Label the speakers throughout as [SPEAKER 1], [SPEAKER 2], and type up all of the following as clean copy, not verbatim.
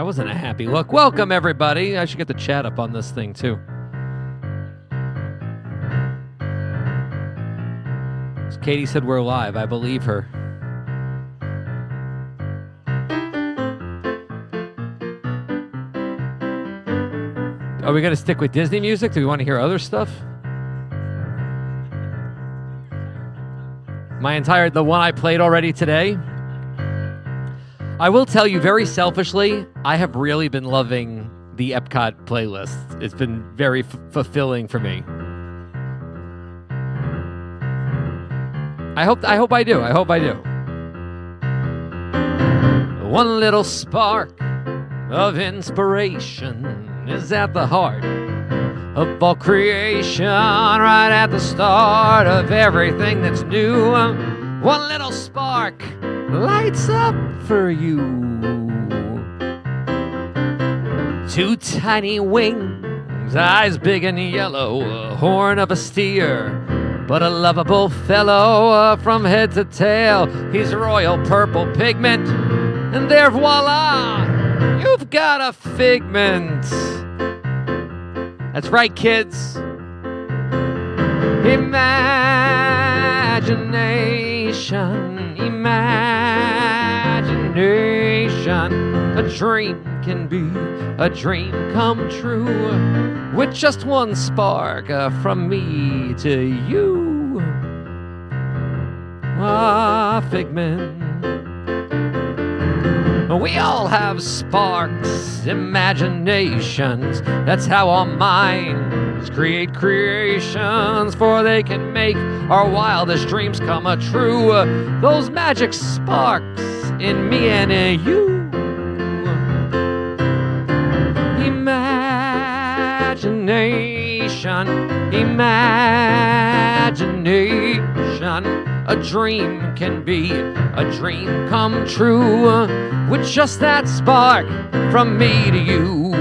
[SPEAKER 1] That wasn't a happy look. Welcome, everybody. I should get the chat up on this thing, too. Katie said we're live. I believe her. Are we going to stick with Disney music? Do we want to hear other stuff? The one I played already today. I will tell you very selfishly, I have really been loving the Epcot playlist. It's been very fulfilling for me. I hope I do. I hope I do. One little spark of inspiration is at the heart of all creation, right at the start of everything that's new. One little spark lights up for you. Two tiny wings, eyes big and yellow, a horn of a steer, but a lovable fellow from head to tail. He's royal purple pigment, and there, voila, you've got a figment. That's right, kids. Imagination, imagination. A dream can be a dream come true with just one spark from me to you. A figment. We all have sparks, imaginations. That's how our minds create creations, for they can make our wildest dreams come true. Those magic sparks in me and in you. Imagination, imagination. A dream can be a dream come true with just that spark from me to you.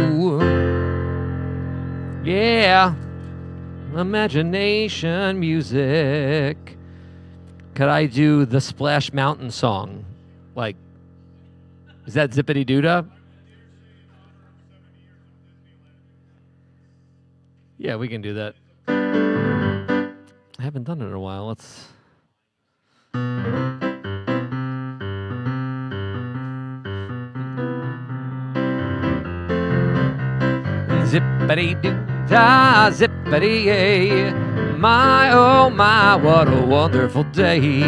[SPEAKER 1] Yeah, imagination music. Could I do the Splash Mountain song? Like, is that Zippity Doo-Dah? Yeah, we can do that. I haven't done it in a while. Let's... Zippity-doo-dah, zippity-yay. My, oh my, what a wonderful day.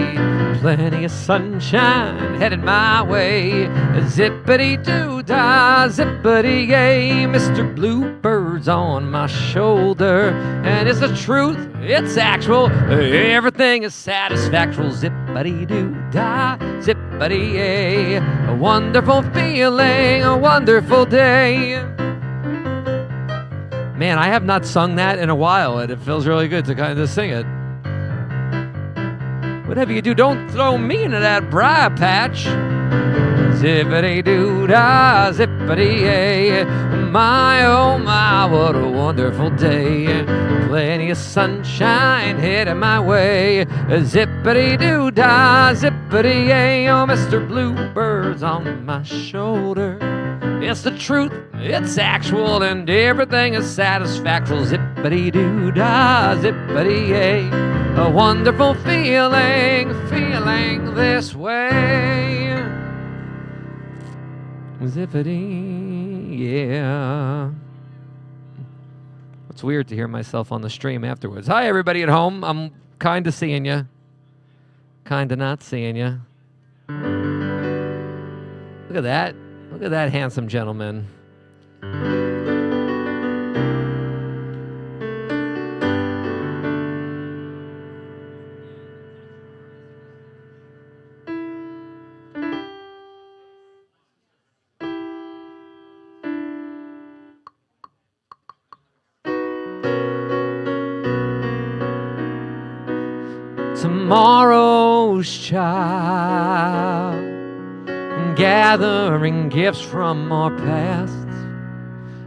[SPEAKER 1] Plenty of sunshine headed my way. Zippity-doo-dah, zippity-yay. Mr. Bluebird's on my shoulder. And it's the truth, it's actual. Everything is satisfactual. Zippity-doo-dah, zippity-yay. A wonderful feeling, a wonderful day. Man, I have not sung that in a while, and it feels really good to kind of sing it. Whatever you do, don't throw me into that briar patch. Zippity-doo-dah, zippity-yay. My, oh my, what a wonderful day. Plenty of sunshine headed my way. Zippity-doo-dah, zippity-yay. Oh, Mr. Bluebird's on my shoulder. It's the truth, it's actual, and everything is satisfactual. Zippity-doo-dah, zippity-yay. A wonderful feeling, feeling this way. Zippity, yeah. It's weird to hear myself on the stream afterwards. Hi, everybody at home. I'm kind of seeing you. Kind of not seeing you. Look at that. Look at that handsome gentleman. Tomorrow's child, gathering gifts from our past.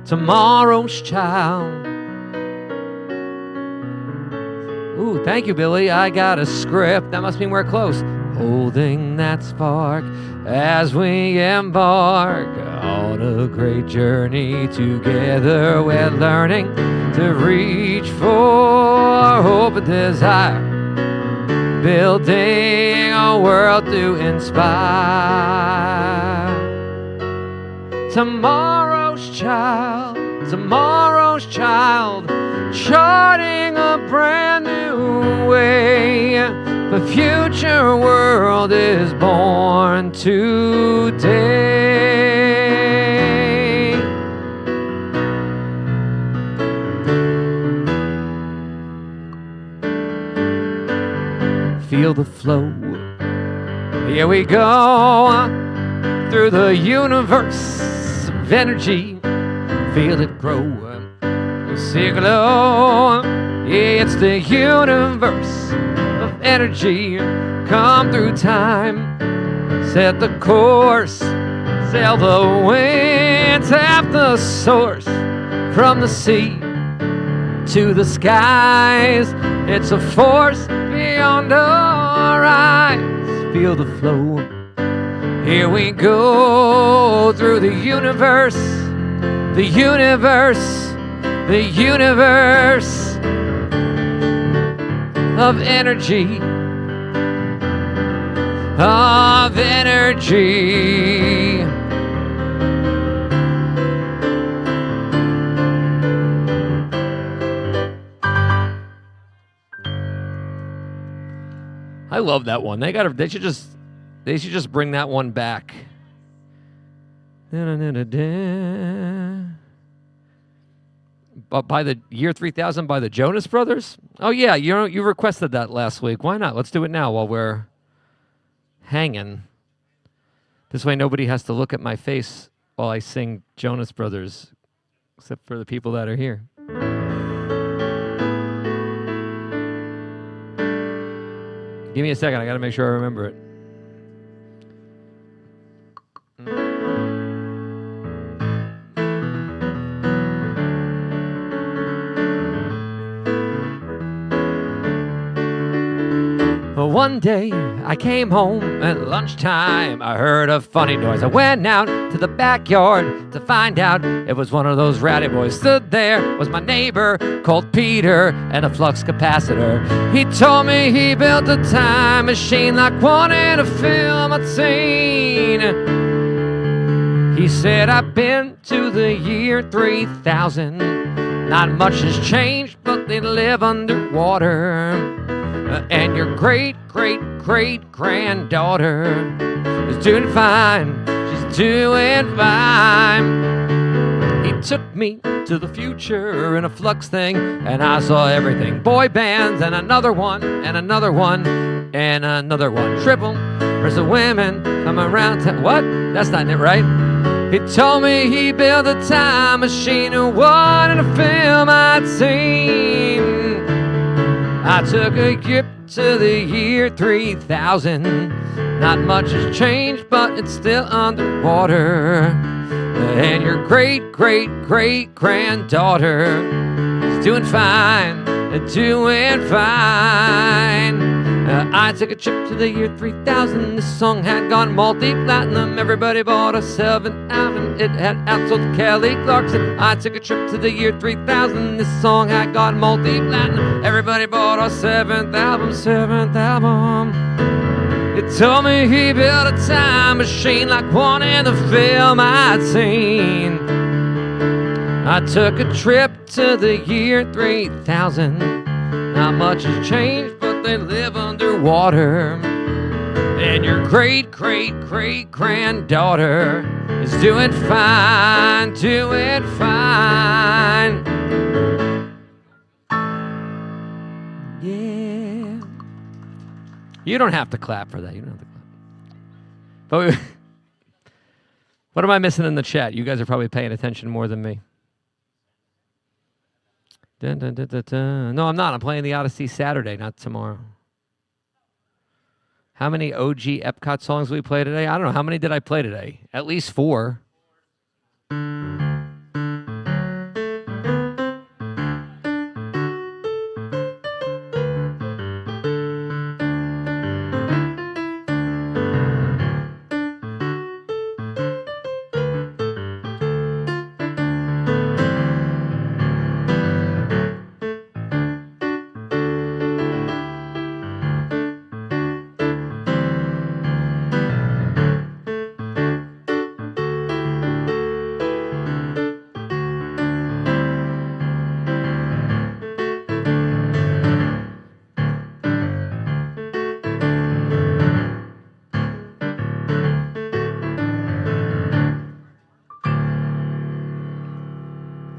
[SPEAKER 1] Tomorrow's child. Ooh, thank you, Billy. I got a script. That must mean we're close. holding that spark as we embark on a great journey together. We're learning to reach for hope and desire, building a world to inspire. Tomorrow's child, charting a brand new way. The future world is born today. Feel the flow. Here we go through the universe of energy. Feel it grow. See it glow. Yeah, it's the universe of energy. Come through time, set the course, sail the wind, tap the source from the sea to the skies. It's a force beyond our eyes. Feel the flow. Here we go through the universe, the universe, the universe of energy, of energy. I love that one. They should just bring that one back. By the year 3000 by the Jonas Brothers? Oh yeah, you requested that last week. Why not? Let's do it now while we're hanging. This way nobody has to look at my face while I sing Jonas Brothers, except for the people that are here. Give me a second, I gotta make sure I remember it. One day I came home at lunchtime. I heard a funny noise. I went out to the backyard to find out it was one of those rowdy boys. Stood there was my neighbor called Peter and a flux capacitor. He told me he built a time machine like one in a film I'd seen. He said, I've been to the year 3000. Not much has changed, but they live underwater. And your great-great-great-granddaughter is doing fine. She's doing fine. He took me to the future in a flux thing, and I saw everything. Boy bands, and another one, and another one, and another one. Triple, there's the women come around. What? That's not it, right? He told me he built a time machine, and one in a film I'd seen. I took a trip to the year 3000. Not much has changed, but it's still underwater. And your great-great-great-granddaughter is doing fine, doing fine. I took a trip to the year 3000. This song had gone multi-platinum. Everybody bought a 7th album. It had outsold Kelly Clarkson. I took a trip to the year 3000. This song had gone multi-platinum. Everybody bought a 7th album, 7th album. It told me he built a time machine like one in the film I'd seen. I took a trip to the year 3000. Not much has changed, but they live underwater. And your great-great-great-granddaughter is doing fine, doing fine. Yeah. You don't have to clap for that. You don't have to clap. But what am I missing in the chat? You guys are probably paying attention more than me. Dun, dun, dun, dun, dun. No, I'm not. I'm playing the Odyssey Saturday, not tomorrow. How many OG Epcot songs we play today? I don't know. How many did I play today? At least 4.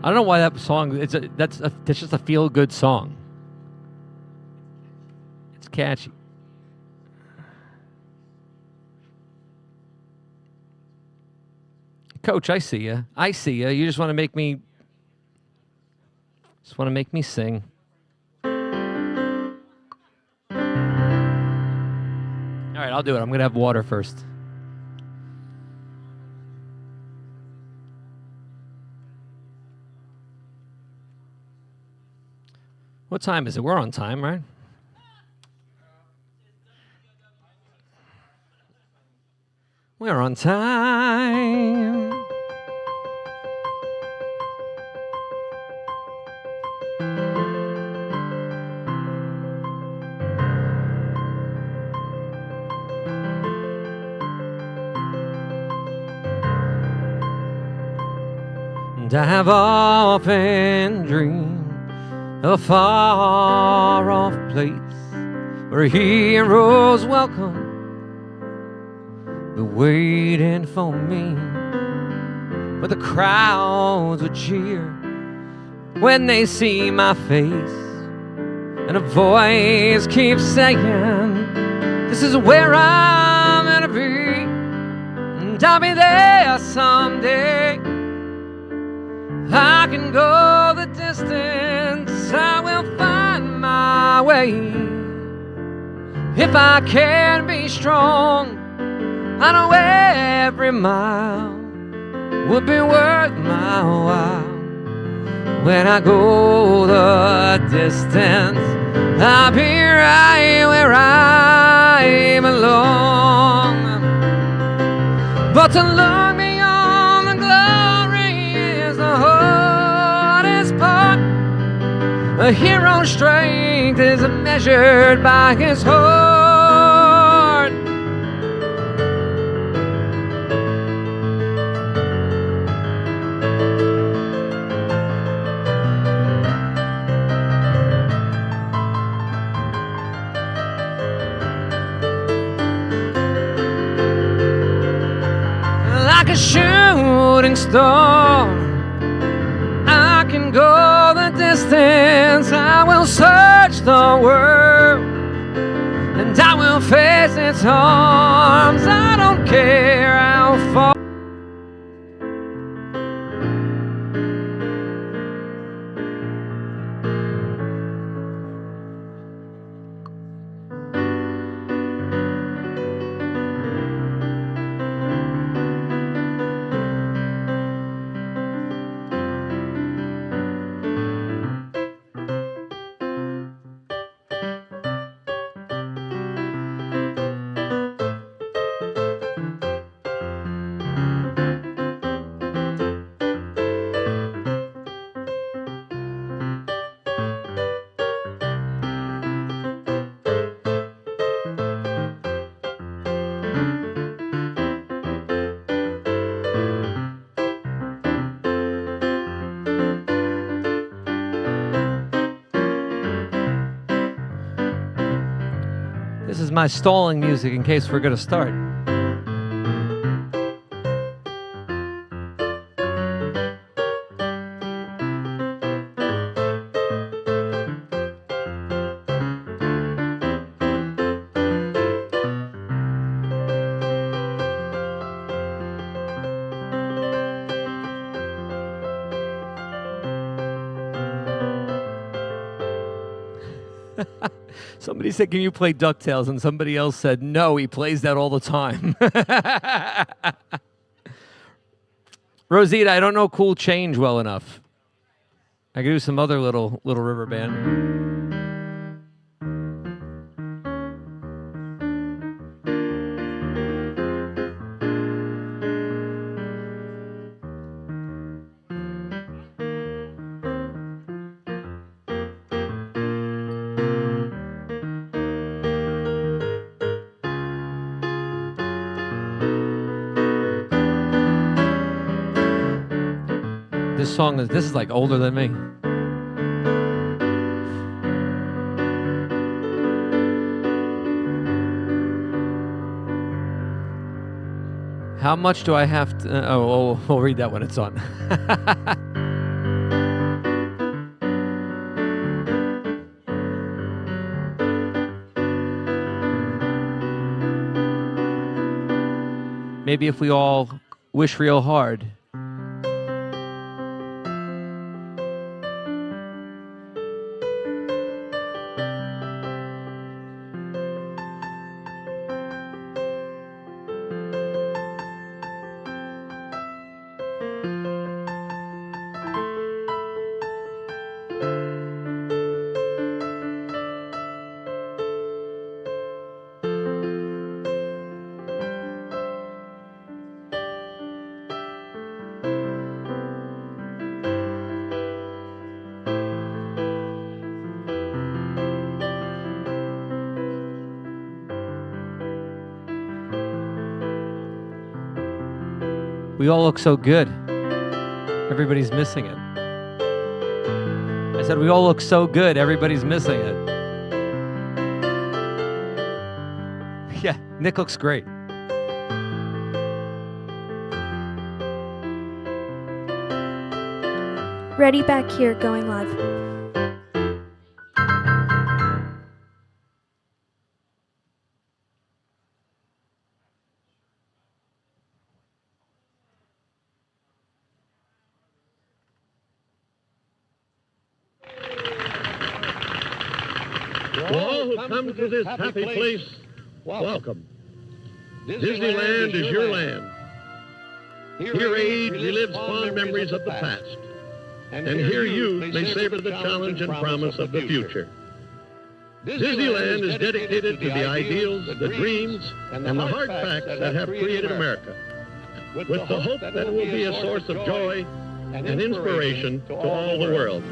[SPEAKER 1] don't know why that song. That's just a feel good song. It's catchy. Coach, I see you. I see you. You just want to make me. Just want to make me sing. All right, I'll do it. I'm gonna have water first. What time is it? We're on time, right? We're on time. And I have often dreamed of a far-off place where heroes welcome the waiting for me, where the crowds would cheer when they see my face, and a voice keeps saying, this is where I'm gonna be, and I'll be there someday. I can go the distance, I will find my way. If I can be strong, I know every mile would be worth my while. When I go the distance, I'll be right where I belong. But to look beyond the glory is the hardest part. A hero's strength is measured by his heart. Like a shooting star, I can go the distance. I will search the world, and I will face its arms. I don't care how far. This is my stalling music in case we're going to start. Somebody said, can you play DuckTales? And somebody else said, no, he plays that all the time. Rosita, I don't know Cool Change well enough. I can do some other little river band. This is like older than me. How much do I have to... we'll read that when it's on. Maybe if we all wish real hard. We all look so good. Everybody's missing it. I said we all look so good. Everybody's missing it. Yeah, Nick looks great.
[SPEAKER 2] Ready back here, going live.
[SPEAKER 3] To all who come to this happy place, welcome. Disneyland is your land. Here age relives fond memories of the past. And here youth may savor the challenge and promise of the future. Disneyland is dedicated to the ideals, the dreams, and the hard facts that have created America, with the hope that it will be a source of joy and inspiration to all the world.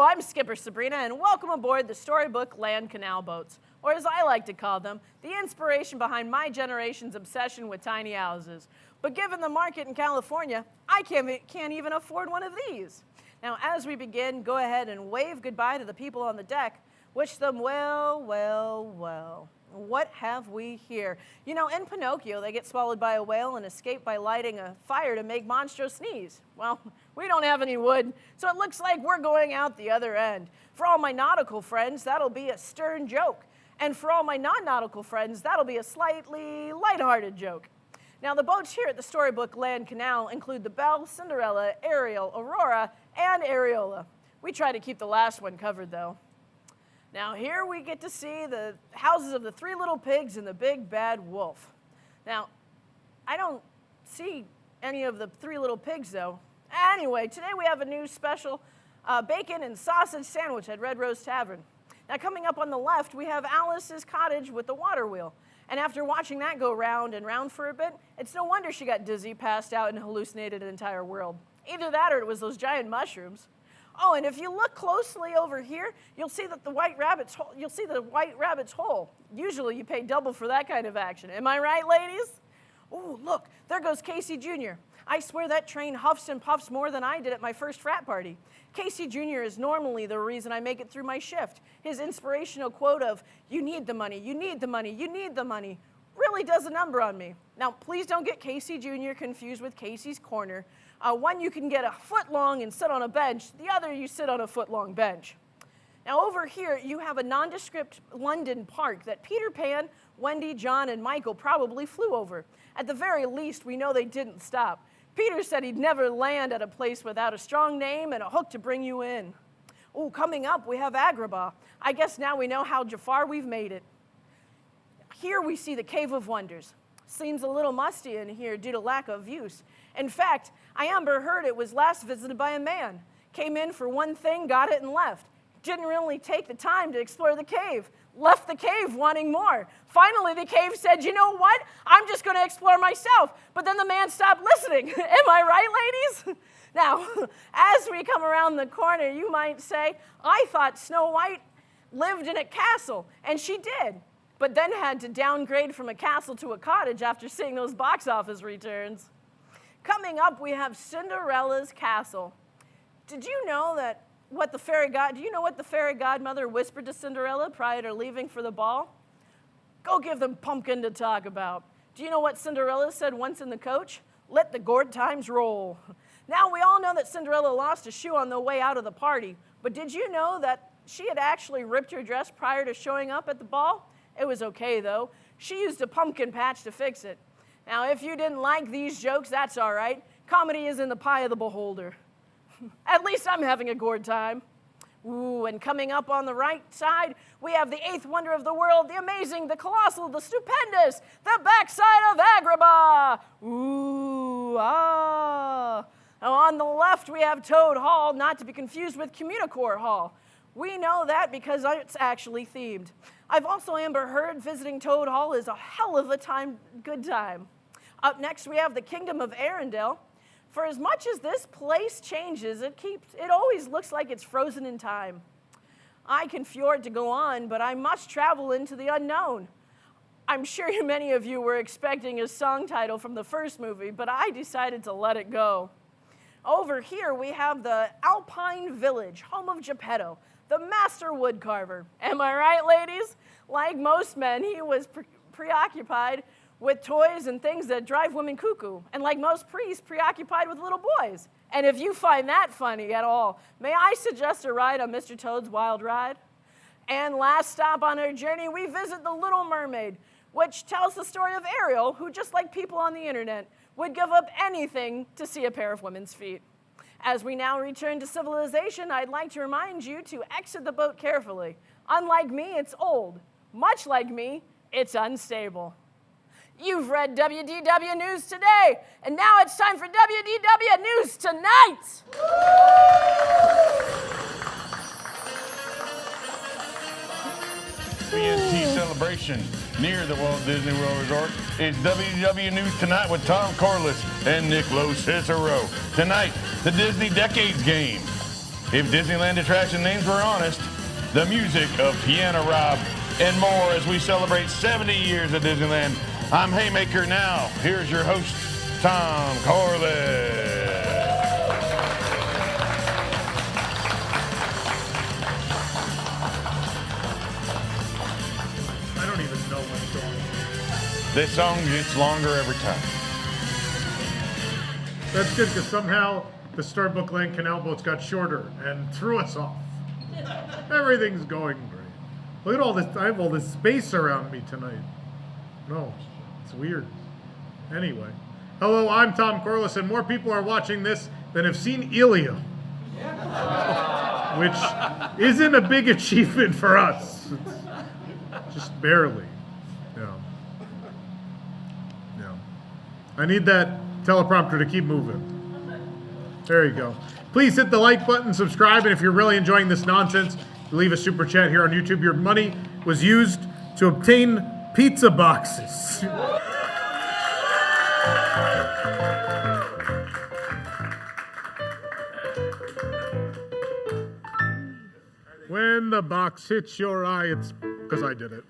[SPEAKER 4] I'm Skipper Sabrina, and welcome aboard the Storybook Land canal boats, or as I like to call them, the inspiration behind my generation's obsession with tiny houses. But given the market in California, I can't even afford one of these. Now, as we begin, go ahead and wave goodbye to the people on the deck. Wish them well, well, well. What have we here? You know, in Pinocchio, they get swallowed by a whale and escape by lighting a fire to make Monstro sneeze. Well, we don't have any wood, so it looks like we're going out the other end. For all my nautical friends, that'll be a stern joke. And for all my non-nautical friends, that'll be a slightly lighthearted joke. Now, the boats here at the Storybook Land Canal include the Belle, Cinderella, Ariel, Aurora, and Areola. We try to keep the last one covered, though. Now, here we get to see the houses of the Three Little Pigs and the Big Bad Wolf. Now, I don't see any of the Three Little Pigs, though. Anyway, today we have a new special bacon and sausage sandwich at Red Rose Tavern. Now, coming up on the left, we have Alice's cottage with the water wheel. And after watching that go round and round for a bit, it's no wonder she got dizzy, passed out, and hallucinated an entire world. Either that or it was those giant mushrooms. Oh, and if you look closely over here, you'll see that the white rabbit's hole. Usually you pay double for that kind of action. Am I right, ladies? Oh, look, there goes Casey Jr. I swear that train huffs and puffs more than I did at my first frat party. Casey Jr. is normally the reason I make it through my shift. His inspirational quote of, "You need the money, you need the money, you need the money," really does a number on me. Now, please don't get Casey Jr. confused with Casey's Corner. One you can get a foot long and sit on a bench. The other you sit on a foot long bench. Now over here you have a nondescript London park that Peter Pan, Wendy, John, and Michael probably flew over. At the very least, we know they didn't stop. Peter said he'd never land at a place without a strong name and a hook to bring you in. Oh, coming up we have Agrabah. I guess now we know how far we've made it. Here we see the Cave of Wonders. Seems a little musty in here due to lack of use. In fact, I heard it was last visited by a man. Came in for one thing, got it, and left. Didn't really take the time to explore the cave. Left the cave wanting more. Finally, the cave said, "You know what? I'm just going to explore myself." But then the man stopped listening. Am I right, ladies? Now, as we come around the corner, you might say, I thought Snow White lived in a castle, and she did, but then had to downgrade from a castle to a cottage after seeing those box office returns. Coming up, we have Cinderella's castle. Did you know that what the fairy godmother whispered to Cinderella prior to leaving for the ball? Go give them pumpkin to talk about. Do you know what Cinderella said once in the coach? Let the gourd times roll. Now, we all know that Cinderella lost a shoe on the way out of the party, but did you know that she had actually ripped her dress prior to showing up at the ball? It was okay, though. She used a pumpkin patch to fix it. Now, if you didn't like these jokes, that's all right. Comedy is in the pie of the beholder. At least I'm having a gourd time. Ooh, and coming up on the right side, we have the eighth wonder of the world, the amazing, the colossal, the stupendous, the backside of Agrabah. Ooh, ah. Now on the left, we have Toad Hall, not to be confused with Communicore Hall. We know that because it's actually themed. I've also Amber Heard visiting Toad Hall is a hell of a good time. Up next, we have the Kingdom of Arendelle. For as much as this place changes, it always looks like it's frozen in time. I can fjord to go on, but I must travel into the unknown. I'm sure many of you were expecting a song title from the first movie, but I decided to let it go. Over here, we have the Alpine Village, home of Geppetto, the master woodcarver. Am I right, ladies? Like most men, he was preoccupied with toys and things that drive women cuckoo, and like most priests, preoccupied with little boys. And if you find that funny at all, may I suggest a ride on Mr. Toad's Wild Ride? And last stop on our journey, we visit the Little Mermaid, which tells the story of Ariel, who, just like people on the internet, would give up anything to see a pair of women's feet. As we now return to civilization, I'd like to remind you to exit the boat carefully. Unlike me, it's old. Much like me, it's unstable. You've read WDW News Today, and now it's time for WDW News Tonight.
[SPEAKER 5] WDWNT celebration near the Walt Disney World Resort is WDW News Tonight with Tom Corliss and Nick Lo Cicero. Tonight, the Disney Decades Game. If Disneyland attraction names were honest, the music of Piano Rob and more as we celebrate 70 years of Disneyland. I'm Haymaker now. Here's your host, Tom Corliss.
[SPEAKER 6] I don't even know what's going on.
[SPEAKER 5] This song gets longer every time.
[SPEAKER 6] That's good because somehow the Storybook Land canal boats got shorter and threw us off. Everything's going great. Look at all this. I have all this space around me tonight. No, it's weird. Anyway. Hello, I'm Tom Corliss, and more people are watching this than have seen Ilya. Which isn't a big achievement for us. It's just barely. Yeah. Yeah. I need that teleprompter to keep moving. There you go. Please hit the like button, subscribe, and if you're really enjoying this nonsense, leave a super chat here on YouTube. Your money was used to obtain pizza boxes. When the box hits your eye, it's because I did it.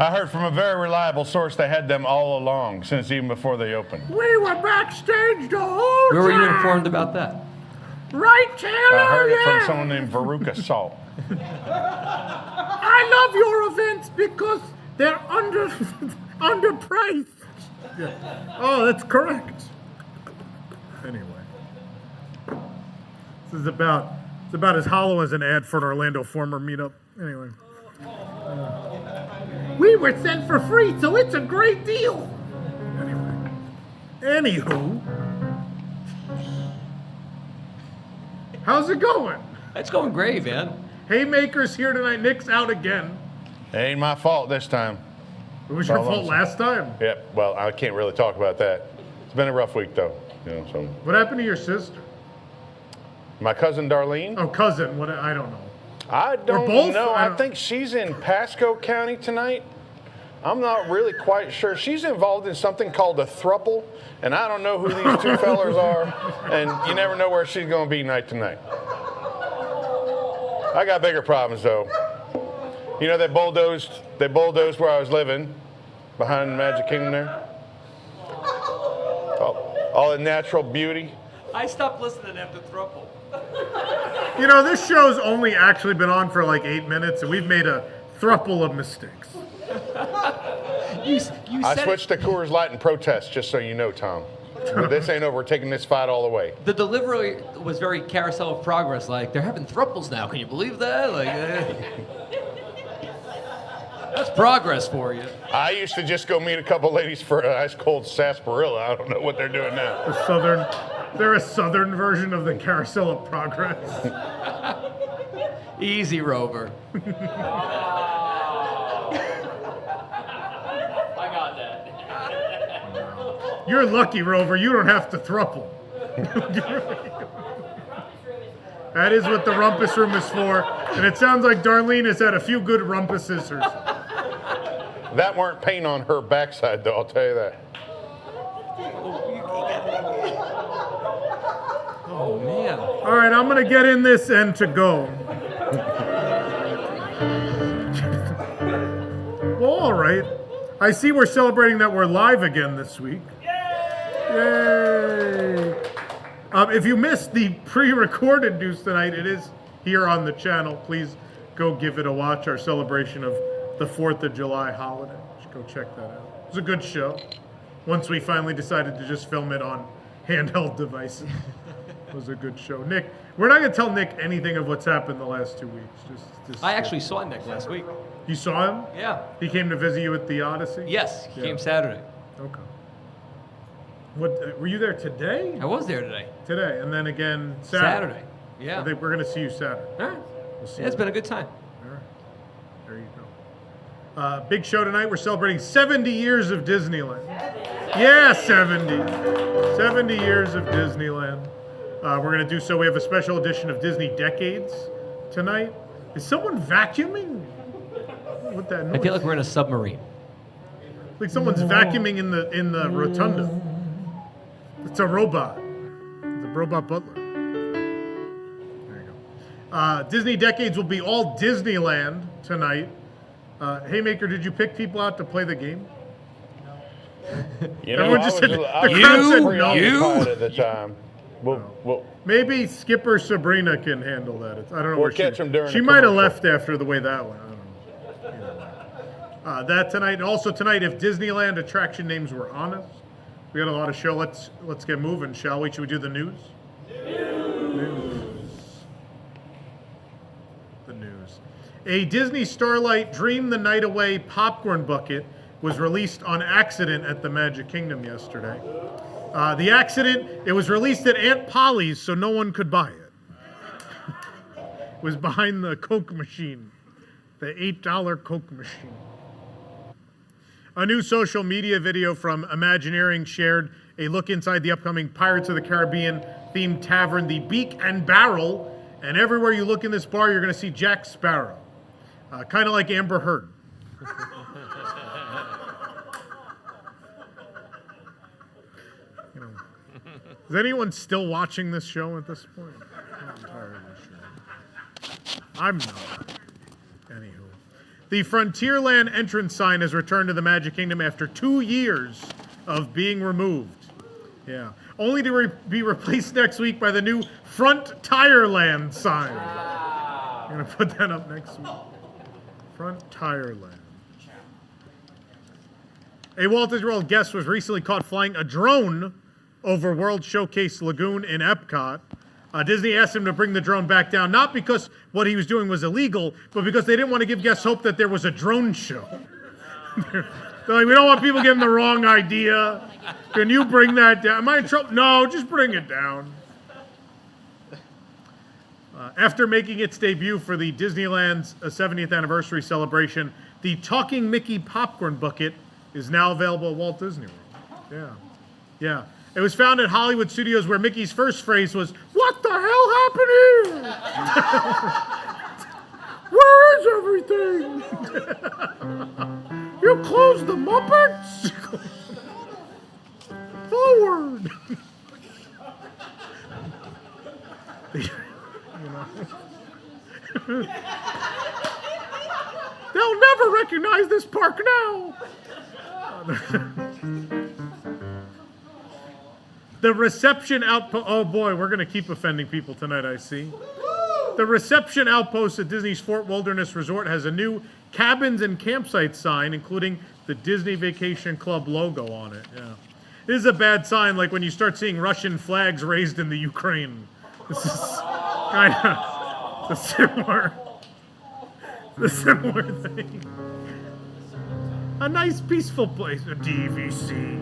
[SPEAKER 5] I heard from a very reliable source they had them all along, since even before they opened.
[SPEAKER 6] We were backstage the whole
[SPEAKER 1] Where were you
[SPEAKER 6] time.
[SPEAKER 1] informed about that?
[SPEAKER 6] Right, Taylor?
[SPEAKER 5] I heard it
[SPEAKER 6] yeah.
[SPEAKER 5] from someone named Veruca Salt.
[SPEAKER 6] I love your events because they're underpriced. Yeah. Oh, that's correct. Anyway, this is about as hollow as an ad for an Orlando former meetup. Anyway, we were sent for free, so it's a great deal. Anywho, how's it going?
[SPEAKER 1] It's going great, man.
[SPEAKER 6] Haymaker's here tonight. Nick's out again.
[SPEAKER 5] Ain't my fault this time.
[SPEAKER 6] It was your fault last time.
[SPEAKER 5] Yep, well, I can't really talk about that. It's been a rough week, though. You know, so.
[SPEAKER 6] What happened to your sister?
[SPEAKER 5] My cousin Darlene?
[SPEAKER 6] Oh, cousin. What? I don't know.
[SPEAKER 5] I don't
[SPEAKER 6] both?
[SPEAKER 5] know. I think she's in Pasco County tonight. I'm not really quite sure. She's involved in something called a throuple, and I don't know who these two fellers are, and you never know where she's going to be night to night. I got bigger problems, though. You know, they bulldozed where I was living, behind the Magic Kingdom there. All the natural beauty.
[SPEAKER 1] I stopped listening after Thruple.
[SPEAKER 6] You know, this show's only actually been on for like 8 minutes, and we've made a thruple of mistakes.
[SPEAKER 5] I switched to Coors Light in protest, just so you know, Tom. But this ain't over. We're taking this fight all the way.
[SPEAKER 1] The delivery was very carousel of progress. Like, they're having thruples now. Can you believe that? Like, that's progress for you.
[SPEAKER 5] I used to just go meet a couple ladies for an ice cold sarsaparilla. I don't know what they're doing now.
[SPEAKER 6] They're a southern version of the carousel of progress.
[SPEAKER 1] Easy, Rover.
[SPEAKER 7] I got that.
[SPEAKER 6] You're lucky, Rover. You don't have to thruple. That is what the rumpus room is for. And it sounds like Darlene has had a few good rumpuses herself.
[SPEAKER 5] That weren't paint on her backside, though, I'll tell you that.
[SPEAKER 1] Oh, man.
[SPEAKER 6] All right, I'm going to get in this and to go. Well, all right. I see we're celebrating that we're live again this week. Yay! If you missed the pre-recorded news tonight, it is here on the channel. Please go give it a watch, our celebration of the 4th of July holiday. You should go check that out. It was a good show. Once we finally decided to just film it on handheld devices. It was a good show. Nick, we're not going to tell Nick anything of what's happened the last 2 weeks. Just
[SPEAKER 1] I actually saw Nick last week.
[SPEAKER 6] You saw him?
[SPEAKER 1] Yeah.
[SPEAKER 6] He came to visit you at the Odyssey?
[SPEAKER 1] Yes, he came Saturday.
[SPEAKER 6] Okay. What were you there today?
[SPEAKER 1] I was there today.
[SPEAKER 6] Today, and then again Saturday.
[SPEAKER 1] Yeah.
[SPEAKER 6] I think we're going to see you Saturday.
[SPEAKER 1] All right.
[SPEAKER 6] We'll see
[SPEAKER 1] It's
[SPEAKER 6] you.
[SPEAKER 1] been a good time.
[SPEAKER 6] All right. There you go. Big show tonight. We're celebrating 70 years of Disneyland. Yeah, 70. 70 years of Disneyland. We're going to do so. We have a special edition of Disney Decades tonight. Is someone vacuuming? What that noise?
[SPEAKER 1] I feel like we're in a submarine.
[SPEAKER 6] Like someone's vacuuming in the rotunda. It's a robot. It's a robot butler. There you go. Disney Decades will be all Disneyland tonight. Haymaker, did you pick people out to play the game?
[SPEAKER 5] You know,
[SPEAKER 6] Everyone just said, the crowd said no.
[SPEAKER 5] preoccupied at the time. We'll
[SPEAKER 6] Maybe Skipper Sabrina can handle that. I don't know where
[SPEAKER 5] catch them during
[SPEAKER 6] she
[SPEAKER 5] the
[SPEAKER 6] might have
[SPEAKER 5] commercial.
[SPEAKER 6] left after the way that went. I don't know. Either way. That tonight. Also tonight, if Disneyland attraction names were honest, we got a lot of show. Let's get moving, shall we? Should we do the news? News. The news. A Disney Starlight Dream the Night Away popcorn bucket was released on accident at the Magic Kingdom yesterday. The accident, it was released at Aunt Polly's, so no one could buy it. It was behind the Coke machine, the $8 Coke machine. A new social media video from Imagineering shared a look inside the upcoming Pirates of the Caribbean themed tavern, the Beak and Barrel. And everywhere you look in this bar, you're going to see Jack Sparrow. Kind of like Amber Heard. You know, is anyone still watching this show at this point? I'm not entirely sure. I'm not. Anywho. The Frontierland entrance sign has returned to the Magic Kingdom after 2 years of being removed. Yeah. Only to be replaced next week by the new Frontireland sign. I'm going to put that up next week. Frontireland. A Walt Disney World guest was recently caught flying a drone over World Showcase Lagoon in Epcot. Disney asked him to bring the drone back down, not because what he was doing was illegal, but because they didn't want to give guests hope that there was a drone show. They're like, we don't want people getting the wrong idea. Can you bring that down? Am I in trouble? No, just bring it down. After making its debut for the Disneyland's 70th anniversary celebration, the Talking Mickey popcorn bucket is now available at Walt Disney World. Yeah. It was found at Hollywood Studios, where Mickey's first phrase was, "What the hell happened here? Where is everything? You closed the Muppets? Forward." They'll never recognize this park now. The reception outpost. Oh boy, we're going to keep offending people tonight, I see. The reception outpost at Disney's Fort Wilderness Resort has a new cabins and campsite sign, including the Disney Vacation Club logo on it. Yeah. This is a bad sign, like when you start seeing Russian flags raised in the Ukraine. This is kind of the similar thing. A nice, peaceful place. A DVC.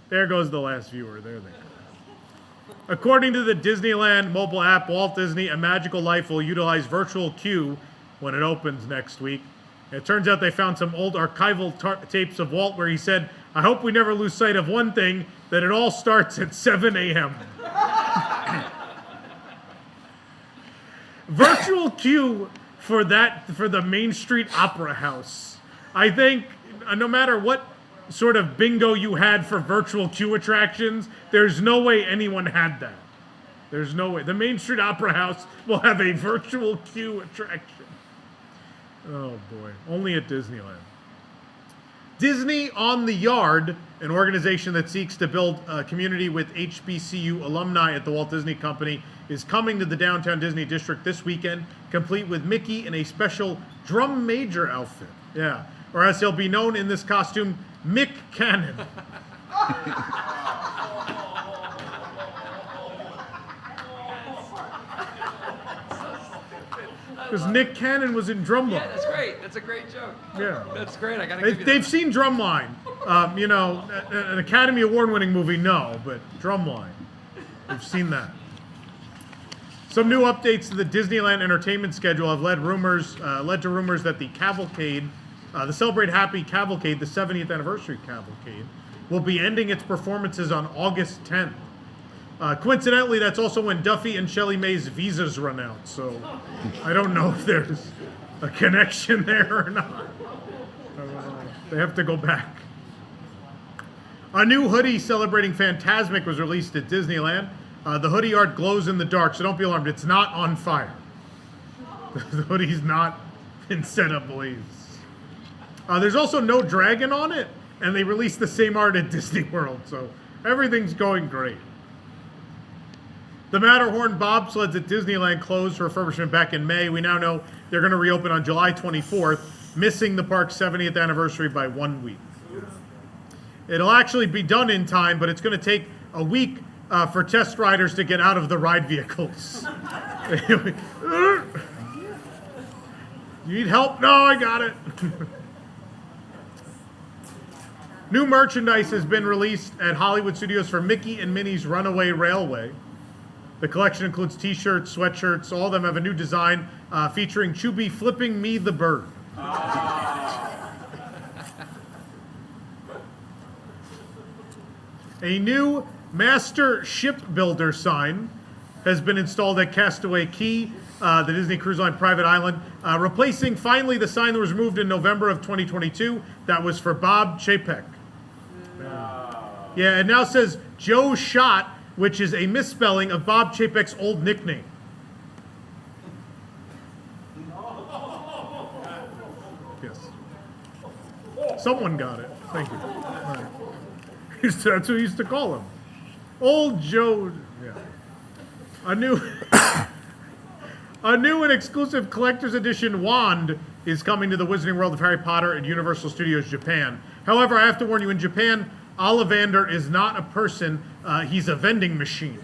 [SPEAKER 6] There goes the last viewer. There they go. According to the Disneyland mobile app, Walt Disney: A Magical Life will utilize virtual queue when it opens next week. It turns out they found some old archival tapes of Walt where he said, "I hope we never lose sight of one thing, that it all starts at 7 a.m. Virtual queue for the Main Street Opera House. I think no matter what sort of bingo you had for virtual queue attractions, there's no way anyone had that. There's no way. The Main Street Opera House will have a virtual queue attraction. Oh boy, only at Disneyland. Disney on the Yard, an organization that seeks to build a community with HBCU alumni at the Walt Disney Company, is coming to the downtown Disney district this weekend, complete with Mickey in a special drum major outfit. Yeah, or as he'll be known in this costume, Mick Cannon. Because Nick Cannon was in Drumline.
[SPEAKER 1] Yeah, that's great. That's a great joke.
[SPEAKER 6] Yeah.
[SPEAKER 1] That's great. I gotta give you
[SPEAKER 6] They've
[SPEAKER 1] that.
[SPEAKER 6] seen Drumline. You know, an Academy Award-winning movie, no, but Drumline. We've seen that. Some new updates to the Disneyland entertainment schedule have led to rumors that the Cavalcade, the Celebrate Happy Cavalcade, the 70th anniversary Cavalcade, will be ending its performances on August 10th. Coincidentally, that's also when Duffy and Shelley May's visas run out, so I don't know if there's a connection there or not. They have to go back. A new hoodie celebrating Fantasmic was released at Disneyland. The hoodie art glows in the dark, so don't be alarmed. It's not on fire. The hoodie's not been set ablaze. There's also no dragon on it, and they released the same art at Disney World, so everything's going great. The Matterhorn bobsleds at Disneyland closed for refurbishment back in May. We now know they're going to reopen on July 24th, missing the park's 70th anniversary by 1 week. It'll actually be done in time, but it's going to take a week for test riders to get out of the ride vehicles. You need help? No, I got it. New merchandise has been released at Hollywood Studios for Mickey and Minnie's Runaway Railway. The collection includes t-shirts, sweatshirts. All of them have a new design featuring Chubby flipping me the bird. A new Master Shipbuilder sign has been installed at Castaway Cay, the Disney Cruise Line private island, replacing finally the sign that was removed in November of 2022. That was for Bob Chapek. Yeah, it now says Joe Shot, which is a misspelling of Bob Chapek's old nickname. Yes. Someone got it. Thank you. All right. That's what we used to call him. Old Joe. Yeah. A new and exclusive collector's edition wand is coming to the Wizarding World of Harry Potter at Universal Studios Japan. However, I have to warn you, in Japan, Ollivander is not a person, he's a vending machine.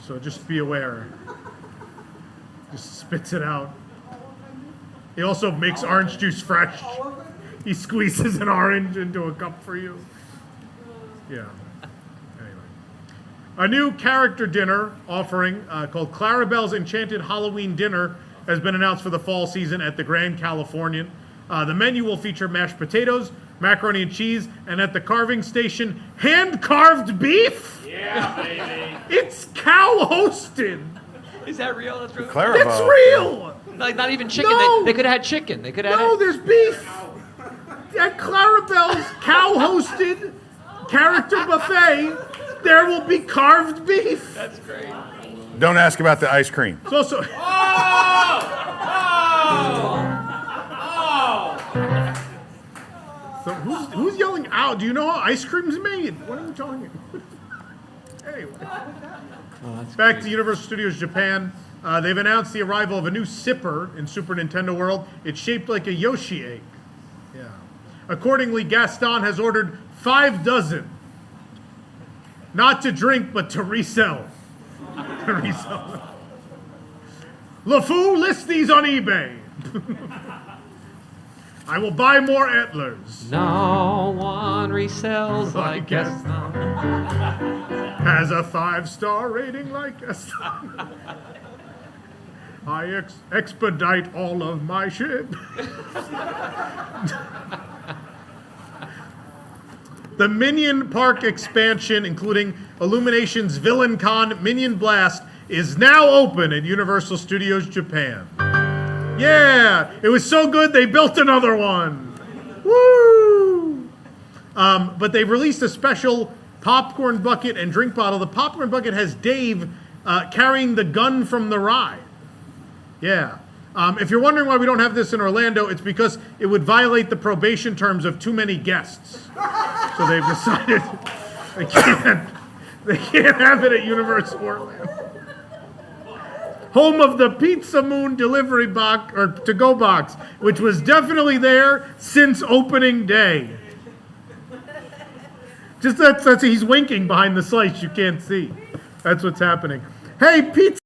[SPEAKER 6] So just be aware. Just spits it out. He also makes orange juice fresh. He squeezes an orange into a cup for you. Yeah. Anyway. A new character dinner offering called Clarabelle's Enchanted Halloween Dinner has been announced for the fall season at the Grand Californian. The menu will feature mashed potatoes, macaroni and cheese, and at the carving station, hand-carved beef?
[SPEAKER 7] Yeah, baby.
[SPEAKER 6] It's cow-hosted.
[SPEAKER 1] Is that real? That's real?
[SPEAKER 5] Clarabelle.
[SPEAKER 6] That's real.
[SPEAKER 1] Like, not even chicken.
[SPEAKER 6] No.
[SPEAKER 1] They could have had chicken. They could have
[SPEAKER 6] No,
[SPEAKER 1] had
[SPEAKER 6] there's beef. At Clarabelle's cow-hosted character buffet, there will be carved beef.
[SPEAKER 1] That's great.
[SPEAKER 5] Don't ask about the ice cream.
[SPEAKER 6] It's also... So who's yelling out? Do you know how ice cream's made? What are you talking about? Anyway. Back to Universal Studios Japan. They've announced the arrival of a new sipper in Super Nintendo World. It's shaped like a Yoshi egg. Yeah. Accordingly, Gaston has ordered 5 dozen. Not to drink, but to resell. LeFou, list these on eBay. I will buy more Ettlers.
[SPEAKER 1] No one resells like Gaston.
[SPEAKER 6] Has a 5-star rating like Gaston. I expedite all of my shit. The Minion Park expansion, including Illumination's Villain Con Minion Blast, is now open at Universal Studios Japan. Yeah, it was so good they built another one. Woo! But they've released a special popcorn bucket and drink bottle. The popcorn bucket has Dave carrying the gun from the ride. Yeah. If you're wondering why we don't have this in Orlando, it's because it would violate the probation terms of too many guests. So they've decided they can't have it at Universal Orlando. Home of the Pizza Moon delivery box, or to-go box, which was definitely there since opening day. Just that's he's winking behind the slice you can't see. That's what's happening. Hey, pizza.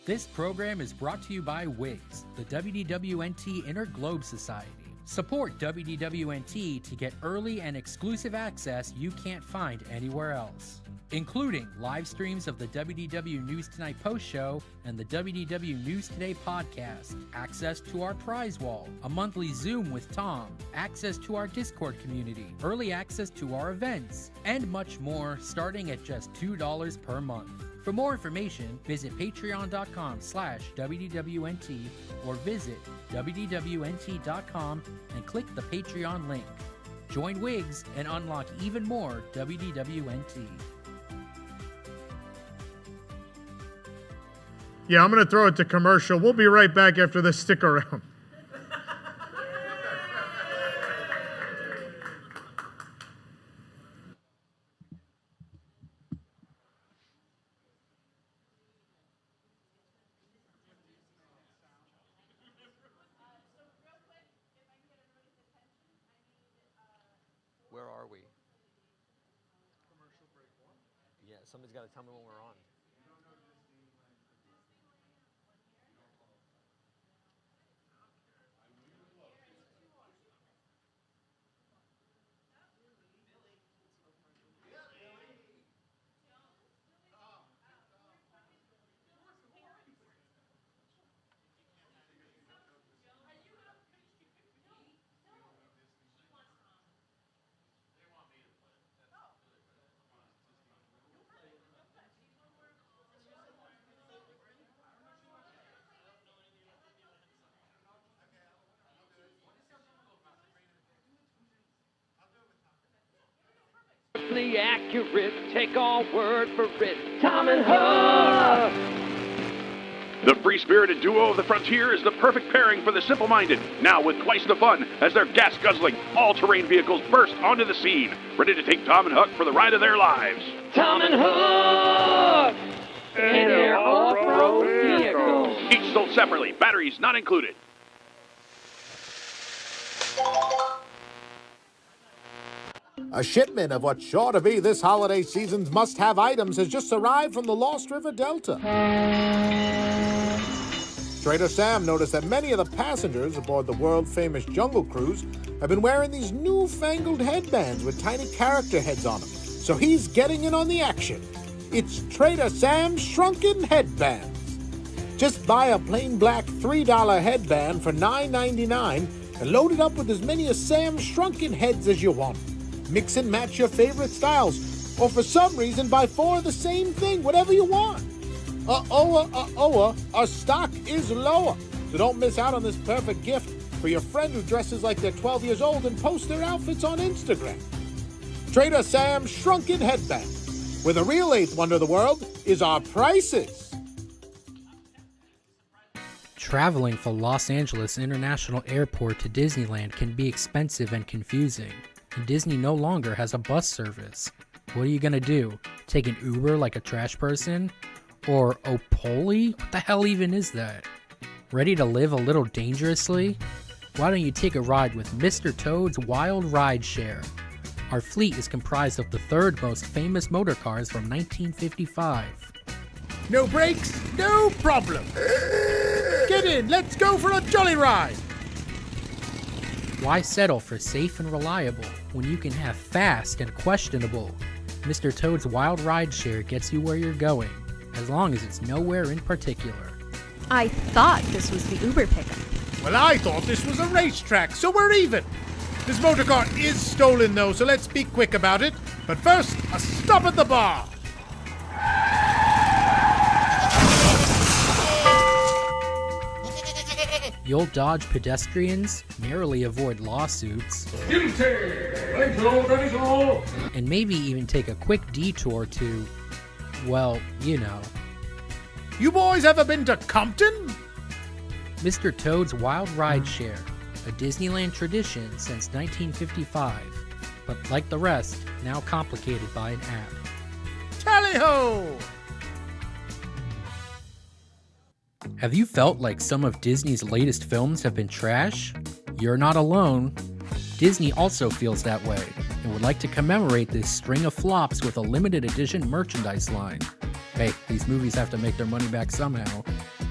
[SPEAKER 7] This program is brought to you by WIGS, the WDWNT Interglobe Society. Support WDWNT to get early and exclusive access you can't find anywhere else, including live streams of the WDW News Tonight post show and the WDW News Today podcast, access to our prize wall, a monthly Zoom with Tom, access to our Discord community, early access to our events, and much more, starting at just $2 per month. For more information, visit patreon.com/WDWNT or visit WDWNT.com and click the Patreon link. Join WIGS and unlock even more WDWNT.
[SPEAKER 6] Yeah, I'm going to throw it to commercial. We'll be right back after this. Stick around.
[SPEAKER 1] Where are we? Commercial break 1. Yeah, somebody's got to tell me when we're on. Accurate, take all word for it. Tom and Huck!
[SPEAKER 8] The free-spirited duo of the frontier is the perfect pairing for the simple-minded, now with twice the fun as their gas-guzzling, all-terrain vehicles burst onto the scene, ready to take Tom and Huck for the ride of their lives.
[SPEAKER 1] Tom and Huck! And their off-road vehicles.
[SPEAKER 8] Each sold separately, batteries not included.
[SPEAKER 9] A shipment of what's sure to be this holiday season's must-have items has just arrived from the Lost River Delta. Trader Sam noticed that many of the passengers aboard the world-famous Jungle Cruise have been wearing these newfangled headbands with tiny character heads on them. So he's getting in on the action. It's Trader Sam's Shrunken Headbands. Just buy a plain black $3 headband for $9.99 and load it up with as many of Sam's shrunken heads as you want. Mix and match your favorite styles, or for some reason buy 4 of the same thing, whatever you want. Our stock is lower, so don't miss out on this perfect gift for your friend who dresses like they're 12 years old and posts their outfits on Instagram. Trader Sam's Shrunken Headband, where the real eighth wonder of the world is our prices.
[SPEAKER 7] Traveling from Los Angeles International Airport to Disneyland can be expensive and confusing, and Disney no longer has a bus service. What are you gonna do? Take an Uber like a trash person? Or Opoli? What the hell even is that? Ready to live a little dangerously? Why don't you take a ride with Mr. Toad's Wild Ride Share? Our fleet is comprised of the third most famous motor cars from 1955.
[SPEAKER 9] No brakes? No problem. Get in, let's go for a jolly ride.
[SPEAKER 7] Why settle for safe and reliable when you can have fast and questionable? Mr. Toad's Wild Ride Share gets you where you're going, as long as it's nowhere in particular.
[SPEAKER 2] I thought this was the Uber pickup.
[SPEAKER 9] Well, I thought this was a racetrack, so we're even. This motor car is stolen, though, so let's be quick about it. But first, a stop at the bar.
[SPEAKER 7] You'll dodge pedestrians, narrowly avoid lawsuits, and maybe even take a quick detour to, well, you know.
[SPEAKER 9] You boys ever been to Compton?
[SPEAKER 7] Mr. Toad's Wild Ride Share, a Disneyland tradition since 1955, but like the rest, now complicated by an app.
[SPEAKER 9] Tally-ho!
[SPEAKER 7] Have you felt like some of Disney's latest films have been trash? You're not alone. Disney also feels that way and would like to commemorate this string of flops with a limited edition merchandise line. Hey, these movies have to make their money back somehow.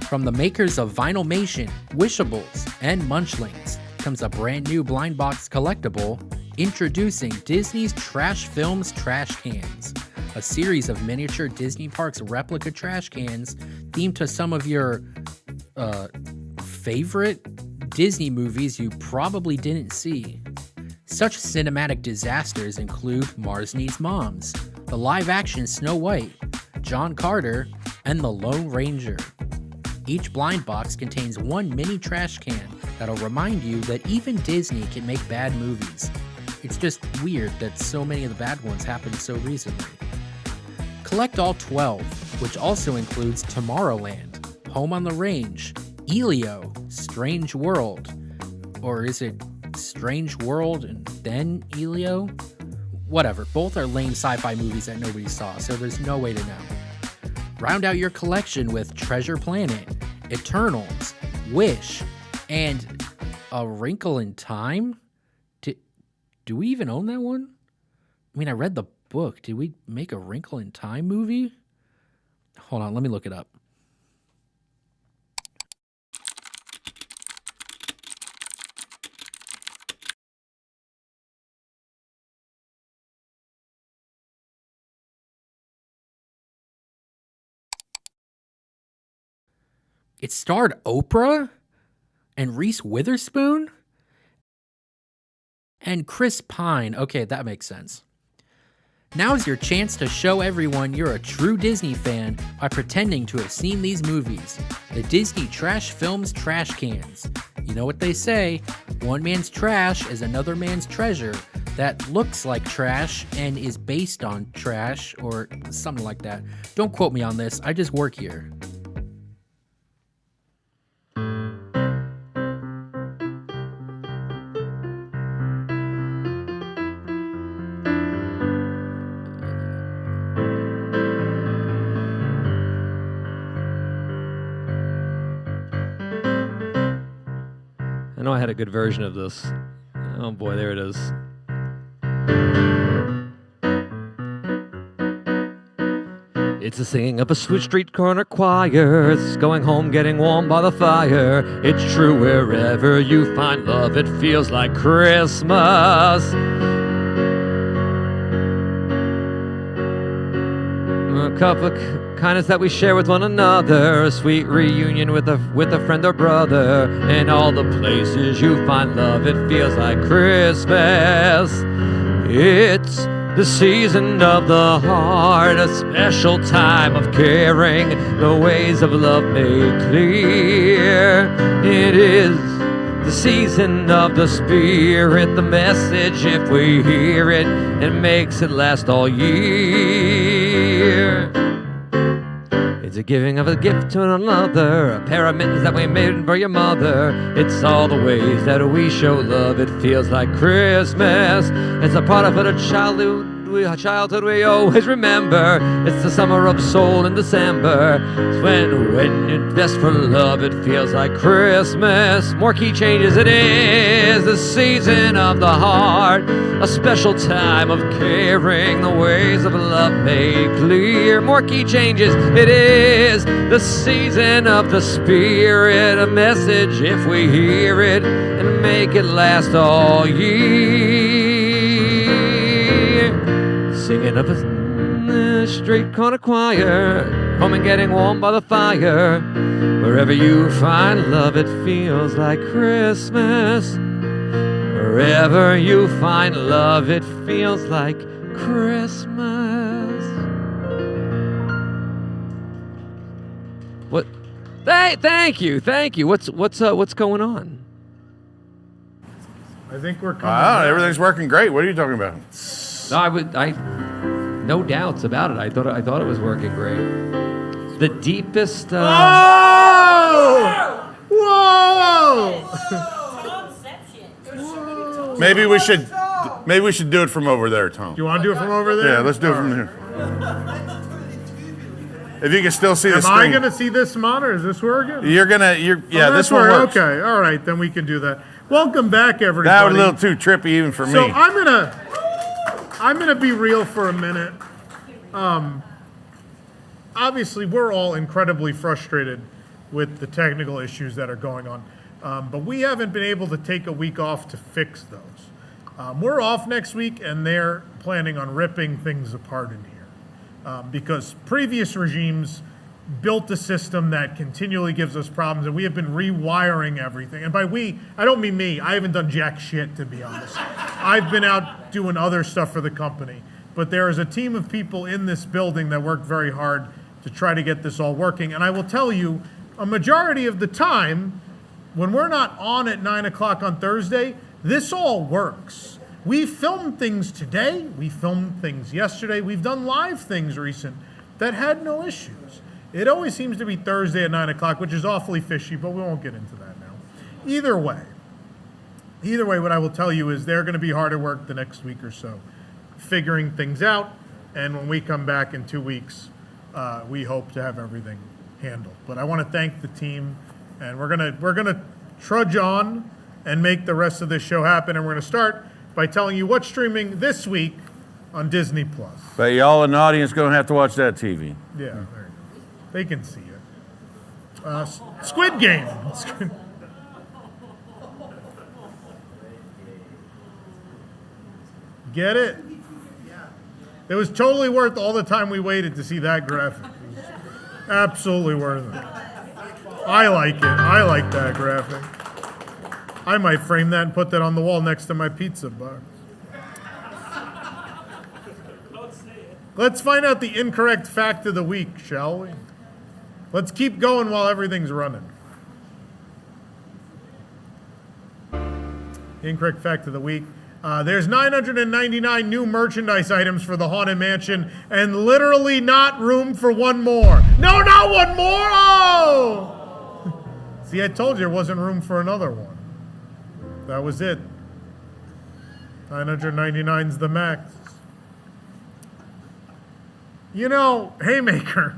[SPEAKER 7] From the makers of Vinylmation, Wishables, and Munchlings comes a brand new blind box collectible introducing Disney's Trash Films Trash Cans, a series of miniature Disney Parks replica trash cans themed to some of your favorite Disney movies you probably didn't see. Such cinematic disasters include Mars Needs Moms, the live-action Snow White, John Carter, and The Lone Ranger. Each blind box contains one mini trash can that'll remind you that even Disney can make bad movies. It's just weird that so many of the bad ones happened so recently. Collect all 12, which also includes Tomorrowland, Home on the Range, Elio, Strange World. Or is it Strange World and then Elio? Whatever, both are lame sci-fi movies that nobody saw, so there's no way to know. Round out your collection with Treasure Planet, Eternals, Wish, and A Wrinkle in Time? Do we even own that one? I mean, I read the book. Did we make a Wrinkle in Time movie? Hold on, let me look it up. It starred Oprah and Reese Witherspoon and Chris Pine. Okay, that makes sense. Now's your chance to show everyone you're a true Disney fan by pretending to have seen these movies. The Disney Trash Films Trash Cans. You know what they say, one man's trash is another man's treasure that looks like trash and is based on trash or something like that. Don't quote me on this, I just work here.
[SPEAKER 1] I know I had a good version of this. Oh boy, there it is. It's the singing of a sweet street corner choir. It's going home, getting warm by the fire. It's true wherever you find love, it feels like Christmas. A cup of kindness that we share with one another, a sweet reunion with a friend or brother. In all the places you find love, it feels like Christmas. It's the season of the heart, a special time of caring, the ways of love made clear. It is the season of the spirit, the message, if we hear it, it makes it last all year. It's a giving of a gift to another, a pair of mittens that we made for your mother. It's all the ways that we show love. It feels like Christmas. It's a part of a childhood we always remember. It's the summer of soul in December. It's when you're best for love, it feels like Christmas. More key changes, it is the season of the heart, a special time of caring, the ways of love made clear. More key changes, it is the season of the spirit, a message if we hear it and make it last all year. Singing up a straight corner choir, home and getting warm by the fire. Wherever you find love, it feels like Christmas. Wherever you find love, it feels like Christmas. What? Thank you. What's going on?
[SPEAKER 6] I think we're coming.
[SPEAKER 5] Everything's working great. What are you talking about?
[SPEAKER 1] No doubts about it. I thought it was working great. The deepest.
[SPEAKER 6] Whoa!
[SPEAKER 5] Maybe we should do it from over there, Tom.
[SPEAKER 6] You want to do it from over there?
[SPEAKER 5] Yeah, let's do it from here. If you can still see the screen.
[SPEAKER 6] Am I going to see this monitor? Is this working?
[SPEAKER 5] This one works.
[SPEAKER 6] Okay, all right, then we can do that. Welcome back, everybody.
[SPEAKER 5] That was a little too trippy even for me.
[SPEAKER 6] So I'm gonna be real for a minute. Obviously, we're all incredibly frustrated with the technical issues that are going on, but we haven't been able to take a week off to fix those. We're off next week, and they're planning on ripping things apart in here because previous regimes built a system that continually gives us problems, and we have been rewiring everything. And by we, I don't mean me. I haven't done jack shit, to be honest. I've been out doing other stuff for the company. But there is a team of people in this building that worked very hard to try to get this all working. And I will tell you, a majority of the time, when we're not on at 9 o'clock on Thursday, this all works. We filmed things today. We filmed things yesterday. We've done live things recent that had no issues. It always seems to be Thursday at 9 o'clock, which is awfully fishy, but we won't get into that now. Either way, what I will tell you is they're going to be hard at work the next week or so, figuring things out. And when we come back in 2 weeks, we hope to have everything handled. But I want to thank the team, and we're gonna trudge on and make the rest of this show happen. And we're going to start by telling you what's streaming this week on Disney Plus.
[SPEAKER 5] But y'all in the audience going to have to watch that TV.
[SPEAKER 6] Yeah, there you go. They can see it. Squid Game. Get it? It was totally worth all the time we waited to see that graphic. It was absolutely worth it. I like it. I like that graphic. I might frame that and put that on the wall next to my pizza box. Let's find out the incorrect fact of the week, shall we? Let's keep going while everything's running. Incorrect fact of the week. There's 999 new merchandise items for the Haunted Mansion and literally not room for one more. No, not one more! Oh! See, I told you there wasn't room for another one. That was it. 999's the max. You know, Haymaker.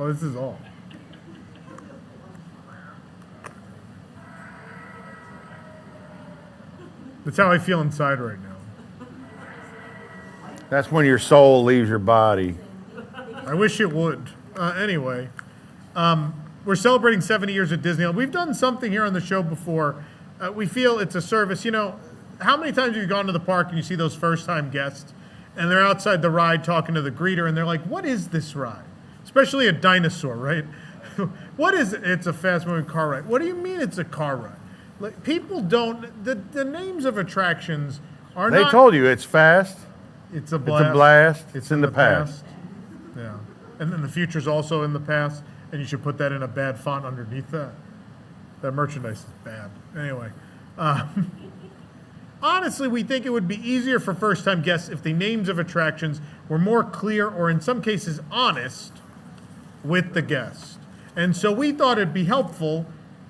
[SPEAKER 6] Oh, this is all. That's how I feel inside right now.
[SPEAKER 5] That's when your soul leaves your body.
[SPEAKER 6] I wish it would. Anyway, we're celebrating 70 years at Disneyland. We've done something here on the show before. We feel it's a service. You know, how many times have you gone to the park and you see those first-time guests, and they're outside the ride talking to the greeter, and they're like, what is this ride? Especially a dinosaur, right? What is it? It's a fast-moving car ride. What do you mean it's a car ride? Like, people don't, the names of attractions are not.
[SPEAKER 5] They told you it's fast.
[SPEAKER 6] It's a blast.
[SPEAKER 5] It's a blast. It's in the past.
[SPEAKER 6] Yeah. And then the future's also in the past, and you should put that in a bad font underneath that. That merchandise is bad. Anyway. Honestly, we think it would be easier for first-time guests if the names of attractions were more clear or in some cases honest with the guest. And so we thought it'd be helpful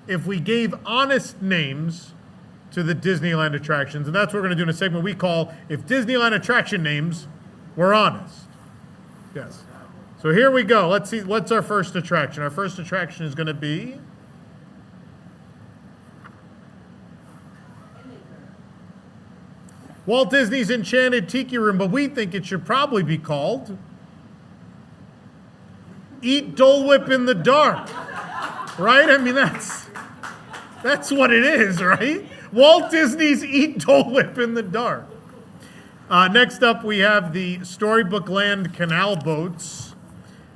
[SPEAKER 6] if we gave honest names to the Disneyland attractions. And that's what we're going to do in a segment we call If Disneyland Attraction Names Were Honest. Yes. So here we go. Let's see, what's our first attraction? Our first attraction is going to be Walt Disney's Enchanted Tiki Room, but we think it should probably be called Eat Dole Whip in the Dark. Right? I mean, that's what it is, right? Walt Disney's Eat Dole Whip in the Dark. Next up, we have the Storybook Land canal boats,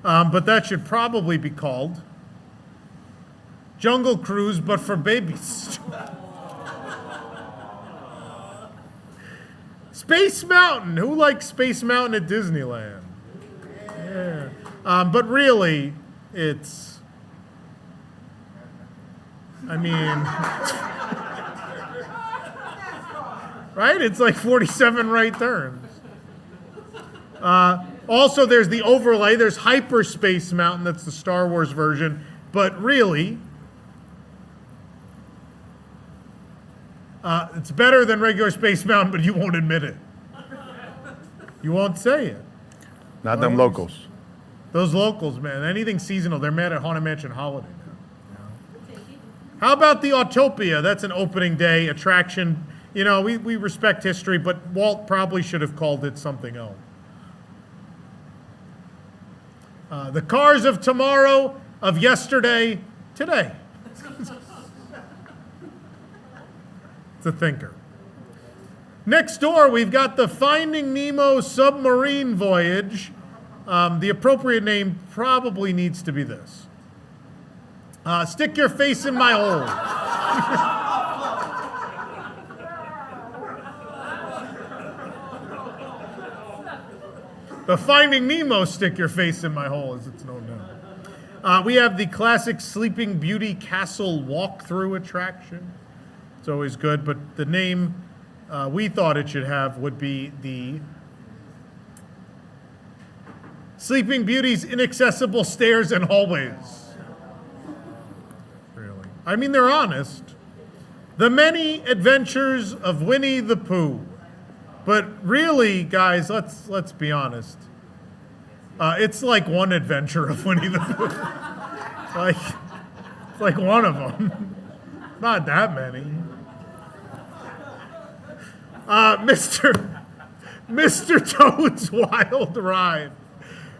[SPEAKER 6] but that should probably be called Jungle Cruise, but for babies. Space Mountain. Who likes Space Mountain at Disneyland? Yeah. But really, it's, I mean, right? It's like 47 right turns. Also, there's the overlay. There's Hyperspace Mountain. That's the Star Wars version. But really, it's better than regular Space Mountain, but you won't admit it. You won't say it.
[SPEAKER 5] Not them locals.
[SPEAKER 6] Those locals, man. Anything seasonal, they're mad at Haunted Mansion Holiday now. How about the Autopia? That's an opening day attraction. You know, we respect history, but Walt probably should have called it something else. The cars of tomorrow, of yesterday, today. It's a thinker. Next door, we've got the Finding Nemo submarine voyage. The appropriate name probably needs to be this. Stick your face in my hole. The Finding Nemo Stick Your Face in My Hole, as it's known now. We have the classic Sleeping Beauty Castle walkthrough attraction. It's always good, but the name we thought it should have would be the Sleeping Beauty's Inaccessible Stairs and Hallways. Really? I mean, they're honest. The Many Adventures of Winnie the Pooh. But really, guys, let's be honest. It's like one adventure of Winnie the Pooh. It's like one of them. Not that many. Mr. Toad's Wild Ride.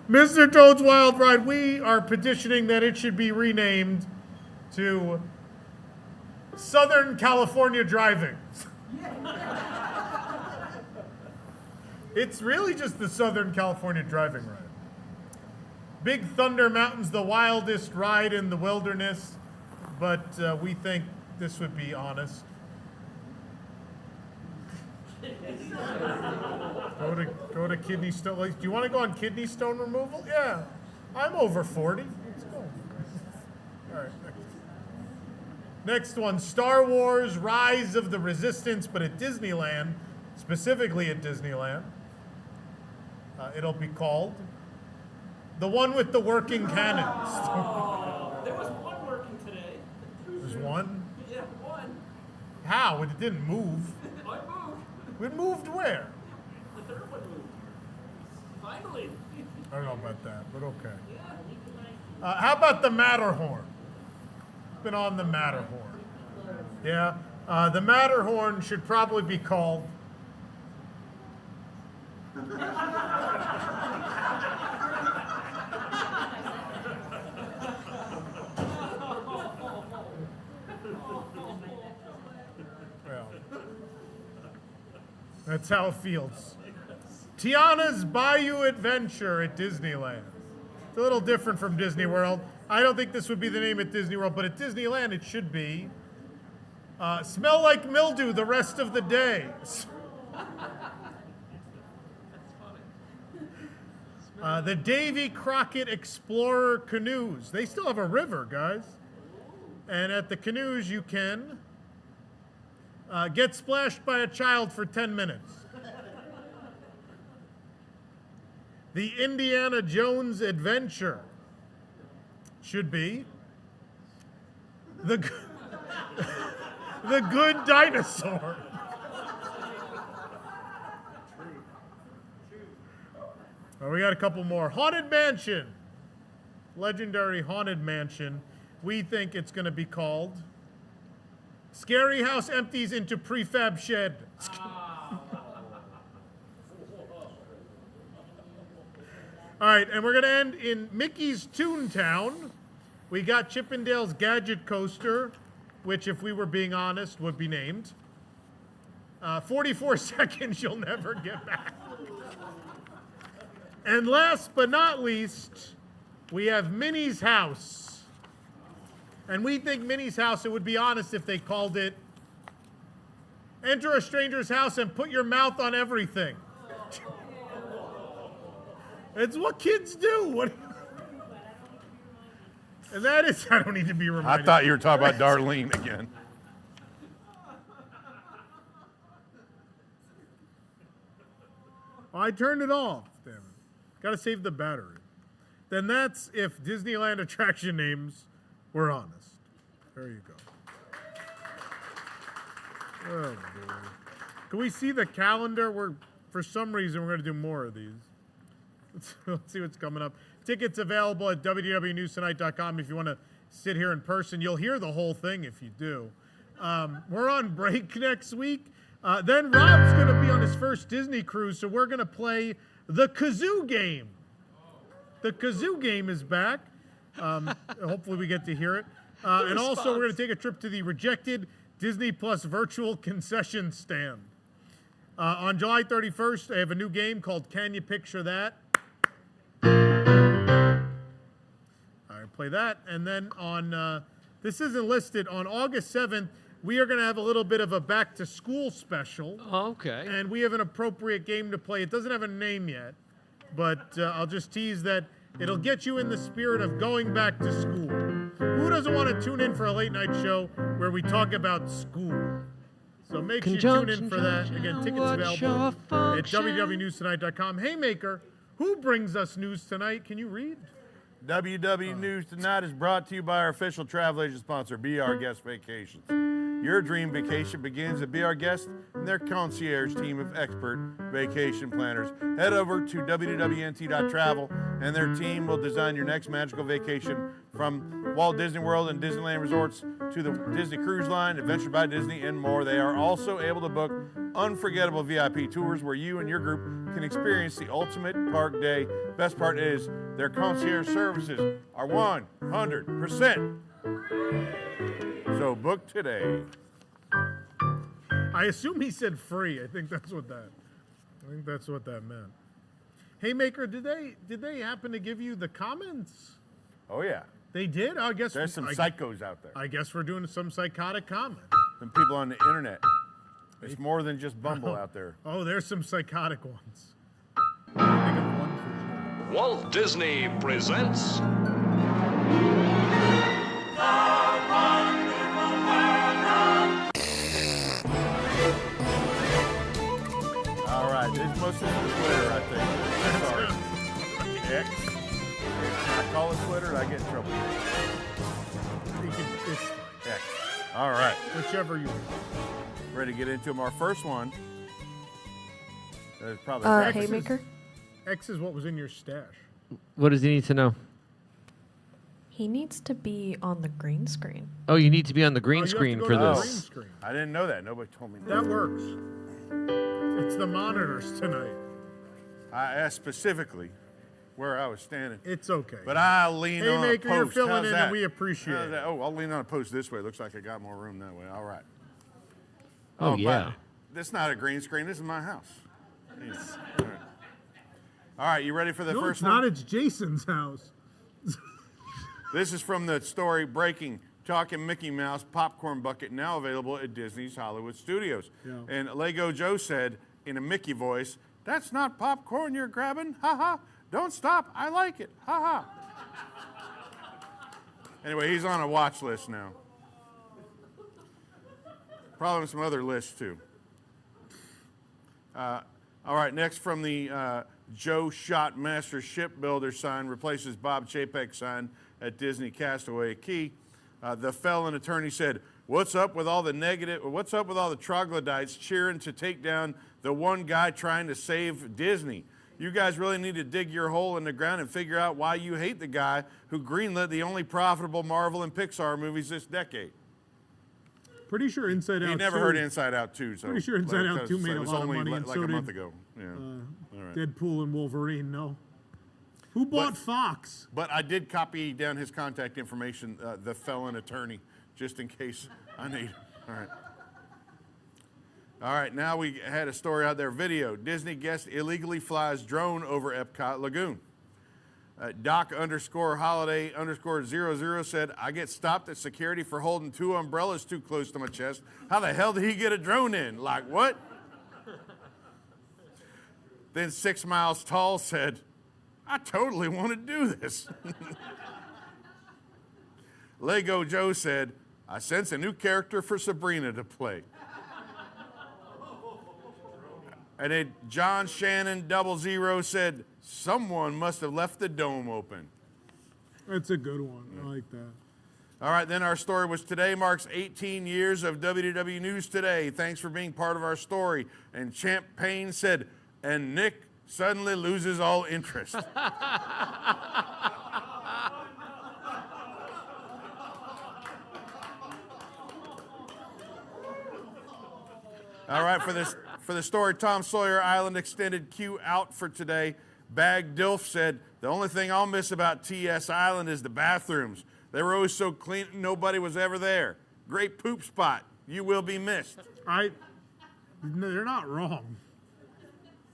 [SPEAKER 6] Mr. Toad's Wild Ride, we are petitioning that it should be renamed to Southern California Driving. It's really just the Southern California Driving Ride. Big Thunder Mountain's the wildest ride in the wilderness, but we think this would be honest. Go to kidney stone. Like, do you want to go on kidney stone removal? Yeah, I'm over 40. Let's go. All right. Next one, Star Wars: Rise of the Resistance, but at Disneyland, specifically at Disneyland, it'll be called the one with the working cannons.
[SPEAKER 4] There was one working today.
[SPEAKER 6] There's one?
[SPEAKER 4] Yeah, one.
[SPEAKER 6] How? It didn't move.
[SPEAKER 4] I moved.
[SPEAKER 6] It moved where?
[SPEAKER 4] The third one moved. Finally.
[SPEAKER 6] I don't know about that, but okay. How about the Matterhorn? Been on the Matterhorn. Yeah. The Matterhorn should probably be called well, that's how it feels. Tiana's Bayou Adventure at Disneyland. It's a little different from Disney World. I don't think this would be the name at Disney World, but at Disneyland it should be Smell Like Mildew the Rest of the Day. The Davy Crockett Explorer Canoes. They still have a river, guys. And at the canoes you can Get splashed by a child for 10 minutes. The Indiana Jones Adventure should be the Good Dinosaur. Oh, we got a couple more. Haunted Mansion. Legendary Haunted Mansion. We think it's going to be called Scary House Empties into Prefab Shed. All right, and we're going to end in Mickey's Toontown. We got Chippendale's Gadget Coaster, which, if we were being honest, would be named 44 Seconds You'll Never Get Back. And last but not least, we have Minnie's House. And we think Minnie's House, it would be honest if they called it Enter a Stranger's House and Put Your Mouth on Everything. It's what kids do. What? And that is, I don't need to be reminded.
[SPEAKER 5] I thought you were talking about Darlene again.
[SPEAKER 6] I turned it off. Damn it. Got to save the battery. Then that's if Disneyland attraction names were honest. There you go. Oh, boy. Can we see the calendar? For some reason, we're going to do more of these. Let's see what's coming up. Tickets available at WDWNewsTonight.com if you want to sit here in person. You'll hear the whole thing if you do. We're on break next week. Then Rob's going to be on his first Disney cruise, so we're going to play the Kazoo game. The Kazoo game is back. Hopefully we get to hear it. And also we're going to take a trip to the rejected Disney Plus virtual concession stand. On July 31st, I have a new game called Can You Picture That? Play that. And then on, this isn't listed, on August 7th, we are going to have a little bit of a back to school special.
[SPEAKER 1] Okay.
[SPEAKER 6] And we have an appropriate game to play. It doesn't have a name yet, but I'll just tease that it'll get you in the spirit of going back to school. Who doesn't want to tune in for a late night show where we talk about school? So make sure you tune in for that. Again, tickets available at WDWNewsTonight.com. Haymaker, who brings us news tonight? Can you read?
[SPEAKER 5] WDW News Tonight is brought to you by our official travel agent sponsor, Be Our Guest Vacations. Your dream vacation begins at Be Our Guest and their concierge team of expert vacation planners. Head over to WDWNT.travel and their team will design your next magical vacation from Walt Disney World and Disneyland Resorts to the Disney Cruise Line, Adventure by Disney, and more. They are also able to book unforgettable VIP tours where you and your group can experience the ultimate park day. Best part is their concierge services are 100%. So book today.
[SPEAKER 6] I assume he said free. I think that's what that meant. Haymaker, did they happen to give you the comments?
[SPEAKER 5] Oh yeah.
[SPEAKER 6] They did? I guess
[SPEAKER 5] there's some psychos out there.
[SPEAKER 6] I guess we're doing some psychotic comments.
[SPEAKER 5] Some people on the internet. It's more than just Bumble out there.
[SPEAKER 6] Oh, there's some psychotic ones.
[SPEAKER 10] Walt Disney presents
[SPEAKER 5] All right, it's mostly Twitter, I think. Sorry. X. I call it Twitter, I get in trouble. X. All right.
[SPEAKER 6] Whichever you want.
[SPEAKER 5] Ready to get into them. Our first one. Is probably
[SPEAKER 2] Haymaker?
[SPEAKER 6] X is what was in your stash.
[SPEAKER 1] What does he need to know?
[SPEAKER 2] He needs to be on the green screen.
[SPEAKER 1] Oh, you need to be on the green screen for this.
[SPEAKER 5] I didn't know that. Nobody told me
[SPEAKER 6] that. That works. It's the monitors tonight.
[SPEAKER 5] I asked specifically where I was standing.
[SPEAKER 6] It's okay.
[SPEAKER 5] But I'll lean on a post.
[SPEAKER 6] You're filling
[SPEAKER 5] How's
[SPEAKER 6] in
[SPEAKER 5] that?
[SPEAKER 6] and we appreciate it.
[SPEAKER 5] Oh, I'll lean on a post this way. Looks like I got more room that way. All right.
[SPEAKER 1] Oh yeah.
[SPEAKER 5] This is not a green screen. This is my house. All right, you ready for the first one?
[SPEAKER 6] No, it's not. It's Jason's house.
[SPEAKER 5] This is from the story Breaking Talking Mickey Mouse Popcorn Bucket, now available at Disney's Hollywood Studios. Yeah. And Lego Joe said in a Mickey voice, "That's not popcorn you're grabbing. Ha ha. Don't stop. I like it. Ha ha." Anyway, he's on a watch list now. Probably on some other lists, too. All right, next from the Joe Shot Master Shipbuilder sign replaces Bob Chapek sign at Disney Castaway Key. The felon attorney said, what's up with all the troglodytes cheering to take down the one guy trying to save Disney? You guys really need to dig your hole in the ground and figure out why you hate the guy who greenlit the only profitable Marvel and Pixar movies this decade.
[SPEAKER 6] Pretty sure Inside Out 2.
[SPEAKER 5] He never heard Inside Out 2. So
[SPEAKER 6] pretty sure Inside Out 2 made a lot of money.
[SPEAKER 5] Like a month ago. Yeah.
[SPEAKER 6] All right. Deadpool and Wolverine, no. Who bought Fox?
[SPEAKER 5] But I did copy down his contact information, the felon attorney, just in case I need. All right. All right, now we had a story out there. Video. Disney guest illegally flies drone over Epcot Lagoon. Doc_holiday_00 said, I get stopped at security for holding 2 umbrellas too close to my chest. How the hell did he get a drone in? Like, what? Then 6 Miles Tall said, I totally want to do this. Lego Joe said, I sense a new character for Sabrina to play. And then John Shannon 00 said, someone must have left the dome open.
[SPEAKER 6] That's a good one. I like that.
[SPEAKER 5] All right, then our story was today marks 18 years of WDW News Today. Thanks for being part of our story. And Champ Payne said, and Nick suddenly loses all interest. All right, for the story, Tom Sawyer Island extended queue out for today. Bag Dilf said, the only thing I'll miss about TS Island is the bathrooms. They were always so clean, nobody was ever there. Great poop spot. You will be missed.
[SPEAKER 6] No, they're not wrong.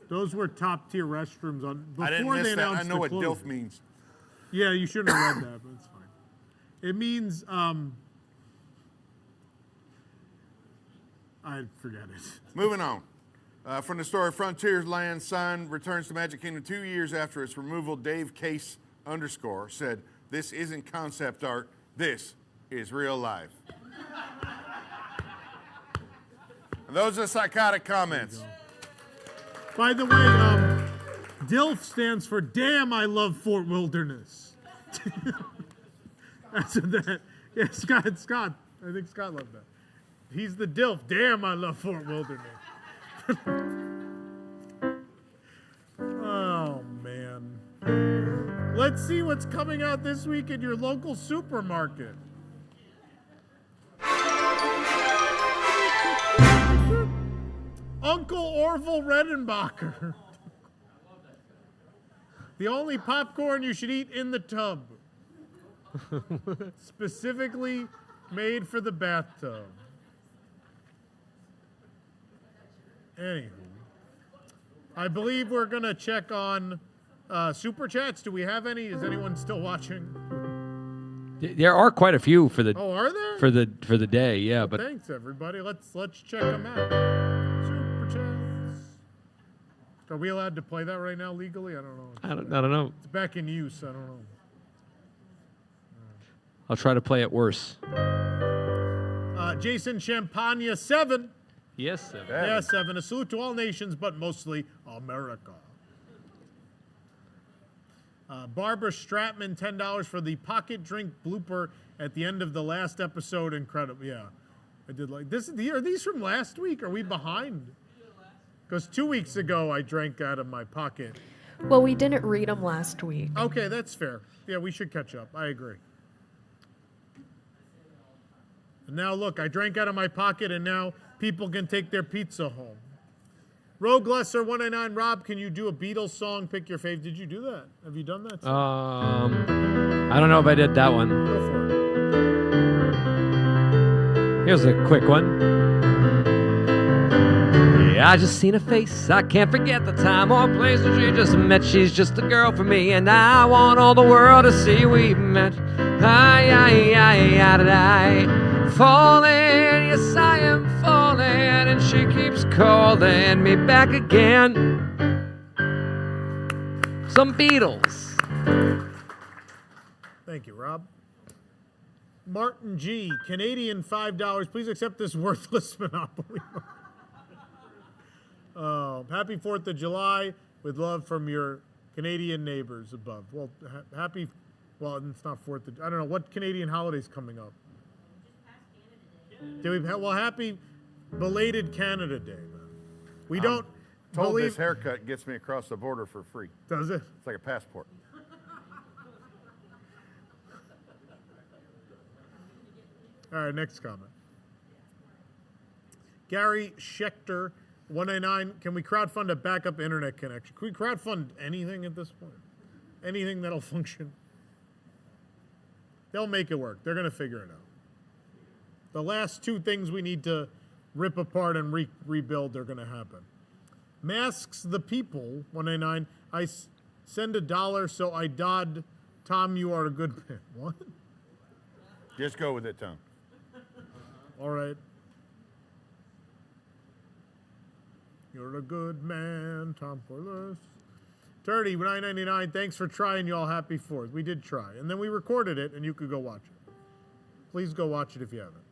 [SPEAKER 6] Those were top tier restrooms before
[SPEAKER 5] I didn't miss
[SPEAKER 6] they announced
[SPEAKER 5] that. I know what
[SPEAKER 6] closure.
[SPEAKER 5] DILF means.
[SPEAKER 6] Yeah, you shouldn't have read that, but it's fine. It means I forget it.
[SPEAKER 5] Moving on. From the story, Frontierland sign returns to Magic Kingdom 2 years after its removal. Dave Case _ said, this isn't concept art, this is real life. And those are psychotic comments.
[SPEAKER 6] By the way, DILF stands for Damn I Love Fort Wilderness. That's what that. Yeah, Scott. I think Scott loved that. He's the DILF. Damn I Love Fort Wilderness. Oh, man. Let's see what's coming out this week at your local supermarket. Uncle Orville Redenbacher. The only popcorn you should eat in the tub. Specifically made for the bathtub. Anywho, I believe we're going to check on Super Chats. Do we have any? Is anyone still watching?
[SPEAKER 1] There are quite a few for the.
[SPEAKER 6] Oh, are there?
[SPEAKER 1] For the day, yeah. But
[SPEAKER 6] thanks, everybody. Let's check them out. Super Chats. Are we allowed to play that right now legally? I don't know.
[SPEAKER 1] I don't know.
[SPEAKER 6] It's back in use. I don't know.
[SPEAKER 1] I'll try to play it worse.
[SPEAKER 6] Jason Champagne 7.
[SPEAKER 1] Yes, 7.
[SPEAKER 6] Yes, 7. A salute to all nations, but mostly America. Barbara Stratman, $10 for the pocket drink blooper at the end of the last episode. Incredible. Yeah, I did like this. Are these from last week? Are we behind? Because 2 weeks ago I drank out of my pocket.
[SPEAKER 2] Well, we didn't read them last week.
[SPEAKER 6] Okay, that's fair. Yeah, we should catch up. I agree. And now look, I drank out of my pocket, and now people can take their pizza home. Rogue Lesser 199, Rob, can you do a Beatles song? Pick your fave. Did you do that? Have you done that?
[SPEAKER 1] I don't know if I did that one.
[SPEAKER 6] Go for it.
[SPEAKER 1] Here's a quick one. Yeah, I just seen her face. I can't forget the time or place that she just met. She's just a girl for me, and I want all the world to see we've met. Falling, yes I am falling, and she keeps calling me back again. Some Beatles.
[SPEAKER 6] Thank you, Rob. Martin G. Canadian $5. Please accept this worthless Monopoly. Happy 4th of July with love from your Canadian neighbors above. Well, happy, well, it's not 4th of, I don't know, what Canadian holiday's coming up? Well, happy belated Canada Day. We don't
[SPEAKER 5] Told
[SPEAKER 6] believe...
[SPEAKER 5] this haircut gets me across the border for free.
[SPEAKER 6] Does it?
[SPEAKER 5] It's like a passport.
[SPEAKER 6] All right, next comment. Gary Schechter, 199. Can we crowdfund a backup internet connection? Can we crowdfund anything at this point? Anything that'll function? They'll make it work. They're going to figure it out. The last two things we need to rip apart and rebuild are going to happen. Masks the People, 199. I send $1 so I dod. Tom, you are a good man. What?
[SPEAKER 5] Just go with it, Tom.
[SPEAKER 6] All right. You're a good man, Tom Corliss. 30, $9.99. Thanks for trying, y'all. Happy 4th. We did try. And then we recorded it, and you could go watch it. Please go watch it if you haven't.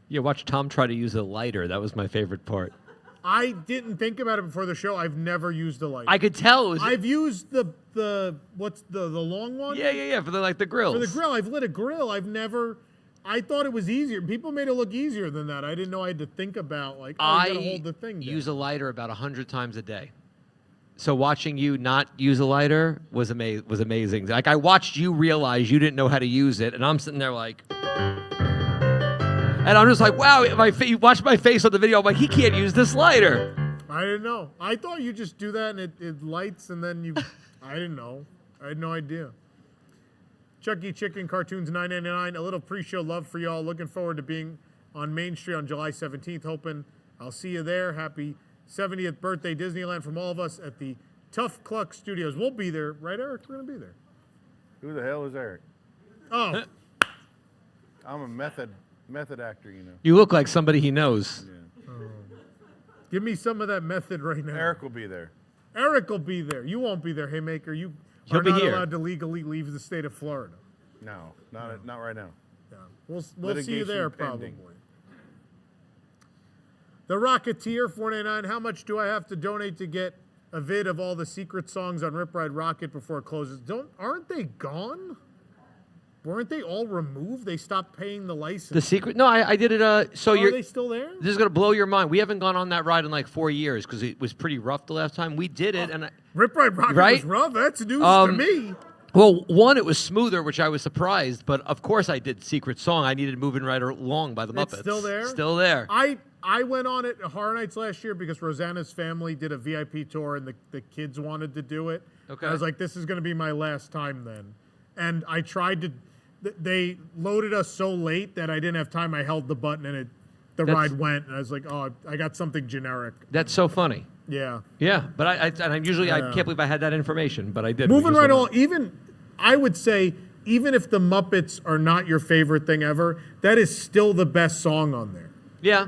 [SPEAKER 1] Yeah, watch Tom try to use a lighter. That was my favorite part.
[SPEAKER 6] I didn't think about it before the show. I've never used a lighter.
[SPEAKER 1] I could tell it was...
[SPEAKER 6] I've used the what's the long one?
[SPEAKER 1] Yeah, for the grills.
[SPEAKER 6] For the grill. I've lit a grill. I've never... I thought it was easier. People made it look easier than that. I didn't know I had to think about, like, oh, you gotta hold the thing down.
[SPEAKER 1] Use a lighter about 100 times a day. So watching you not use a lighter was amazing. Like, I watched you realize you didn't know how to use it, and I'm sitting there like... And I'm just like, wow, you watch my face on the video, I'm like, he can't use this lighter.
[SPEAKER 6] I didn't know. I thought you just do that and it lights and then you... I didn't know. I had no idea. Chucky Chicken Cartoons, $9.99. A little pre-show love for y'all. Looking forward to being on Main Street on July 17th. Hoping I'll see you there. Happy 70th birthday, Disneyland, from all of us at the Tough Cluck Studios. We'll be there. Right, Eric? We're going to be there.
[SPEAKER 5] Who the hell is Eric?
[SPEAKER 6] Oh.
[SPEAKER 5] I'm a method actor, you know.
[SPEAKER 1] You look like somebody he knows.
[SPEAKER 5] Yeah.
[SPEAKER 6] Give me some of that method right now.
[SPEAKER 5] Eric will be there.
[SPEAKER 6] Eric will be there. You won't be there, Haymaker. You are not allowed to legally leave the state of Florida.
[SPEAKER 5] No, not right now.
[SPEAKER 6] Yeah. We'll see you there
[SPEAKER 5] pending.
[SPEAKER 6] probably. The Rocketeer, $4.99. How much do I have to donate to get a vid of all the secret songs on Rip Ride Rocket before it closes? Aren't they gone? Weren't they all removed? They stopped paying the license.
[SPEAKER 1] The secret? No, I did it. Are
[SPEAKER 6] they still there?
[SPEAKER 1] This is gonna blow your mind. We haven't gone on that ride in like 4 years because it was pretty rough the last time we did it. And
[SPEAKER 6] Rip Ride Rocket was rough. That's news to me.
[SPEAKER 1] Well, one, it was smoother, which I was surprised. But of course, I did Secret Song. I needed Moving Right Along by the Muppets.
[SPEAKER 6] It's still there.
[SPEAKER 1] Still there.
[SPEAKER 6] I went on it at Horror Nights last year because Rosanna's family did a VIP tour and the kids wanted to do it.
[SPEAKER 1] Okay.
[SPEAKER 6] I was like, this is going to be my last time then. And I tried to. They loaded us so late that I didn't have time. I held the button and the ride went. And I was like, oh, I got something generic.
[SPEAKER 1] That's so funny.
[SPEAKER 6] Yeah.
[SPEAKER 1] Yeah, but I can't believe I had that information, but I did.
[SPEAKER 6] Moving right on. I would say, even if the Muppets are not your favorite thing ever, that is still the best song on there.
[SPEAKER 1] Yeah.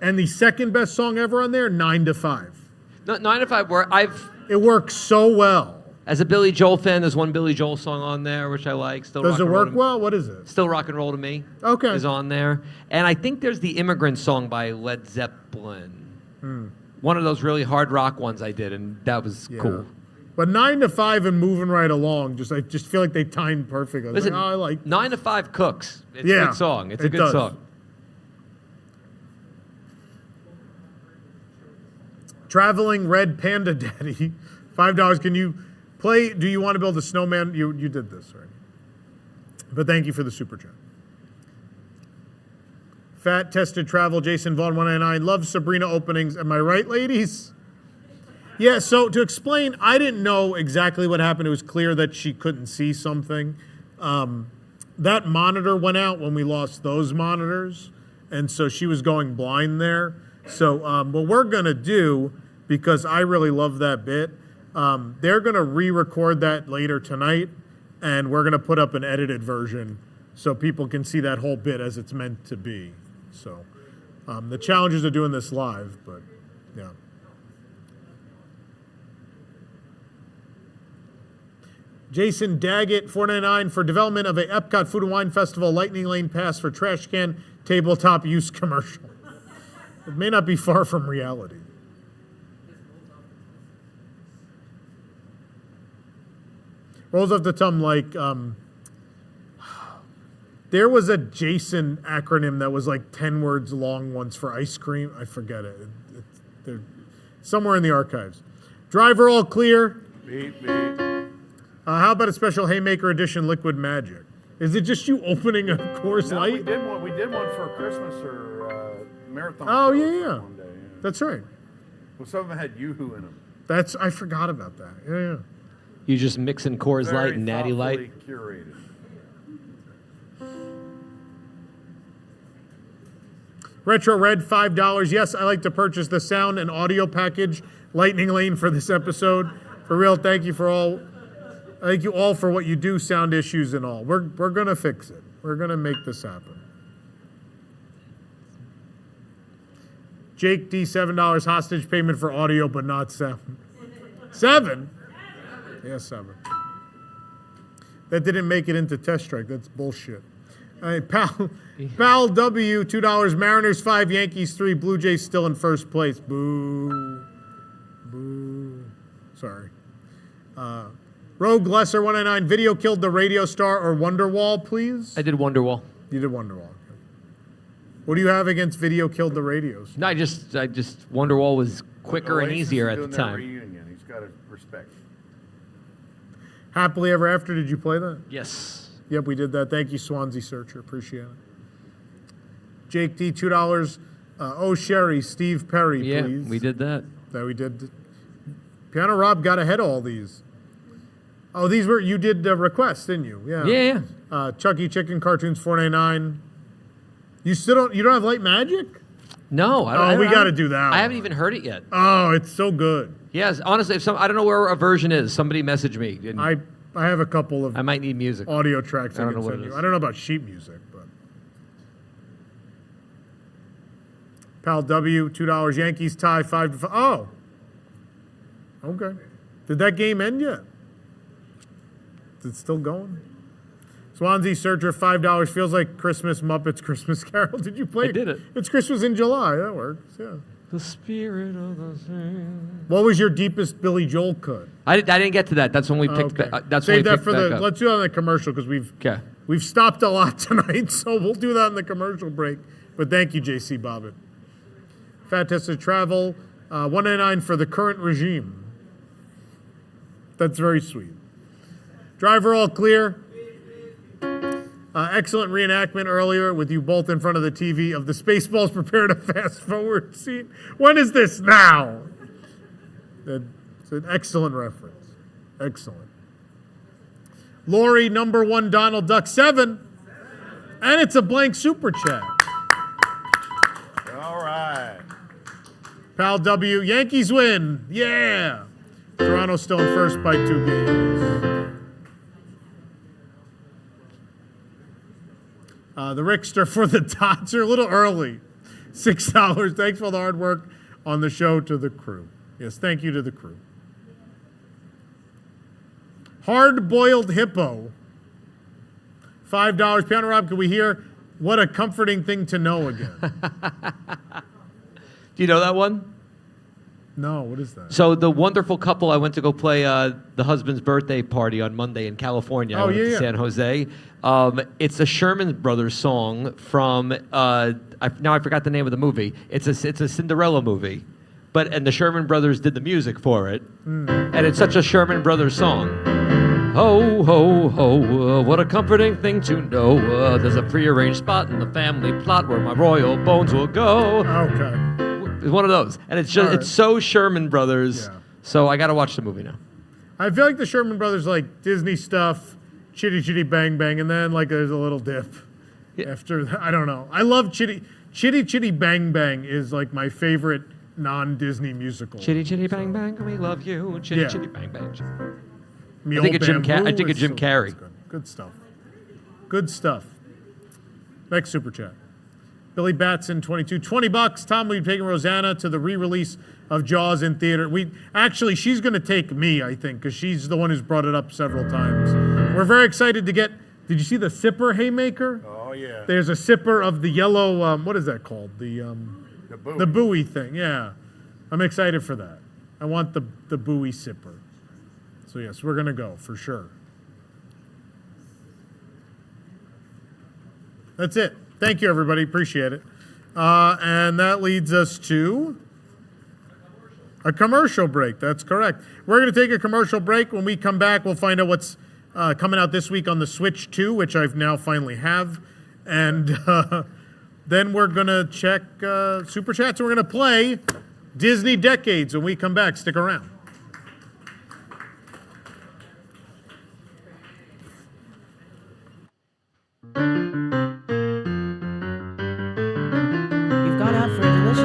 [SPEAKER 6] And the second best song ever on there, 9 to 5.
[SPEAKER 1] No, 9 to 5.
[SPEAKER 6] It works so well.
[SPEAKER 1] As a Billy Joel fan, there's one Billy Joel song on there which I like.
[SPEAKER 6] Does it work well? What is it?
[SPEAKER 1] Still Rock and Roll to Me.
[SPEAKER 6] Okay.
[SPEAKER 1] Is on there, and I think there's the Immigrant Song by Led Zeppelin. One of those really hard rock ones I did, and that was cool.
[SPEAKER 6] But 9 to 5 and Moving Right Along, I just feel like they timed perfectly.
[SPEAKER 1] Listen,
[SPEAKER 6] I like
[SPEAKER 1] 9 to 5 cooks. It's a good song. It's a good song.
[SPEAKER 6] Traveling Red Panda Daddy, $5. Can you play? Do you want to build a snowman? You did this, right? But thank you for the super chat. Fat Tested Travel, Jason Vaughn, 199. Love Sabrina openings. Am I right, ladies? Yeah, so to explain, I didn't know exactly what happened. It was clear that she couldn't see something. That monitor went out when we lost those monitors, and so she was going blind there. So what we're going to do, because I really love that bit, they're going to re-record that later tonight, and we're going to put up an edited version so people can see that whole bit as it's meant to be. So the challenges of doing this live, but yeah. Jason Daggett, $4.99 for development of a Epcot Food and Wine Festival Lightning Lane pass for trash can tabletop use commercial. It may not be far from reality. Rolls off the tongue like, there was a Jason acronym that was like 10 words long once for ice cream. I forget it. They're somewhere in the archives. Driver all clear.
[SPEAKER 5] Beep, beep.
[SPEAKER 6] How about a special Haymaker edition Liquid Magic? Is it just you opening a Coors
[SPEAKER 5] No,
[SPEAKER 6] Light?
[SPEAKER 5] we did one for Christmas or marathon.
[SPEAKER 6] Oh,
[SPEAKER 5] shows
[SPEAKER 6] yeah.
[SPEAKER 5] One day, yeah.
[SPEAKER 6] That's right.
[SPEAKER 5] Well, some of them had Yoo-Hoo in them.
[SPEAKER 6] I forgot about that. Yeah.
[SPEAKER 1] You just mixing Coors Light and Natty Light?
[SPEAKER 5] Curated.
[SPEAKER 6] Retro Red, $5. Yes, I like to purchase the sound and audio package Lightning Lane for this episode. For real, thank you all for what you do, sound issues and all. We're gonna fix it. We're gonna make this happen. Jake D, $7 hostage payment for audio, but not sound. 7? Yeah, 7. That didn't make it into Test Strike. That's bullshit. All right, Pal W, $2. Mariners 5, Yankees 3. Blue Jays still in first place. Boo. Boo. Sorry. Rogue Lesser, $1.99. Video killed the radio star or Wonderwall, please?
[SPEAKER 1] I did Wonderwall.
[SPEAKER 6] You did Wonderwall. Okay. What do you have against video killed the radios?
[SPEAKER 1] No, I just Wonderwall was quicker and
[SPEAKER 5] Oasis
[SPEAKER 1] easier
[SPEAKER 5] is
[SPEAKER 1] at the
[SPEAKER 5] doing their
[SPEAKER 1] time.
[SPEAKER 5] reunion. He's got to respect.
[SPEAKER 6] Happily Ever After, did you play that?
[SPEAKER 1] Yes.
[SPEAKER 6] Yep, we did that. Thank you, Swansea Searcher. Appreciate it. Jake D, $2. Oh, Sherry, Steve Perry, please.
[SPEAKER 1] Yeah, we did that.
[SPEAKER 6] That we did. Piano Rob got ahead of all these. Oh, these were, you did requests, didn't you? Yeah.
[SPEAKER 1] Yeah.
[SPEAKER 6] Chucky Chicken Cartoons, $4.99. You don't have Light Magic?
[SPEAKER 1] No.
[SPEAKER 6] We got to do that.
[SPEAKER 1] I haven't even heard it yet.
[SPEAKER 6] Oh, it's so good.
[SPEAKER 1] Yes, honestly, I don't know where a version is. Somebody message me.
[SPEAKER 6] I have a couple of
[SPEAKER 1] I might need music.
[SPEAKER 6] audio tracks I
[SPEAKER 1] don't
[SPEAKER 6] can
[SPEAKER 1] know what
[SPEAKER 6] send
[SPEAKER 1] it
[SPEAKER 6] you.
[SPEAKER 1] is.
[SPEAKER 6] I don't know about sheet music, but. Pal W, $2. Yankees tie 5-5. Oh. Okay. Did that game end yet? Is it still going? Swansea Searcher, $5. Feels like Christmas Muppets Christmas Carol. Did you play
[SPEAKER 1] I did it.
[SPEAKER 6] It's Christmas in July. That works, yeah.
[SPEAKER 1] The spirit of the thing.
[SPEAKER 6] What was your deepest Billy Joel cut?
[SPEAKER 1] I didn't get to that. That's when we picked.
[SPEAKER 6] Okay.
[SPEAKER 1] That's
[SPEAKER 6] Save
[SPEAKER 1] when we
[SPEAKER 6] that
[SPEAKER 1] picked
[SPEAKER 6] for
[SPEAKER 1] back
[SPEAKER 6] the.
[SPEAKER 1] up.
[SPEAKER 6] Let's do it on the commercial because we've stopped a lot tonight, so we'll do that in the commercial break. But thank you, JC Bobbitt. Fat Tested Travel, $1.99 for the current regime. That's very sweet. Driver all clear. Excellent reenactment earlier with you both in front of the TV of the Spaceballs prepare to fast forward scene. When is this now? It's an excellent reference. Excellent. Lori, number 1, Donald Duck, 7. And it's a blank super chat.
[SPEAKER 5] All right.
[SPEAKER 6] Pal W, Yankees win. Yeah. Toronto still in first by 2 games. The Rickster for the Tots are a little early. $6. Thanks for all the hard work on the show to the crew. Yes, thank you to the crew. Hard-boiled hippo. $5. Piano Rob, can we hear What a Comforting Thing to Know again?
[SPEAKER 1] Do you know that one?
[SPEAKER 6] No, what is that?
[SPEAKER 1] So the wonderful couple, I went to go play the husband's birthday party on Monday in California. I went to San Jose. It's a Sherman Brothers song from, now I forgot the name of the movie. It's a Cinderella movie. And the Sherman Brothers did the music for it. And it's such a Sherman Brothers song. Ho, ho, ho, what a comforting thing to know. There's a prearranged spot in the family plot where my royal bones will go.
[SPEAKER 6] Okay.
[SPEAKER 1] It's one of those. And it's just, it's so Sherman Brothers.
[SPEAKER 6] Yeah.
[SPEAKER 1] So I got to watch the movie now.
[SPEAKER 6] I feel like the Sherman Brothers like Disney stuff, Chitty Chitty Bang Bang, and then like there's a little dip after that. I don't know. I love Chitty Chitty Bang Bang is like my favorite non-Disney musical.
[SPEAKER 1] Chitty Chitty Bang Bang, we love you. Chitty Chitty Bang Bang.
[SPEAKER 6] Me
[SPEAKER 1] I think
[SPEAKER 6] Old
[SPEAKER 1] it's Jim
[SPEAKER 6] Bamboo
[SPEAKER 1] I think it's
[SPEAKER 6] is
[SPEAKER 1] Jim
[SPEAKER 6] so-
[SPEAKER 1] Carrey.
[SPEAKER 6] that's Good stuff. Good stuff. Next super chat. Billy Batson, 22. $20. Tom, will you be taking Rosanna to the re-release of Jaws in theater. She's going to take me, I think, because she's the one who's brought it up several times. We're very excited to get. Did you see the sipper haymaker?
[SPEAKER 9] Oh yeah.
[SPEAKER 6] There's a sipper of the yellow. What is that called? The buoy thing. Yeah, I'm excited for that. I want the buoy sipper. So yes, we're gonna go for sure. That's it. Thank you, everybody. Appreciate it. And that leads us to a commercial break. That's correct. We're going to take a commercial break. When we come back, we'll find out what's coming out this week on the Switch 2, which I've now finally have. And then we're going to check Super Chats. We're going to play Disney Decades when we come back. Stick around.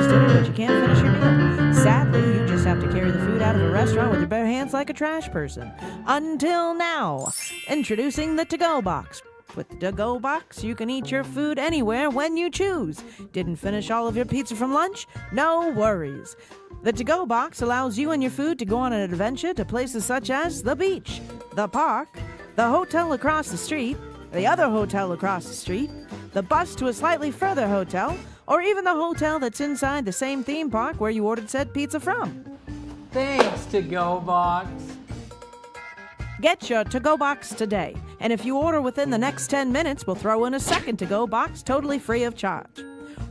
[SPEAKER 11] But you can't finish your meal. Sadly, you just have to carry the food out of a restaurant with your bare hands like a trash person. Until now, introducing the To-Go Box. With the To-Go Box, you can eat your food anywhere when you choose. Didn't finish all of your pizza from lunch? No worries. The To-Go Box allows you and your food to go on an adventure to places such as the beach, the park, the hotel across the street, the other hotel across the street, the bus to a slightly further hotel, or even the hotel that's inside the same theme park where you ordered said pizza from.
[SPEAKER 12] Thanks, To-Go Box.
[SPEAKER 11] Get your To-Go Box today, and if you order within the next 10 minutes, we'll throw in a second To-Go Box totally free of charge.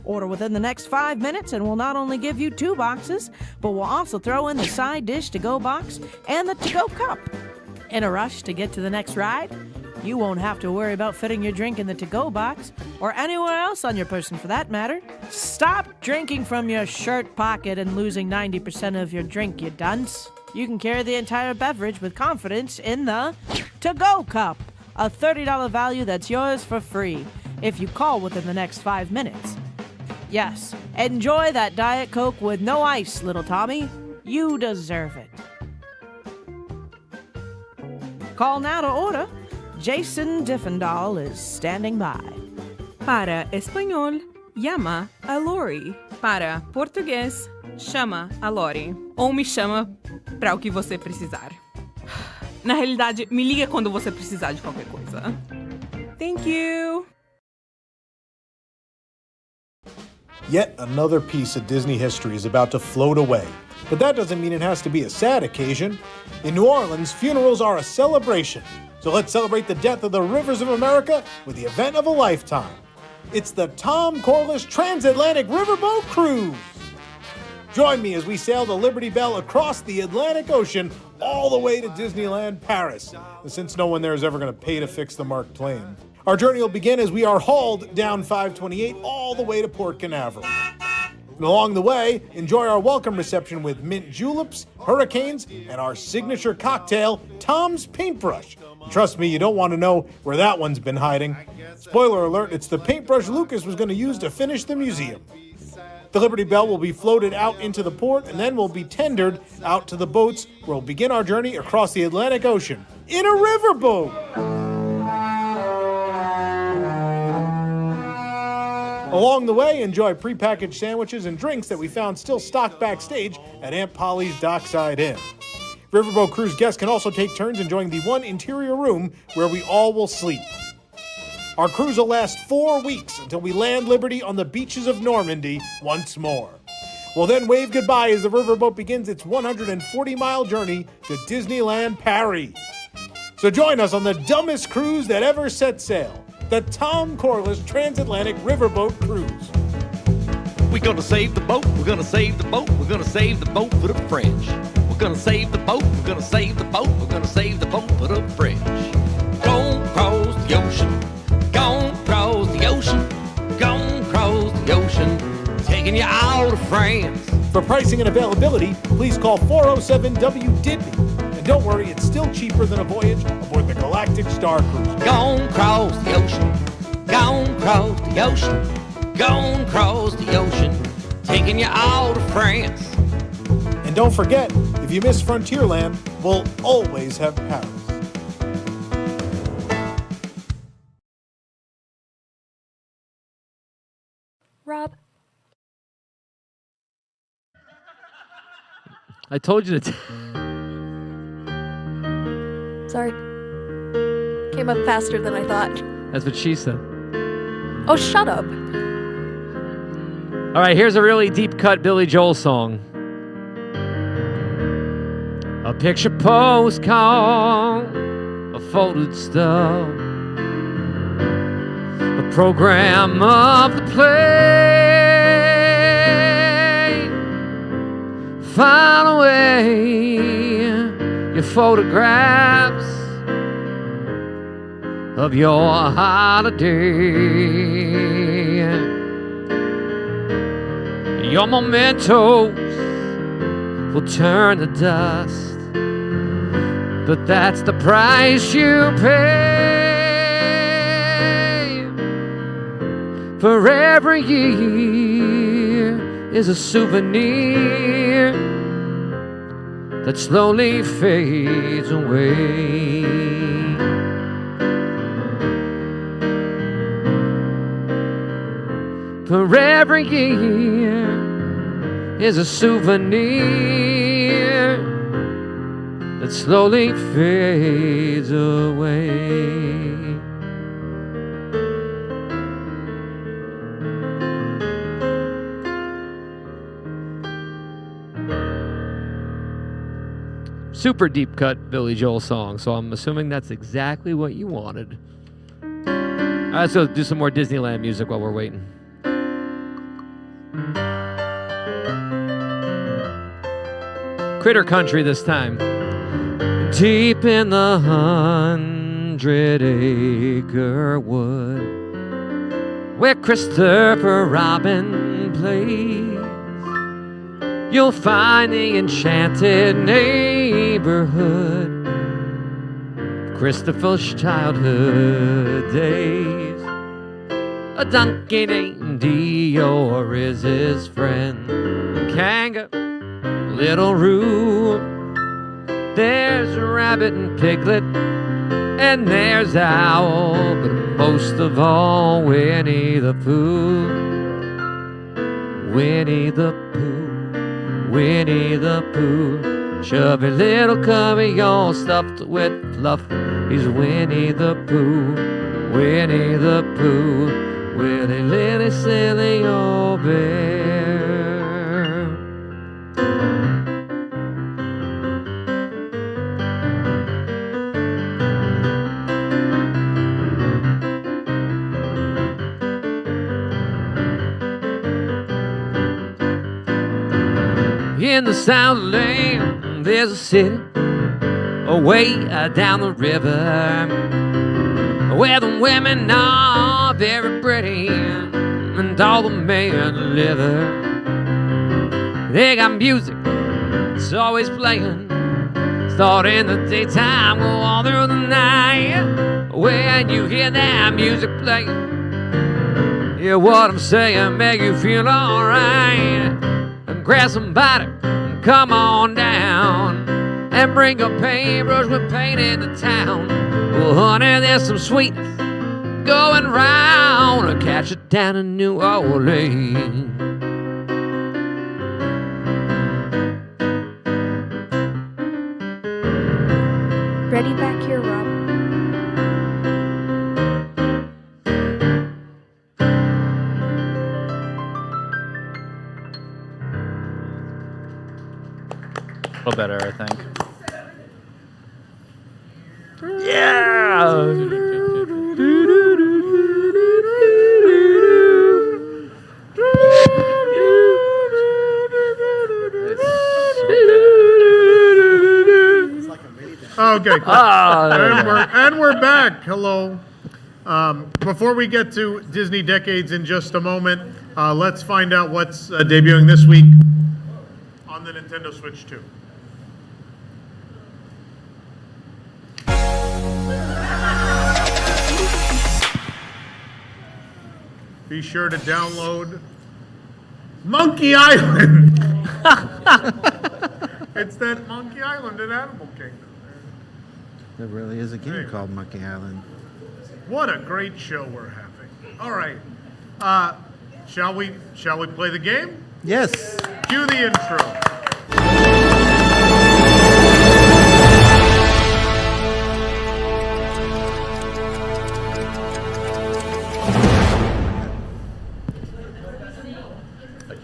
[SPEAKER 11] Order within the next 5 minutes and we'll not only give you 2 boxes, but we'll also throw in the side dish To-Go Box and the To-Go Cup. In a rush to get to the next ride? You won't have to worry about fitting your drink in the To-Go Box, or anywhere else on your person for that matter. Stop drinking from your shirt pocket and losing 90% of your drink, you dunce. You can carry the entire beverage with confidence in the To-Go Cup, a $30 value that's yours for free if you call within the next 5 minutes. Yes, enjoy that Diet Coke with no ice, little Tommy. You deserve it. Call now to order. Jason Diffendahl is standing by.
[SPEAKER 13] Para espanhol, llama a Lori. Para português, chama a Lori. Ou me chama para o que você precisar. Na realidade, me liga quando você precisar de qualquer coisa. Thank you!
[SPEAKER 9] Yet another piece of Disney history is about to float away. But that doesn't mean it has to be a sad occasion. In New Orleans, funerals are a celebration. So let's celebrate the death of the rivers of America with the event of a lifetime. It's the Tom Corliss Transatlantic Riverboat Cruise. Join me as we sail the Liberty Belle across the Atlantic Ocean all the way to Disneyland Paris, since no one there is ever going to pay to fix the Mark Twain. Our journey will begin as we are hauled down 528 all the way to Port Canaveral. And along the way, enjoy our welcome reception with mint juleps, hurricanes, and our signature cocktail, Tom's Paintbrush. Trust me, you don't want to know where that one's been hiding. Spoiler alert, it's the paintbrush Lucas was going to use to finish the museum. The Liberty Belle will be floated out into the port and then will be tendered out to the boats where we'll begin our journey across the Atlantic Ocean in a riverboat. Along the way, enjoy prepackaged sandwiches and drinks that we found still stocked backstage at Aunt Polly's Dockside Inn. Riverboat Cruise guests can also take turns enjoying the one interior room where we all will sleep. Our cruise will last 4 weeks until we land Liberty on the beaches of Normandy once more. We'll then wave goodbye as the riverboat begins its 140-mile journey to Disneyland Paris. So join us on the dumbest cruise that ever set sail, the Tom Corliss Transatlantic Riverboat Cruise.
[SPEAKER 14] We're gonna save the boat, we're gonna save the boat, we're gonna save the boat for the French. We're gonna save the boat, we're gonna save the boat, we're gonna save the boat for the French. Gone across the ocean, gone across the ocean, gone across the ocean, taking you out of France.
[SPEAKER 9] For pricing and availability, please call 407-WDW. And don't worry, it's still cheaper than a voyage aboard the Galactic Star Cruise.
[SPEAKER 14] Gone across the ocean, gone across the ocean, gone across the ocean, taking you out of France.
[SPEAKER 9] And don't forget, if you miss Frontierland, we'll always have Paris.
[SPEAKER 2] Rob,
[SPEAKER 1] I told you to.
[SPEAKER 2] Sorry. Came up faster than I thought.
[SPEAKER 1] That's what she said.
[SPEAKER 2] Oh, shut up.
[SPEAKER 1] All right, here's a really deep cut Billy Joel song. A picture postcard, a folded stub, a program of the play. File away your photographs of your holiday. Your mementos will turn to dust, but that's the price you pay. For every year is a souvenir that slowly fades away. For every year is a souvenir that slowly fades away. Super deep cut Billy Joel song, so I'm assuming that's exactly what you wanted. All right, let's go do some more Disneyland music while we're waiting. Critter Country this time. Deep in the 100-acre wood, where Christopher Robin plays, you'll find the enchanted neighborhood, Christopher's childhood days. A donkey named Eeyore is his friend, Kangaroo, Little Roo. There's a rabbit and Piglet, and there's Owl, but most of all, Winnie the Pooh. Winnie the Pooh, Winnie the Pooh, chubby little cubby all stuffed with fluff. He's Winnie the Pooh, Winnie the Pooh, Willie Lily silly old bear. In the Southland, there's a city away down the river, where the women are very pretty and all the men live there. They got music, it's always playing, start in the daytime, go all through the night. When you hear that music playing, hear what I'm saying, make you feel alright. And grab somebody, come on down, and bring a paintbrush with paint in the town. Well, honey, there's some sweetness going round. I'll catch it down in New Orleans.
[SPEAKER 2] Ready back here, Rob?
[SPEAKER 15] A little better, I think.
[SPEAKER 1] Yeah!
[SPEAKER 6] Okay, cool. And we're back. Hello. Before we get to Disney Decades in just a moment, let's find out what's debuting this week on the Nintendo Switch 2. Be sure to download Monkey Island. It's that Monkey Island in Animal Kingdom.
[SPEAKER 16] There really is a game called Monkey Island.
[SPEAKER 6] What a great show we're having. All right. Shall we play the game?
[SPEAKER 16] Yes.
[SPEAKER 6] Cue the intro.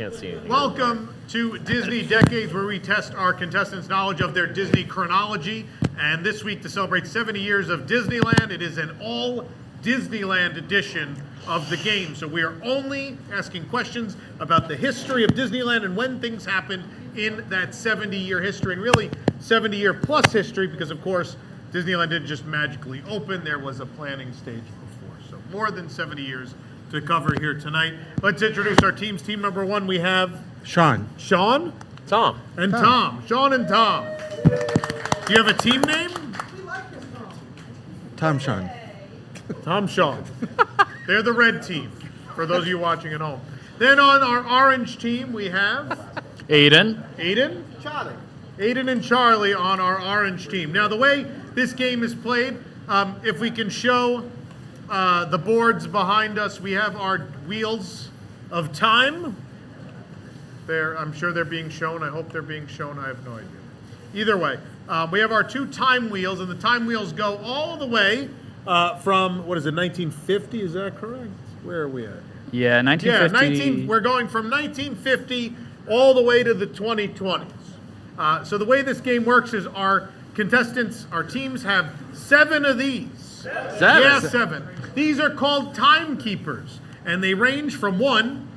[SPEAKER 15] can't see anything.
[SPEAKER 6] Welcome to Disney Decades, where we test our contestants' knowledge of their Disney chronology. And this week, to celebrate 70 years of Disneyland, it is an all Disneyland edition of the game. So we are only asking questions about the history of Disneyland and when things happened in that 70-year history, and really 70-year plus history, because of course Disneyland didn't just magically open. There was a planning stage before. So more than 70 years to cover here tonight. Let's introduce our teams. Team number one, we have
[SPEAKER 16] Sean.
[SPEAKER 6] Sean?
[SPEAKER 15] Tom.
[SPEAKER 6] And Tom. Sean and Tom. Do you have a team name?
[SPEAKER 16] Tom Sean.
[SPEAKER 6] Tom Sean. They're the red team, for those of you watching at home. Then on our orange team, we have
[SPEAKER 15] Aiden.
[SPEAKER 6] Aiden? Charlie. Aiden and Charlie on our orange team. Now, the way this game is played, if we can show the boards behind us, we have our wheels of time. I'm sure they're being shown. I hope they're being shown. I have no idea. Either way, we have our two time wheels, and the time wheels go all the way from, what is it, 1950? Is that correct? Where are we at?
[SPEAKER 15] Yeah, 1950.
[SPEAKER 6] Yeah, we're going from 1950 all the way to the 2020s. So the way this game works is our contestants, our teams have 7 of these.
[SPEAKER 15] 7?
[SPEAKER 6] Yeah, 7. These are called timekeepers, and they range from 1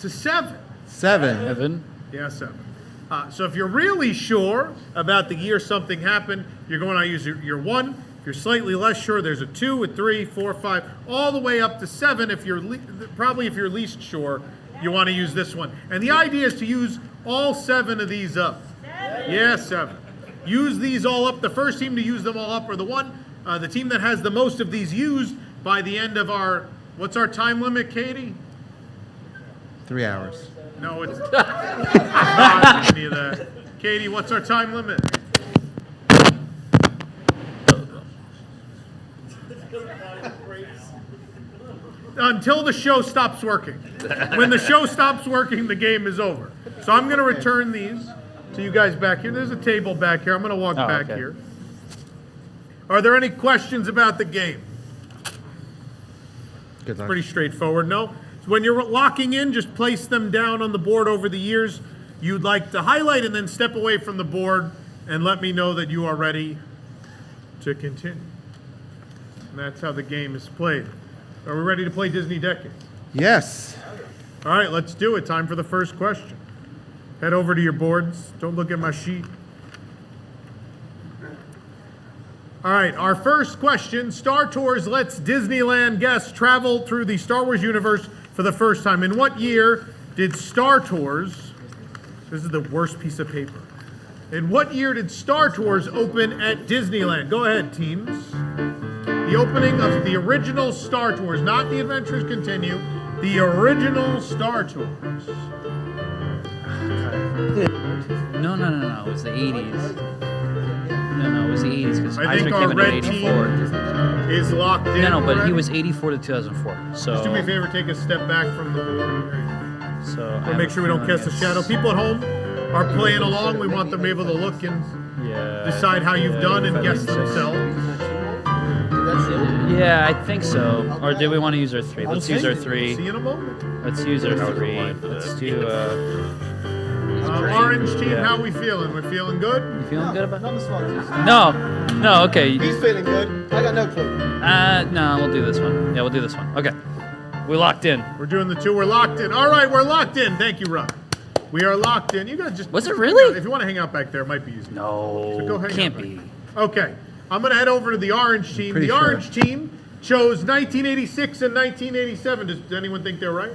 [SPEAKER 6] to 7.
[SPEAKER 16] 7.
[SPEAKER 6] Yeah, 7. So if you're really sure about the year something happened, you're going to use your 1. If you're slightly less sure, there's a 2, a 3, 4, 5, all the way up to 7. If you're probably if you're least sure, you want to use this one. And the idea is to use all 7 of these up. Yeah, 7. Use these all up. The first team to use them all up are the team that has the most of these used by the end of what's our time limit, Katie?
[SPEAKER 16] 3 hours.
[SPEAKER 6] No, it's not any of that. Katie, what's our time limit? Until the show stops working. When the show stops working, the game is over. So I'm going to return these to you guys back here. There's a table back here. I'm going to walk back here. Are there any questions about the game?
[SPEAKER 16] Good luck.
[SPEAKER 6] Pretty straightforward, no? So when you're locking in, just place them down on the board over the years you'd like to highlight, and then step away from the board and let me know that you are ready to continue. And that's how the game is played. Are we ready to play Disney Decades?
[SPEAKER 16] Yes.
[SPEAKER 6] All right, let's do it. Time for the first question. Head over to your boards. Don't look at my sheet. All right, our first question. Star Tours lets Disneyland guests travel through the Star Wars universe for the first time. In what year did Star Tours, this is the worst piece of paper. In what year did Star Tours open at Disneyland? Go ahead, teams. The opening of the original Star Tours, not the Adventures Continue, the original Star Tours.
[SPEAKER 15] No. It was the 80s. No, it was the 80s because
[SPEAKER 6] I think our red team is locked in.
[SPEAKER 15] No, but he was 84 to 2004. So
[SPEAKER 6] just do me a favor, take a step back from the board.
[SPEAKER 15] So
[SPEAKER 6] we'll make sure we don't cast a shadow. People at home are playing along. We want them able to look and decide how you've done and guess themselves.
[SPEAKER 15] Yeah, I think so. Or do we want to use our 3? Let's use our 3.
[SPEAKER 6] See you in a moment.
[SPEAKER 15] Let's use our 3. Let's do
[SPEAKER 6] orange team, how we feeling? We're feeling good?
[SPEAKER 15] You feeling good about
[SPEAKER 17] it?
[SPEAKER 15] No, okay.
[SPEAKER 17] He's feeling good. I got no clue.
[SPEAKER 15] No, we'll do this one. Yeah, we'll do this one. Okay. We locked in.
[SPEAKER 6] We're doing the 2. We're locked in. All right, we're locked in. Thank you, Rob. We are locked in. You guys just...
[SPEAKER 15] Was it really?
[SPEAKER 6] If you want to hang out back there, it might be easy.
[SPEAKER 15] No,
[SPEAKER 6] so go hang
[SPEAKER 15] can't
[SPEAKER 6] out
[SPEAKER 15] be.
[SPEAKER 6] Okay. I'm going to head over to the orange team. The orange team chose 1986 and 1987. Does anyone think they're right?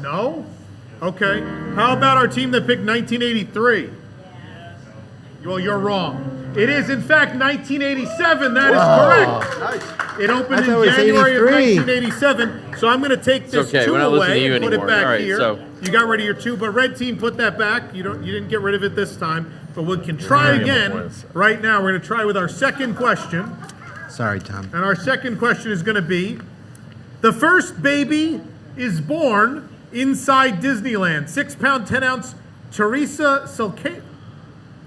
[SPEAKER 6] No? Okay. How about our team that picked 1983? Well, you're wrong. It is, in fact, 1987. That is correct. It opened in January of 1987. So I'm going to take this 2 away and put it back here. So. You got rid of your 2, but red team, put that back. You didn't get rid of it this time. But we can try again. Right now, we're going to try with our second question.
[SPEAKER 16] Sorry, Tom.
[SPEAKER 6] And our second question is going to be, the first baby is born inside Disneyland. 6-pound, 10-ounce Teresa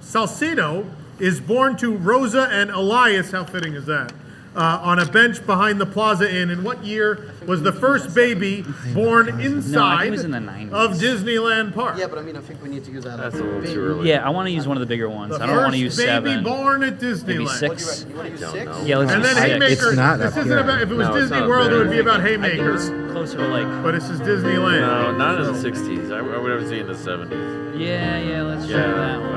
[SPEAKER 6] Salcedo is born to Rosa and Elias. How fitting is that? on a bench behind the Plaza Inn? In what year was the first baby born inside
[SPEAKER 15] it was in the 90s.
[SPEAKER 6] of Disneyland Park?
[SPEAKER 17] Yeah, but I mean, I think we need to use that.
[SPEAKER 18] That's a little too early.
[SPEAKER 15] Yeah, I want to use one of the bigger ones.
[SPEAKER 6] The
[SPEAKER 15] I don't want to
[SPEAKER 6] first
[SPEAKER 15] use
[SPEAKER 6] baby
[SPEAKER 15] 7.
[SPEAKER 6] born at
[SPEAKER 15] Maybe
[SPEAKER 6] Disneyland.
[SPEAKER 15] 6.
[SPEAKER 17] You want to use 6?
[SPEAKER 15] Yeah, let's
[SPEAKER 6] And
[SPEAKER 15] use
[SPEAKER 6] then
[SPEAKER 15] 6.
[SPEAKER 6] Haymaker.
[SPEAKER 16] It's not
[SPEAKER 6] This
[SPEAKER 16] up
[SPEAKER 6] isn't
[SPEAKER 16] here.
[SPEAKER 6] about. If it was
[SPEAKER 18] No, it's
[SPEAKER 6] Disney
[SPEAKER 18] not
[SPEAKER 6] World, it
[SPEAKER 18] big.
[SPEAKER 6] would be about
[SPEAKER 15] I think it
[SPEAKER 6] Haymaker.
[SPEAKER 15] was closer to like.
[SPEAKER 6] But this is Disneyland.
[SPEAKER 18] No, not in the 60s. I would have seen the 70s.
[SPEAKER 15] Yeah, let's try that one.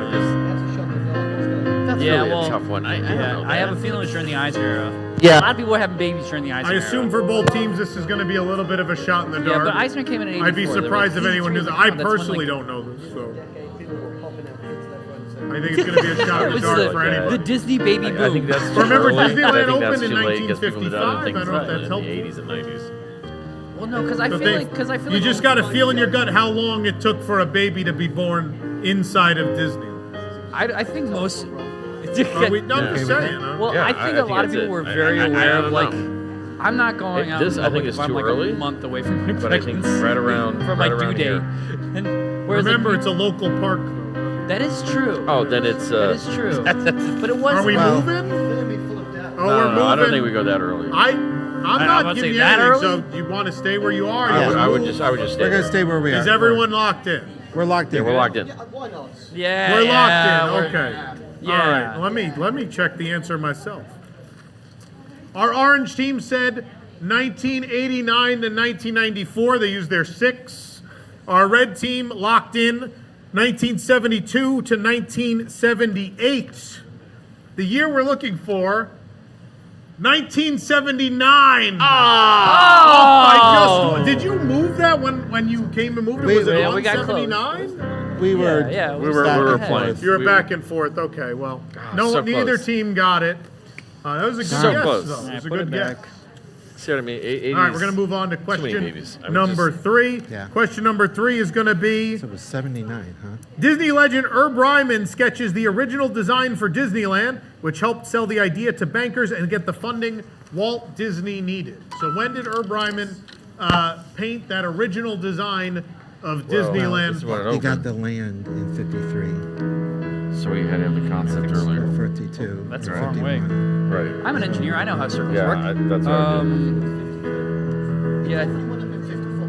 [SPEAKER 18] That's
[SPEAKER 15] Yeah,
[SPEAKER 18] really
[SPEAKER 15] well,
[SPEAKER 18] a tough one. I don't know.
[SPEAKER 15] I have a feeling it was during the Eisner era.
[SPEAKER 6] Yeah.
[SPEAKER 15] A lot of people were having babies during the Eisner
[SPEAKER 6] I
[SPEAKER 15] era.
[SPEAKER 6] assume for both teams this is going to be a little bit of a shot in the dark.
[SPEAKER 15] Yeah, but Eisner came in 84.
[SPEAKER 6] I'd be surprised if anyone knew that. I
[SPEAKER 15] That's when,
[SPEAKER 6] personally
[SPEAKER 15] like-
[SPEAKER 6] don't know this, so I think it's going to be a shot in the
[SPEAKER 15] It was
[SPEAKER 6] dark for
[SPEAKER 15] the
[SPEAKER 6] anyone.
[SPEAKER 15] Disney baby boom.
[SPEAKER 18] I think that's too
[SPEAKER 6] Remember
[SPEAKER 18] early.
[SPEAKER 6] Disneyland
[SPEAKER 18] I think
[SPEAKER 6] opened
[SPEAKER 18] that's
[SPEAKER 6] in
[SPEAKER 18] too late because people did
[SPEAKER 6] 1955?
[SPEAKER 18] other
[SPEAKER 6] I
[SPEAKER 18] things
[SPEAKER 6] don't know if that's
[SPEAKER 18] in the
[SPEAKER 6] helpful.
[SPEAKER 18] 80s and 90s.
[SPEAKER 15] Well, no, because I
[SPEAKER 6] But
[SPEAKER 15] feel
[SPEAKER 6] they-
[SPEAKER 15] like
[SPEAKER 6] you just got to feel in your gut how long it took for a baby to be born inside of Disneyland.
[SPEAKER 15] I think most.
[SPEAKER 6] Are we, no, I'm just saying. Huh?
[SPEAKER 15] Well,
[SPEAKER 18] Yeah,
[SPEAKER 15] I think a lot of
[SPEAKER 18] that's
[SPEAKER 15] people
[SPEAKER 18] it.
[SPEAKER 15] were very
[SPEAKER 18] I
[SPEAKER 15] aware
[SPEAKER 18] don't
[SPEAKER 15] of like.
[SPEAKER 18] know.
[SPEAKER 15] I'm not going out.
[SPEAKER 18] This,
[SPEAKER 15] in
[SPEAKER 18] I think
[SPEAKER 15] public
[SPEAKER 18] it's
[SPEAKER 15] if I'm
[SPEAKER 18] too
[SPEAKER 15] like
[SPEAKER 18] early.
[SPEAKER 15] a month away from my
[SPEAKER 18] But I think
[SPEAKER 15] pregnancy.
[SPEAKER 18] right around
[SPEAKER 15] from my
[SPEAKER 18] right
[SPEAKER 15] due
[SPEAKER 18] around
[SPEAKER 15] date.
[SPEAKER 18] here.
[SPEAKER 15] And whereas
[SPEAKER 6] Remember,
[SPEAKER 15] like,
[SPEAKER 6] it's a local park, though.
[SPEAKER 15] that is true.
[SPEAKER 18] Oh, then it's.
[SPEAKER 15] That is true. But it was.
[SPEAKER 6] Are we moving? Oh, we're moving.
[SPEAKER 18] No, I don't think we go that early.
[SPEAKER 6] I'm
[SPEAKER 15] about
[SPEAKER 6] not
[SPEAKER 15] to
[SPEAKER 6] giving
[SPEAKER 15] say
[SPEAKER 6] you
[SPEAKER 15] that
[SPEAKER 6] anything,
[SPEAKER 15] early?
[SPEAKER 6] so you want to stay where you are?
[SPEAKER 18] I would just stay.
[SPEAKER 16] We're going to stay where we are.
[SPEAKER 6] Is everyone locked in?
[SPEAKER 16] We're locked in.
[SPEAKER 18] Yeah, we're locked in.
[SPEAKER 17] Why not?
[SPEAKER 15] Yeah.
[SPEAKER 6] We're
[SPEAKER 15] yeah,
[SPEAKER 6] locked in.
[SPEAKER 15] we're-
[SPEAKER 6] Okay.
[SPEAKER 15] Yeah.
[SPEAKER 6] All right. Let me check the answer myself. Our orange team said 1989 to 1994. They used their 6. Our red team locked in 1972 to 1978. The year we're looking for, 1979.
[SPEAKER 15] Oh!
[SPEAKER 6] Did you move that when you came and moved it? Was it
[SPEAKER 15] yeah,
[SPEAKER 6] on
[SPEAKER 15] we got close.
[SPEAKER 6] 79?
[SPEAKER 16] We were.
[SPEAKER 15] Yeah,
[SPEAKER 18] We were playing.
[SPEAKER 6] You were back and forth. Okay, well, no,
[SPEAKER 18] so
[SPEAKER 6] neither
[SPEAKER 18] close.
[SPEAKER 6] team got it. That was a good
[SPEAKER 18] So
[SPEAKER 6] guess,
[SPEAKER 18] close.
[SPEAKER 6] though. It was a
[SPEAKER 15] put
[SPEAKER 6] good
[SPEAKER 15] it
[SPEAKER 6] guess.
[SPEAKER 15] back.
[SPEAKER 18] See what I mean? 80s.
[SPEAKER 6] All right, we're going to move on to
[SPEAKER 18] many
[SPEAKER 6] question
[SPEAKER 18] babies. I would
[SPEAKER 6] number
[SPEAKER 18] just-
[SPEAKER 6] 3.
[SPEAKER 16] Yeah.
[SPEAKER 6] Question number 3 is going to be
[SPEAKER 16] So it was 79, huh?
[SPEAKER 6] Disney legend Herb Ryman sketches the original design for Disneyland, which helped sell the idea to bankers and get the funding Walt Disney needed. So when did Herb Ryman paint that original design of
[SPEAKER 18] This
[SPEAKER 6] Disneyland?
[SPEAKER 18] is when it
[SPEAKER 16] He
[SPEAKER 18] opened.
[SPEAKER 16] got the land in 53.
[SPEAKER 18] So we had to have the concept earlier.
[SPEAKER 16] Or 52.
[SPEAKER 15] That's
[SPEAKER 16] or
[SPEAKER 15] the wrong way.
[SPEAKER 16] 51.
[SPEAKER 18] Right.
[SPEAKER 15] I'm an engineer. I know how circles
[SPEAKER 18] Yeah,
[SPEAKER 15] work.
[SPEAKER 18] that's what I did.
[SPEAKER 15] Yeah.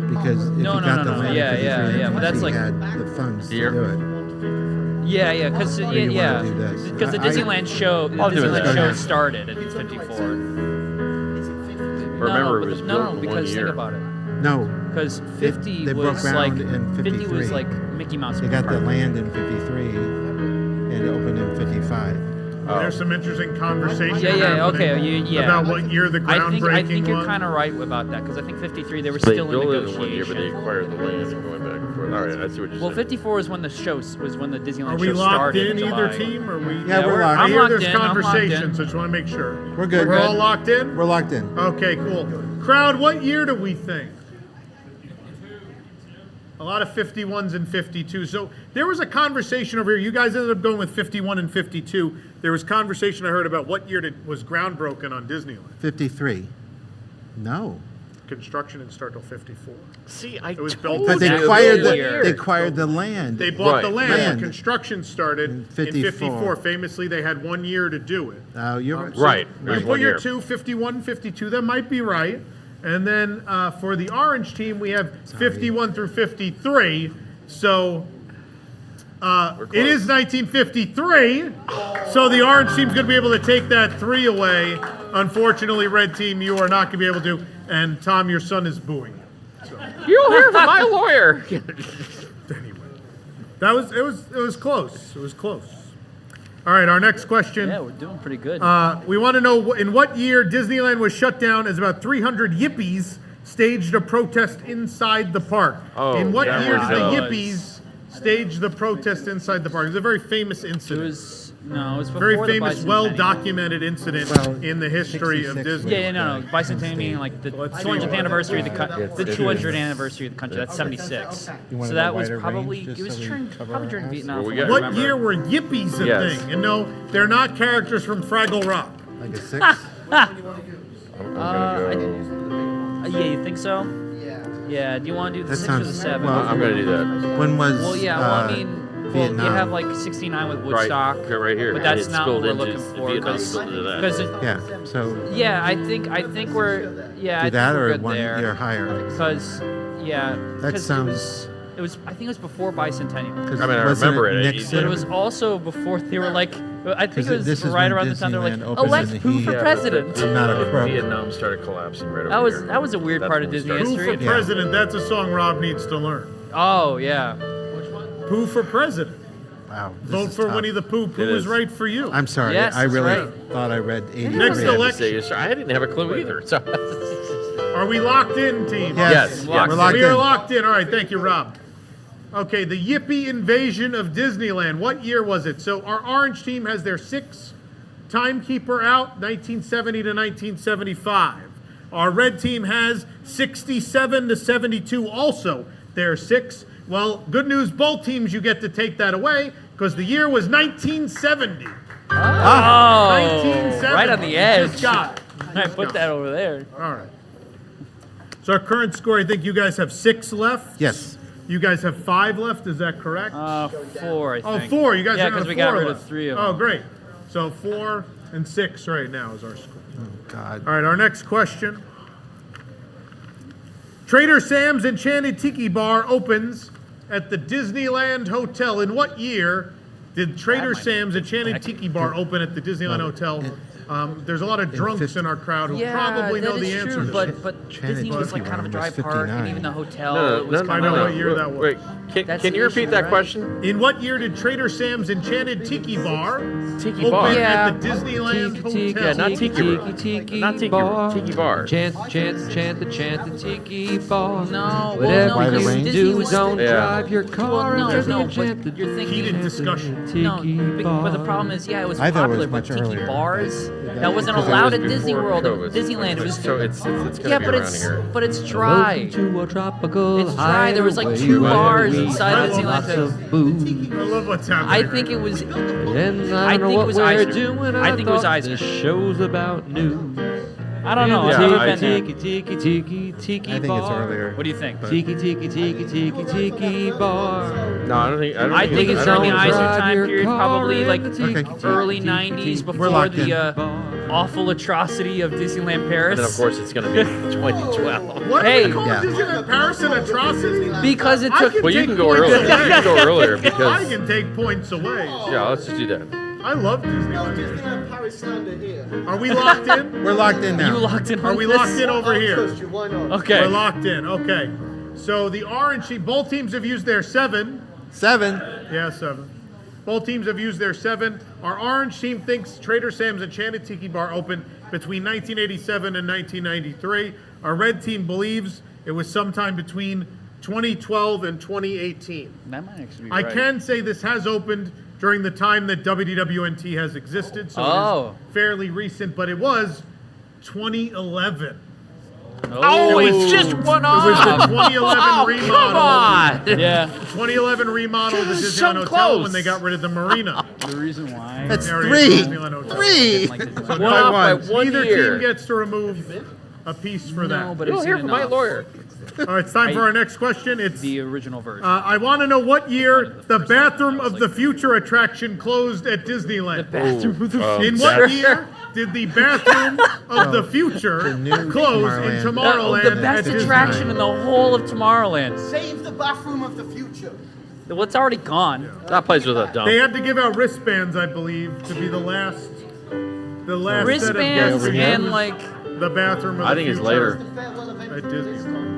[SPEAKER 16] Because if
[SPEAKER 15] No,
[SPEAKER 16] you
[SPEAKER 15] no,
[SPEAKER 16] got
[SPEAKER 15] no,
[SPEAKER 16] the
[SPEAKER 15] no,
[SPEAKER 16] land
[SPEAKER 15] yeah,
[SPEAKER 16] in 53,
[SPEAKER 15] yeah, yeah, but that's
[SPEAKER 16] he
[SPEAKER 15] like-
[SPEAKER 16] had the funds to
[SPEAKER 18] Year.
[SPEAKER 16] do it.
[SPEAKER 15] Yeah, because
[SPEAKER 16] Or you
[SPEAKER 15] yeah,
[SPEAKER 16] wanna do this?
[SPEAKER 15] because the
[SPEAKER 16] I-
[SPEAKER 15] Disneyland show, the
[SPEAKER 18] I'll do it
[SPEAKER 15] Disneyland
[SPEAKER 18] then.
[SPEAKER 15] show started in '54.
[SPEAKER 18] Remember, it was built
[SPEAKER 15] no,
[SPEAKER 18] in 1
[SPEAKER 15] because
[SPEAKER 18] year.
[SPEAKER 15] think about it.
[SPEAKER 16] No,
[SPEAKER 15] Because 50
[SPEAKER 16] they broke
[SPEAKER 15] was
[SPEAKER 16] ground
[SPEAKER 15] like
[SPEAKER 16] in
[SPEAKER 15] 50 was
[SPEAKER 16] 53.
[SPEAKER 15] like Mickey Mouse.
[SPEAKER 16] they got the
[SPEAKER 15] Park.
[SPEAKER 16] land in 53 and it opened in 55.
[SPEAKER 6] There's some interesting conversation
[SPEAKER 15] Yeah, yeah,
[SPEAKER 6] happening
[SPEAKER 15] okay, yeah.
[SPEAKER 6] about what year the
[SPEAKER 15] I
[SPEAKER 6] groundbreaking
[SPEAKER 15] think you're
[SPEAKER 6] was.
[SPEAKER 15] kind of right about that because I think 53 they were
[SPEAKER 18] They
[SPEAKER 15] still in
[SPEAKER 18] built it in 1 year, but they
[SPEAKER 15] negotiation.
[SPEAKER 18] acquired the land and going back and forth. All right, I see what you're
[SPEAKER 15] Well,
[SPEAKER 18] saying.
[SPEAKER 15] 54 is when the show was when the Disneyland
[SPEAKER 6] Are we
[SPEAKER 15] show
[SPEAKER 6] locked
[SPEAKER 15] started.
[SPEAKER 6] in either
[SPEAKER 15] July.
[SPEAKER 6] team? Or we?
[SPEAKER 16] Yeah, we're locked
[SPEAKER 6] I
[SPEAKER 16] in.
[SPEAKER 6] hear
[SPEAKER 15] I'm
[SPEAKER 6] there's
[SPEAKER 15] locked in, I'm locked
[SPEAKER 6] conversation,
[SPEAKER 15] in.
[SPEAKER 6] so just want to make sure.
[SPEAKER 16] We're good.
[SPEAKER 6] We're all locked in?
[SPEAKER 16] We're locked in.
[SPEAKER 6] Okay, cool. Crowd, what year do we think? A lot of 51s and 52s. So there was a conversation over here. You guys ended up going with 51 and 52. There was conversation I heard about what year was groundbroken on Disneyland.
[SPEAKER 16] 53. No.
[SPEAKER 6] Construction didn't start till 54.
[SPEAKER 18] See, I
[SPEAKER 6] It was
[SPEAKER 18] told
[SPEAKER 6] built.
[SPEAKER 16] But they
[SPEAKER 18] you.
[SPEAKER 16] acquired
[SPEAKER 15] year.
[SPEAKER 16] they acquired the land.
[SPEAKER 6] They bought the
[SPEAKER 18] Right.
[SPEAKER 6] land.
[SPEAKER 16] Land.
[SPEAKER 6] But construction started in 54. Famously, they had 1 year to do it.
[SPEAKER 16] You're right.
[SPEAKER 18] Right. It
[SPEAKER 6] You
[SPEAKER 18] was
[SPEAKER 6] put
[SPEAKER 18] 1
[SPEAKER 6] your
[SPEAKER 18] year.
[SPEAKER 6] 2, 51 and 52. That might be right. And then for the orange team, we have 51 through 53. So it is 1953. So the orange team's going to be able to take that 3 away. Unfortunately, red team, you are not going to be able to. And Tom, your son is booing you. So,
[SPEAKER 18] You'll hear from my lawyer.
[SPEAKER 6] anyway, it was close. It was close. All right, our next question.
[SPEAKER 15] Yeah, we're doing pretty good.
[SPEAKER 6] We want to know in what year Disneyland was shut down as about 300 yippies staged a protest inside the park.
[SPEAKER 18] Oh,
[SPEAKER 6] in what
[SPEAKER 18] that
[SPEAKER 6] year
[SPEAKER 18] was,
[SPEAKER 6] did the
[SPEAKER 15] uh,
[SPEAKER 6] yippies stage the protest inside the park? It was a very famous
[SPEAKER 15] it
[SPEAKER 6] incident.
[SPEAKER 15] was before
[SPEAKER 6] Very
[SPEAKER 15] the
[SPEAKER 6] famous,
[SPEAKER 15] bicentennial.
[SPEAKER 6] well-documented incident in the history of
[SPEAKER 16] 66
[SPEAKER 6] Disney.
[SPEAKER 15] Yeah, no, bicentennial meaning like the
[SPEAKER 6] Let's see
[SPEAKER 15] 200th
[SPEAKER 6] what-
[SPEAKER 15] anniversary of the country.
[SPEAKER 16] It's-
[SPEAKER 15] The
[SPEAKER 16] it
[SPEAKER 15] 200th
[SPEAKER 16] is.
[SPEAKER 15] anniversary of the country. That's 76.
[SPEAKER 16] You want
[SPEAKER 15] So
[SPEAKER 16] a
[SPEAKER 15] that was
[SPEAKER 16] wider
[SPEAKER 15] probably
[SPEAKER 16] range, just
[SPEAKER 15] it was
[SPEAKER 16] so we
[SPEAKER 15] during
[SPEAKER 16] cover
[SPEAKER 15] probably
[SPEAKER 16] our
[SPEAKER 15] during
[SPEAKER 16] house?
[SPEAKER 15] Vietnam.
[SPEAKER 18] Well, we
[SPEAKER 15] from
[SPEAKER 18] got-
[SPEAKER 15] what I
[SPEAKER 6] What
[SPEAKER 15] remember.
[SPEAKER 6] year were yippies a
[SPEAKER 18] Yes.
[SPEAKER 6] thing? And no, they're not characters from Fraggle Rock.
[SPEAKER 16] Like a 6?
[SPEAKER 18] I'm gonna go.
[SPEAKER 15] Yeah, you think so? Yeah. Do you want to do the
[SPEAKER 16] That
[SPEAKER 15] 6 or the
[SPEAKER 16] sounds-
[SPEAKER 15] 7?
[SPEAKER 16] well,
[SPEAKER 18] I'm gonna do that.
[SPEAKER 16] When was
[SPEAKER 15] Well, yeah. Well, I mean, Well, you
[SPEAKER 16] Vietnam.
[SPEAKER 15] have like 69 with Woodstock.
[SPEAKER 18] Right here.
[SPEAKER 15] But that's
[SPEAKER 18] It
[SPEAKER 15] not what
[SPEAKER 18] spilled
[SPEAKER 15] we're
[SPEAKER 18] into
[SPEAKER 15] looking for.
[SPEAKER 18] Vietnam spilled into that.
[SPEAKER 16] Yeah. So
[SPEAKER 15] Yeah, I think we're
[SPEAKER 16] do
[SPEAKER 15] I think
[SPEAKER 16] that
[SPEAKER 15] we're
[SPEAKER 16] or
[SPEAKER 15] good
[SPEAKER 16] one
[SPEAKER 15] there.
[SPEAKER 16] year higher.
[SPEAKER 15] Because
[SPEAKER 16] That
[SPEAKER 15] sounds. It was. I think it was before bicentennial.
[SPEAKER 18] I mean, I remember it.
[SPEAKER 15] But it was also before they were like. I think it was
[SPEAKER 16] this is
[SPEAKER 15] right
[SPEAKER 16] when
[SPEAKER 15] around the time they're like,
[SPEAKER 16] Disneyland opened
[SPEAKER 15] elect
[SPEAKER 16] and
[SPEAKER 15] Pooh
[SPEAKER 16] he-
[SPEAKER 15] for
[SPEAKER 16] Yeah,
[SPEAKER 15] president.
[SPEAKER 16] I'm not a crook.
[SPEAKER 18] Vietnam started collapsing right over
[SPEAKER 15] That was
[SPEAKER 18] here.
[SPEAKER 15] that was a weird part of
[SPEAKER 18] when it
[SPEAKER 15] Disney
[SPEAKER 18] started.
[SPEAKER 6] Pooh
[SPEAKER 15] history.
[SPEAKER 6] for President, that's a song Rob needs to learn.
[SPEAKER 15] Oh yeah.
[SPEAKER 6] Pooh for President.
[SPEAKER 16] Wow. this
[SPEAKER 6] Vote
[SPEAKER 16] is
[SPEAKER 6] for
[SPEAKER 16] tough.
[SPEAKER 6] Winnie the Pooh. Pooh is right for you.
[SPEAKER 16] I'm sorry.
[SPEAKER 15] Yes,
[SPEAKER 16] I really
[SPEAKER 15] that's right.
[SPEAKER 16] thought I read 83.
[SPEAKER 6] Next election.
[SPEAKER 18] I didn't have a clue either. So.
[SPEAKER 6] Are we locked in, team?
[SPEAKER 16] Yes.
[SPEAKER 18] Yes.
[SPEAKER 16] We're locked
[SPEAKER 6] We are
[SPEAKER 16] in.
[SPEAKER 6] locked in. All right, thank you, Rob. Okay, the Yippee invasion of Disneyland. What year was it? So our orange team has their 6 timekeeper out, 1970 to 1975. Our red team has 67 to 72, also their 6. Well, good news, both teams, you get to take that away because the year was 1970.
[SPEAKER 15] Oh,
[SPEAKER 6] 1970.
[SPEAKER 15] right on the
[SPEAKER 6] You
[SPEAKER 15] edge.
[SPEAKER 6] just got it.
[SPEAKER 15] I put that over there.
[SPEAKER 6] All right. So our current score, I think you guys have 6 left.
[SPEAKER 16] Yes.
[SPEAKER 6] You guys have 5 left. Is that correct?
[SPEAKER 15] 4, I think.
[SPEAKER 6] Oh, 4. You guys
[SPEAKER 15] yeah,
[SPEAKER 6] are
[SPEAKER 15] because
[SPEAKER 6] on
[SPEAKER 15] we got
[SPEAKER 6] 4
[SPEAKER 15] rid
[SPEAKER 6] left.
[SPEAKER 15] of 3 of them.
[SPEAKER 6] Oh, great. So 4 and 6 right now is our score.
[SPEAKER 16] Oh, God.
[SPEAKER 6] All right, our next question. Trader Sam's Enchanted Tiki Bar opens at the Disneyland Hotel. In what year did Trader Sam's Enchanted Tiki Bar open at the Disneyland Hotel? There's a lot of drunks in our crowd who probably know the answer.
[SPEAKER 15] True, but Disney was like kind of a dry park, and even the hotel was
[SPEAKER 6] I
[SPEAKER 15] kind
[SPEAKER 6] know
[SPEAKER 15] of
[SPEAKER 6] what year that was.
[SPEAKER 18] Wait, can you repeat that question?
[SPEAKER 6] In what year did Trader Sam's Enchanted Tiki Bar
[SPEAKER 18] Tiki
[SPEAKER 6] open
[SPEAKER 18] bar.
[SPEAKER 6] at the Disneyland Hotel?
[SPEAKER 18] Yeah, not Tiki Bar.
[SPEAKER 1] Tiki
[SPEAKER 18] Not Tiki
[SPEAKER 1] bar.
[SPEAKER 18] Tiki Bar.
[SPEAKER 1] Chant the Tiki bar.
[SPEAKER 15] No,
[SPEAKER 1] Whatever
[SPEAKER 15] well, no,
[SPEAKER 1] you
[SPEAKER 15] because Disney
[SPEAKER 1] do,
[SPEAKER 15] was
[SPEAKER 1] don't
[SPEAKER 18] Yeah.
[SPEAKER 1] drive your car
[SPEAKER 15] Well,
[SPEAKER 1] into
[SPEAKER 15] no,
[SPEAKER 1] the
[SPEAKER 15] but
[SPEAKER 1] enchanted
[SPEAKER 15] you're thinking
[SPEAKER 6] Heated discussion.
[SPEAKER 15] No,
[SPEAKER 1] Tiki
[SPEAKER 15] but the
[SPEAKER 1] bar.
[SPEAKER 15] problem is, yeah, it was
[SPEAKER 16] I thought it
[SPEAKER 15] popular,
[SPEAKER 16] was
[SPEAKER 15] but
[SPEAKER 16] much
[SPEAKER 15] tiki
[SPEAKER 16] earlier.
[SPEAKER 15] bars that wasn't
[SPEAKER 16] Because it
[SPEAKER 15] allowed
[SPEAKER 16] was
[SPEAKER 15] at Disney
[SPEAKER 18] before
[SPEAKER 15] World,
[SPEAKER 18] COVID.
[SPEAKER 15] Disneyland. It was
[SPEAKER 18] So it's gonna
[SPEAKER 15] yeah,
[SPEAKER 18] be
[SPEAKER 15] but
[SPEAKER 18] around
[SPEAKER 15] it's
[SPEAKER 18] here.
[SPEAKER 15] but it's dry.
[SPEAKER 1] Welcome to a tropical
[SPEAKER 15] It's dry. There was like
[SPEAKER 1] hideaway
[SPEAKER 15] 2
[SPEAKER 1] where
[SPEAKER 15] bars
[SPEAKER 1] we
[SPEAKER 15] inside
[SPEAKER 1] have
[SPEAKER 15] Disneyland.
[SPEAKER 1] lots of booze.
[SPEAKER 6] I love what's happening.
[SPEAKER 15] I think it was.
[SPEAKER 1] And
[SPEAKER 15] I
[SPEAKER 1] I don't know
[SPEAKER 15] think it
[SPEAKER 1] what
[SPEAKER 15] was
[SPEAKER 1] we're
[SPEAKER 15] Eisner.
[SPEAKER 1] doing.
[SPEAKER 15] I think it was
[SPEAKER 1] thought
[SPEAKER 15] Eisner.
[SPEAKER 1] This show's about news.
[SPEAKER 15] I don't know.
[SPEAKER 1] And
[SPEAKER 15] I've
[SPEAKER 1] the
[SPEAKER 15] never been there.
[SPEAKER 1] Tiki
[SPEAKER 16] I think it's earlier.
[SPEAKER 15] What do you think?
[SPEAKER 1] Tiki bar.
[SPEAKER 18] No, I don't think.
[SPEAKER 15] I think it's during the
[SPEAKER 1] don't
[SPEAKER 15] Eisner
[SPEAKER 1] drive
[SPEAKER 15] time
[SPEAKER 1] your
[SPEAKER 15] period,
[SPEAKER 1] car
[SPEAKER 15] probably like
[SPEAKER 16] Okay.
[SPEAKER 15] early 90s,
[SPEAKER 16] We're
[SPEAKER 15] before
[SPEAKER 16] locked in.
[SPEAKER 15] the awful atrocity of Disneyland
[SPEAKER 18] And
[SPEAKER 15] Paris.
[SPEAKER 18] then of course it's gonna be 2012.
[SPEAKER 6] What
[SPEAKER 15] Hey.
[SPEAKER 6] are they calling
[SPEAKER 16] Yeah.
[SPEAKER 6] Disneyland Paris an atrocity?
[SPEAKER 15] Because it
[SPEAKER 6] I
[SPEAKER 15] took.
[SPEAKER 6] can
[SPEAKER 18] Well, you
[SPEAKER 6] take
[SPEAKER 18] can go
[SPEAKER 6] points
[SPEAKER 18] earlier.
[SPEAKER 6] away.
[SPEAKER 18] You can go earlier
[SPEAKER 6] I
[SPEAKER 18] because
[SPEAKER 6] can take points away.
[SPEAKER 18] yeah, let's just do that.
[SPEAKER 6] I love Disneyland.
[SPEAKER 17] Disneyland Paris standard here.
[SPEAKER 6] Are we locked in?
[SPEAKER 16] We're locked in now.
[SPEAKER 15] You locked in on
[SPEAKER 6] Are we
[SPEAKER 15] this?
[SPEAKER 6] locked in over
[SPEAKER 17] I'll
[SPEAKER 6] here?
[SPEAKER 17] trust you, why not?
[SPEAKER 15] Okay.
[SPEAKER 6] We're locked in. Okay. So the orange team, both teams have used their 7.
[SPEAKER 16] 7.
[SPEAKER 6] Yeah, 7. Both teams have used their 7. Our orange team thinks Trader Sam's Enchanted Tiki Bar opened between 1987 and 1993. Our red team believes it was sometime between 2012 and 2018.
[SPEAKER 15] That might actually be
[SPEAKER 6] I
[SPEAKER 15] right.
[SPEAKER 6] can say this has opened during the time that WDWNT has existed, so
[SPEAKER 15] Oh.
[SPEAKER 6] it is fairly recent, but it was 2011.
[SPEAKER 15] Oh, it's just one off.
[SPEAKER 6] It was the 2011
[SPEAKER 15] Oh,
[SPEAKER 6] remodel.
[SPEAKER 15] come on. Yeah.
[SPEAKER 6] 2011 remodel of the
[SPEAKER 15] So
[SPEAKER 6] Disneyland Hotel
[SPEAKER 15] close.
[SPEAKER 6] when they got rid of the marina.
[SPEAKER 15] The reason why.
[SPEAKER 16] That's
[SPEAKER 6] Area of
[SPEAKER 16] 3.
[SPEAKER 6] Disneyland Hotel.
[SPEAKER 16] 3.
[SPEAKER 6] So
[SPEAKER 18] One off by one
[SPEAKER 6] neither
[SPEAKER 18] year.
[SPEAKER 6] team gets to remove a piece for
[SPEAKER 15] No,
[SPEAKER 6] that.
[SPEAKER 15] but
[SPEAKER 18] You'll
[SPEAKER 15] it's
[SPEAKER 18] hear
[SPEAKER 15] seen
[SPEAKER 18] from my
[SPEAKER 15] enough.
[SPEAKER 18] lawyer.
[SPEAKER 6] All right, it's time for our next question. It's
[SPEAKER 15] The original version.
[SPEAKER 6] I want to know what year the Bathroom of the Future attraction closed at Disneyland.
[SPEAKER 15] Bathroom of the
[SPEAKER 6] In what year did the Bathroom of the Future
[SPEAKER 16] new
[SPEAKER 6] close in
[SPEAKER 16] Tomorrowland.
[SPEAKER 6] Tomorrowland
[SPEAKER 15] the best
[SPEAKER 6] at
[SPEAKER 15] attraction
[SPEAKER 6] Disneyland?
[SPEAKER 15] in the whole of Tomorrowland.
[SPEAKER 17] Save the bathroom of the future.
[SPEAKER 15] Well, it's already gone.
[SPEAKER 18] That place was a dump.
[SPEAKER 6] They had to give out wristbands, I believe, to be the last set of guests.
[SPEAKER 15] Wristbands
[SPEAKER 6] to
[SPEAKER 15] and
[SPEAKER 6] use
[SPEAKER 15] like.
[SPEAKER 6] the Bathroom of
[SPEAKER 18] I
[SPEAKER 6] the
[SPEAKER 18] think it's
[SPEAKER 6] Future
[SPEAKER 18] later.
[SPEAKER 6] at Disneyland.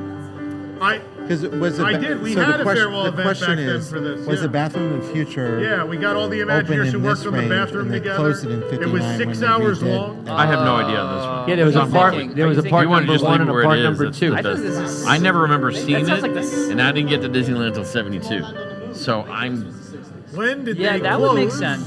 [SPEAKER 16] Because it was.
[SPEAKER 6] I did. We
[SPEAKER 16] so
[SPEAKER 6] had
[SPEAKER 16] the
[SPEAKER 6] a
[SPEAKER 16] question,
[SPEAKER 6] farewell
[SPEAKER 16] the
[SPEAKER 6] event
[SPEAKER 16] question
[SPEAKER 6] back then
[SPEAKER 16] is,
[SPEAKER 6] for this,
[SPEAKER 16] was
[SPEAKER 6] yeah.
[SPEAKER 16] the bathroom in the future?
[SPEAKER 6] Yeah, we got all the
[SPEAKER 16] open
[SPEAKER 6] Imagineers
[SPEAKER 16] in
[SPEAKER 6] who worked
[SPEAKER 16] this
[SPEAKER 6] on the
[SPEAKER 16] range,
[SPEAKER 6] bathroom
[SPEAKER 16] and they
[SPEAKER 6] together.
[SPEAKER 16] closed it in 59
[SPEAKER 6] was
[SPEAKER 16] when
[SPEAKER 6] 6
[SPEAKER 16] they
[SPEAKER 6] hours
[SPEAKER 16] redid.
[SPEAKER 6] long.
[SPEAKER 18] I have no idea on this one.
[SPEAKER 1] Yeah, there was a part.
[SPEAKER 15] thinking?
[SPEAKER 1] There was a
[SPEAKER 15] Are you
[SPEAKER 1] part
[SPEAKER 18] You want to
[SPEAKER 1] number
[SPEAKER 18] just
[SPEAKER 1] 1
[SPEAKER 18] leave
[SPEAKER 1] and
[SPEAKER 18] it
[SPEAKER 1] a
[SPEAKER 18] where
[SPEAKER 1] part
[SPEAKER 18] it is.
[SPEAKER 1] number
[SPEAKER 18] That's-
[SPEAKER 1] 2.
[SPEAKER 15] I think this is.
[SPEAKER 18] I never remember seeing
[SPEAKER 15] sounds
[SPEAKER 18] it,
[SPEAKER 15] like this-
[SPEAKER 18] and I didn't get to Disneyland until '72. So I'm.
[SPEAKER 6] When did
[SPEAKER 15] Yeah,
[SPEAKER 6] they
[SPEAKER 15] that
[SPEAKER 6] close
[SPEAKER 15] would make sense.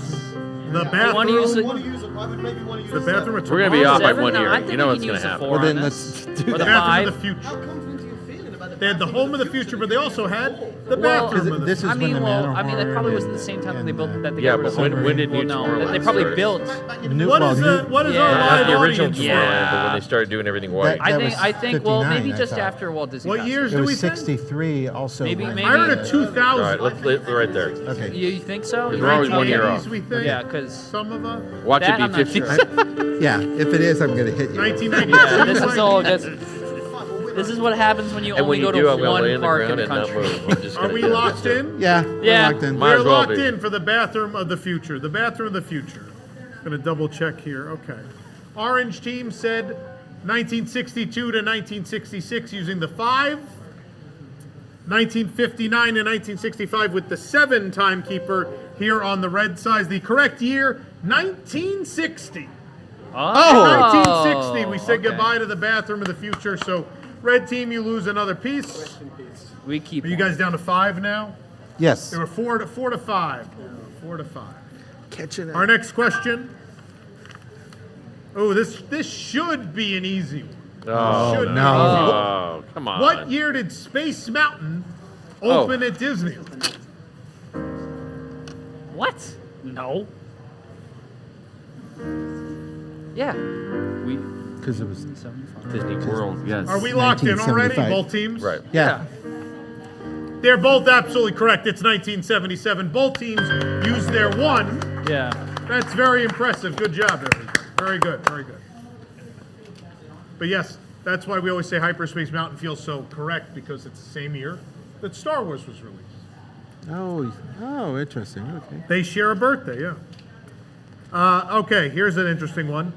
[SPEAKER 6] The
[SPEAKER 15] I want to use
[SPEAKER 6] bathroom?
[SPEAKER 15] it.
[SPEAKER 17] Want to use it? I would maybe want to use
[SPEAKER 6] The
[SPEAKER 17] it.
[SPEAKER 6] bathroom.
[SPEAKER 18] We're gonna be off by
[SPEAKER 15] Seven?
[SPEAKER 18] one
[SPEAKER 15] No,
[SPEAKER 18] year.
[SPEAKER 15] I think
[SPEAKER 18] You know
[SPEAKER 15] we
[SPEAKER 18] what's
[SPEAKER 15] can
[SPEAKER 18] gonna
[SPEAKER 15] use the
[SPEAKER 18] happen.
[SPEAKER 15] 4
[SPEAKER 16] Well, then
[SPEAKER 15] on
[SPEAKER 16] let's
[SPEAKER 15] this.
[SPEAKER 16] do
[SPEAKER 15] Or the
[SPEAKER 16] that.
[SPEAKER 6] Bathroom
[SPEAKER 15] 5.
[SPEAKER 6] of the Future.
[SPEAKER 17] How confident are you feeling about
[SPEAKER 6] They had the Home of the Future, but they also had the
[SPEAKER 15] Well,
[SPEAKER 6] bathroom of the
[SPEAKER 16] this
[SPEAKER 6] future.
[SPEAKER 16] is when the
[SPEAKER 15] I mean, that probably wasn't the same time that they built that. They
[SPEAKER 18] Yeah,
[SPEAKER 15] got rid
[SPEAKER 18] but
[SPEAKER 15] of
[SPEAKER 18] when did
[SPEAKER 15] Well,
[SPEAKER 18] New
[SPEAKER 15] no,
[SPEAKER 18] Tomorrowland
[SPEAKER 15] that they probably
[SPEAKER 18] start?
[SPEAKER 15] built.
[SPEAKER 6] What is our
[SPEAKER 15] Yeah.
[SPEAKER 6] live
[SPEAKER 18] Not the original
[SPEAKER 6] audience?
[SPEAKER 18] Tomorrowland, but when they started doing everything white.
[SPEAKER 15] I think. Well,
[SPEAKER 16] 59,
[SPEAKER 15] maybe
[SPEAKER 16] I
[SPEAKER 15] just
[SPEAKER 16] thought.
[SPEAKER 15] after Walt Disney.
[SPEAKER 6] What
[SPEAKER 15] passed
[SPEAKER 6] years
[SPEAKER 16] It
[SPEAKER 6] do we
[SPEAKER 16] was
[SPEAKER 6] think?
[SPEAKER 16] 63 also.
[SPEAKER 15] Maybe.
[SPEAKER 6] I heard a 2000.
[SPEAKER 18] All right, let's right there.
[SPEAKER 16] Okay.
[SPEAKER 15] You think so?
[SPEAKER 18] We're always 1 year off.
[SPEAKER 6] 1980s, we think.
[SPEAKER 15] Yeah, because
[SPEAKER 6] Some of us.
[SPEAKER 18] Watch
[SPEAKER 15] that
[SPEAKER 18] it
[SPEAKER 15] I'm
[SPEAKER 18] be
[SPEAKER 15] not
[SPEAKER 18] 50.
[SPEAKER 15] sure.
[SPEAKER 16] Yeah, if it is, I'm going to hit you.
[SPEAKER 6] 1990.
[SPEAKER 15] Yeah, this is all just. This is what happens when you
[SPEAKER 18] And
[SPEAKER 15] only
[SPEAKER 18] when you
[SPEAKER 15] go
[SPEAKER 18] do,
[SPEAKER 15] to
[SPEAKER 18] I'm going to lay
[SPEAKER 15] one
[SPEAKER 18] in the
[SPEAKER 15] park in
[SPEAKER 18] ground
[SPEAKER 15] the
[SPEAKER 18] and not
[SPEAKER 15] country.
[SPEAKER 18] move. I'm just
[SPEAKER 6] Are
[SPEAKER 18] gonna
[SPEAKER 6] we
[SPEAKER 18] do it.
[SPEAKER 6] locked in?
[SPEAKER 16] Yeah,
[SPEAKER 15] Yeah.
[SPEAKER 16] we're locked in.
[SPEAKER 18] Might
[SPEAKER 6] We're
[SPEAKER 18] as well
[SPEAKER 6] locked
[SPEAKER 18] be.
[SPEAKER 6] in for the bathroom of the future. The bathroom of the future. Gonna double check here. Okay. Orange team said 1962 to 1966 using the 5. 1959 to 1965 with the 7 timekeeper here on the red side. The correct year, 1960.
[SPEAKER 15] Oh.
[SPEAKER 6] 1960, we said
[SPEAKER 15] okay.
[SPEAKER 6] goodbye to the bathroom of the future. So, red team, you lose another piece.
[SPEAKER 15] We keep.
[SPEAKER 6] Are you guys down to 5 now?
[SPEAKER 16] Yes.
[SPEAKER 6] They were 4 to 5. 4 to 5.
[SPEAKER 16] Catching up.
[SPEAKER 6] Our next question. Oh, this should be an easy one.
[SPEAKER 18] Oh,
[SPEAKER 6] Should be.
[SPEAKER 18] no. Come on.
[SPEAKER 6] What year did Space Mountain open at Disneyland?
[SPEAKER 15] What? No. Yeah. We.
[SPEAKER 16] Because it was
[SPEAKER 18] Disney World, yes.
[SPEAKER 6] Are we locked in already,
[SPEAKER 16] 1975.
[SPEAKER 6] both teams?
[SPEAKER 18] Right.
[SPEAKER 16] Yeah.
[SPEAKER 6] They're both absolutely correct. It's 1977. Both teams used their 1.
[SPEAKER 15] Yeah.
[SPEAKER 6] That's very impressive. Good job, everybody. Very good, very good. But yes, that's why we always say Hyperspace Mountain feels so correct, because it's the same year that Star Wars was released.
[SPEAKER 16] Oh, interesting. Okay.
[SPEAKER 6] They share a birthday, yeah. Okay, here's an interesting one.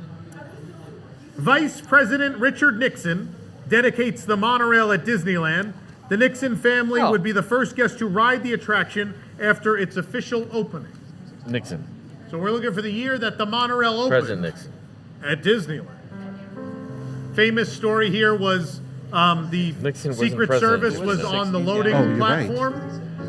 [SPEAKER 6] Vice President Richard Nixon dedicates the monorail at Disneyland. The Nixon family would be the first guest to ride the attraction after its official opening.
[SPEAKER 18] Nixon.
[SPEAKER 6] So we're looking for the year that the monorail opened.
[SPEAKER 18] President Nixon.
[SPEAKER 6] At Disneyland. Famous story here was the
[SPEAKER 18] Nixon wasn't
[SPEAKER 6] Secret
[SPEAKER 18] president.
[SPEAKER 6] Service
[SPEAKER 18] He was
[SPEAKER 6] was
[SPEAKER 18] in the
[SPEAKER 6] on the
[SPEAKER 18] 60s,
[SPEAKER 6] loading
[SPEAKER 16] yeah. Oh, you're right.
[SPEAKER 6] platform,